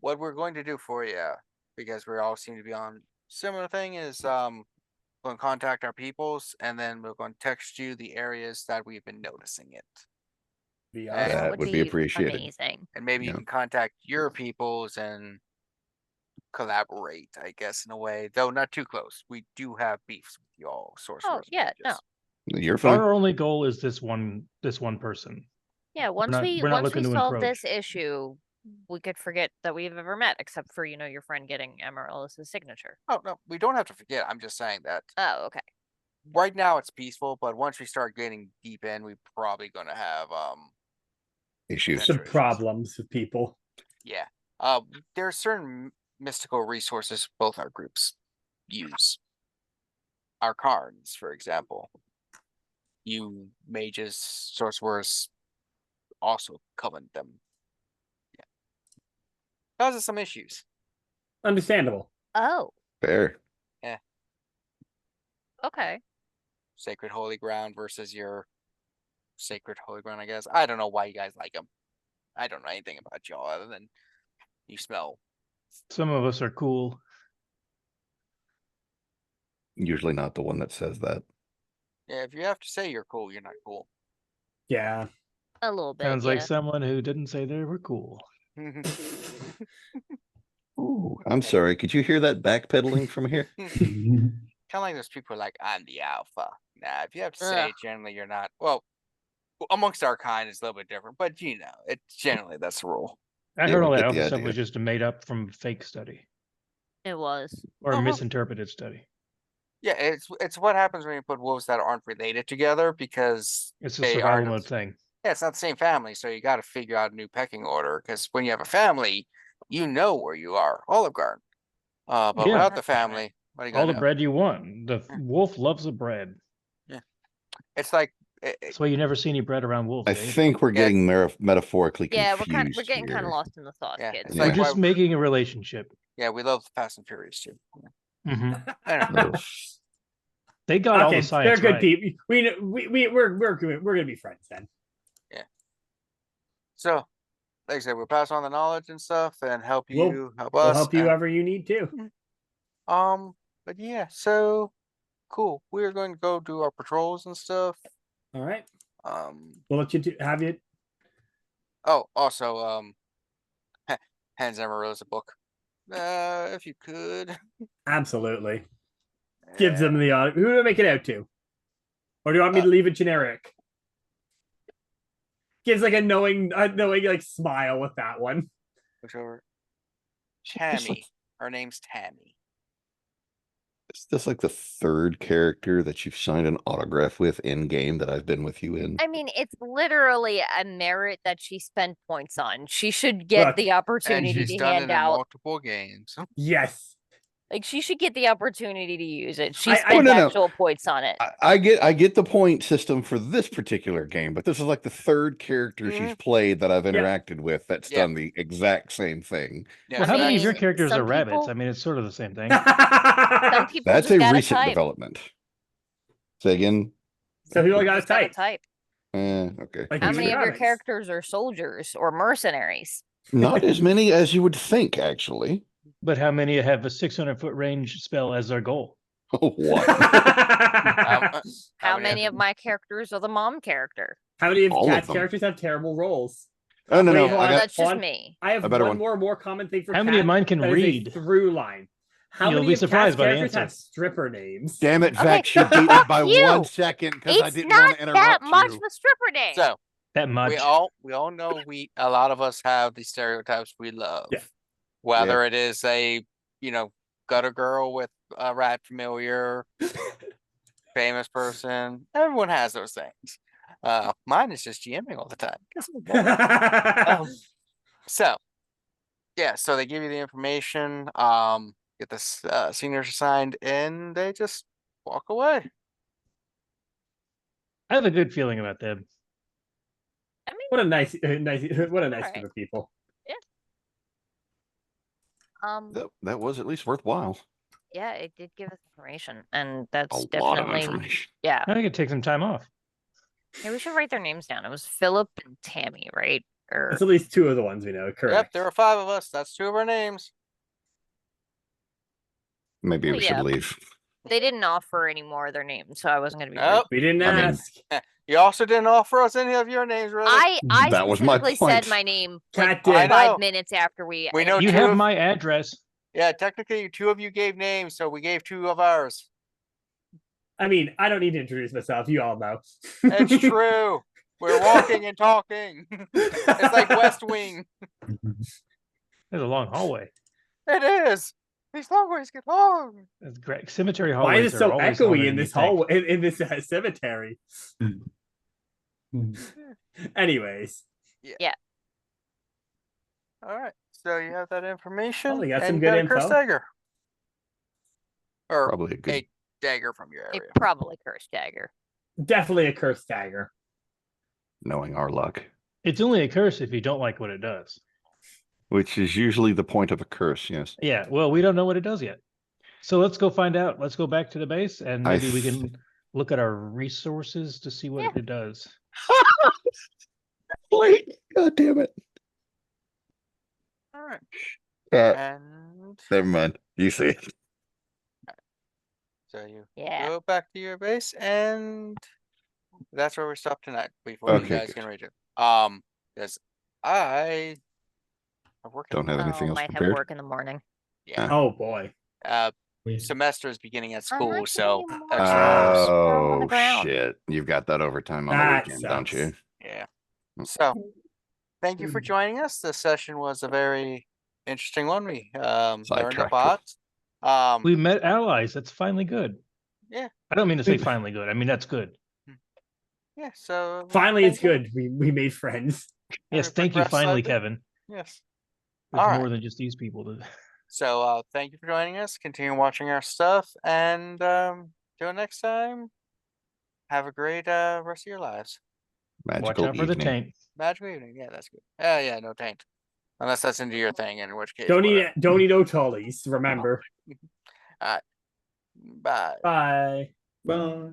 what we're going to do for you, because we all seem to be on similar thing, is going to contact our peoples, and then we're going to text you the areas that we've been noticing it. Yeah. That would be appreciated. Amazing. And maybe you Yeah. can contact your peoples and collaborate, I guess, in a way, though not too close. We do have beefs with y'all, sorcerers. Oh yeah, no. You're fine. Our only goal is this one person. Yeah, once not- we we're not once we looking to solve encroach. this issue, we could forget that we've ever met, except for your friend getting Amaryllis' signature. Oh no, we don't have to forget. I'm just saying that Oh, okay. right now it's peaceful, but once we start getting deep in, we're probably gonna have Issues. Some problems with people. yeah. There are certain mystical resources both our groups use. Our cards, for example. You mages, sorcerers also covet them. Yeah. Causes some issues. Understandable. Oh, Fair. okay. Sacred holy ground versus your sacred holy ground, I guess. I don't know why you guys like them. I don't know anything about y'all other than you smell. Some of us are cool. Usually not the one that says that. Yeah, if you have to say you're cool, you're not cool. Yeah. A little bit. Sounds yeah. like someone who didn't say they were cool. Ooh, I'm sorry. Could you hear that backpedaling from here? Kind of like those people like, I'm the alpha. Nah, if you have to say Ugh. it, generally you're not. Well, amongst our kind, it's a little bit different, but it's generally that's the rule. I Yeah, heard we all that get the alpha stuff idea. was just made up from fake study It was. or Uh-huh. misinterpreted study. Yeah, it's what happens when you put wolves that aren't related together because It's a they survival are. mode thing. Yeah, it's not the same family, so you got to figure out a new pecking order. Because when you have a family, you know where you are, Olive Garden. But Yeah. without the family, what are you All gonna the know? bread you want. The wolf loves the bread. It's like That's why you never see any bread around wolves. I Dave. think we're Yeah. getting metaphorically Yeah, confused. we're getting kind here. of lost in the sauce, Yeah, kids. it's Yeah. We're like just why- making a relationship. yeah, we love Fast and Furious too. hmm I don't know. No. They got all Okay, the science they're good right. people. We're gonna be friends then. So, like I said, we'll pass on the knowledge and stuff and help We'll- you, help We'll us. help you and- wherever you need to. But yeah, so cool. We're going to go do our patrols and stuff. All right. We'll let you have you. Oh, also, hands Amaryllis a book. If you could. Absolutely. Gives them the audio. Who do I make it out to? Or do you want me to leave it generic? Gives like a knowing like smile with that one. Whichever. Tammy. Her name's Tammy. Is this like the third character that you've signed an autograph with in game that I've been with you in? I mean, it's literally a merit that she spent points on. She should get Look, the And opportunity she's to done it hand in out. multiple games. Yes. Like, she should get the opportunity to use it. She I- spent no, no. actual points on it. I get the point system for this particular game, but this is like the third character she's played that I've interacted with that's Yeah. done the exact same thing. Yeah, Well, how many of your mean, characters some are rabbits? people- I mean, it's sort of the same thing. Some people That's just a gotta recent type. development. Say again. So people got to Just gotta type. type. Okay. Like How you many of your rabbits. characters are soldiers or mercenaries? Not as many as you would think, actually. But how many have a 600-foot range spell as their goal? What? How many of my characters are the mom character? How many of All of Cat's them. characters have terrible roles? Oh no, Wait, no. hold I on, got That's just one. me. I have A better one one. more common thing for How many of Cat mine can that is a read? through line. How You'll many be of surprised Cat's by the characters answer. have stripper names? Damn it, Okay, Vex, you beat me fuck by you. 1 second because I It's didn't want not to interrupt that much you. of a stripper name. So That much. we all know a lot of us have the stereotypes we love. Yeah. Whether it is a gutter girl with a rat familiar, famous person, everyone has those things. Mine is just GMing all the time. So yeah, so they give you the information, get the seniors assigned, and they just walk away. I have a good feeling about them. I mean, What a nice what a nice Alright. group of people. That was at least worthwhile. yeah, it did give us information, and A that's lot of definitely information. yeah. I could take some time off. Yeah, we should write their names down. It was Philip and Tammy, right? Or It's at least 2 of the ones we know. Yep, Correct. there are 5 of us. That's 2 of our names. Maybe Well, we yeah. should leave. they didn't offer any more of their names, so I wasn't gonna be rude. Nope. We didn't I mean, ask. You also didn't offer us any of your names, really. I That was my specifically said point. my name Cat like did. I know. 5 minutes after we know You two have of- my address. Yeah, technically 2 of you gave names, so we gave 2 of ours. I mean, I don't need to introduce myself. You all know. It's true. We're walking and talking. It's like West Wing. There's a long hallway. It is. These hallways get long. That's great. Cemetery Why hallways is it so are always longer echoey than in you this think. hallway in this cemetery? Anyways, All right. So you have that information. Oh, we got and some you good got a cursed info. dagger. Or Probably a good. a dagger from your a area. probably cursed dagger. definitely a cursed dagger. Knowing our luck, It's only a curse if you don't like what it does. which is usually the point of a curse. Yes. Yeah, well, we don't know what it does yet. So let's go find out. Let's go back to the base and I maybe we th- can look at our resources to see what Yeah. it does. Wait, God damn it. All right. Uh, And never mind. You see it. so you Yeah. go back to your base, and that's where we stop tonight. Before you Okay, guys good. can reach it. Because I are working. Don't have anything Oh, else might have prepared. work in the morning. Yeah. Oh boy. Semester is beginning at I'm school, not so getting more extra hours. Throw 'em on the Oh ground. shit! You've got that overtime on That the weekend, don't you? sucks. Yeah. So thank you for joining us. This session was a very interesting one. We learned a Sidetracked. lot. We met allies. That's finally good. Yeah. I don't mean to say finally good. I mean, that's good. Yeah. So Finally, it's thank you. good. We made friends. Yes, Everybody thank you press finally, something? Kevin. Yes. It's All more right. than just these people. So thank you for joining us. Continue watching our stuff, and till next time, have a great rest of your lives. Watch Magical out for the evening. taint. Magical evening. Yeah, that's good. Yeah, no taint. Unless that's into your thing, in which case Don't whatever. eat O'Tollies. Remember. Bye. Bye. Bye.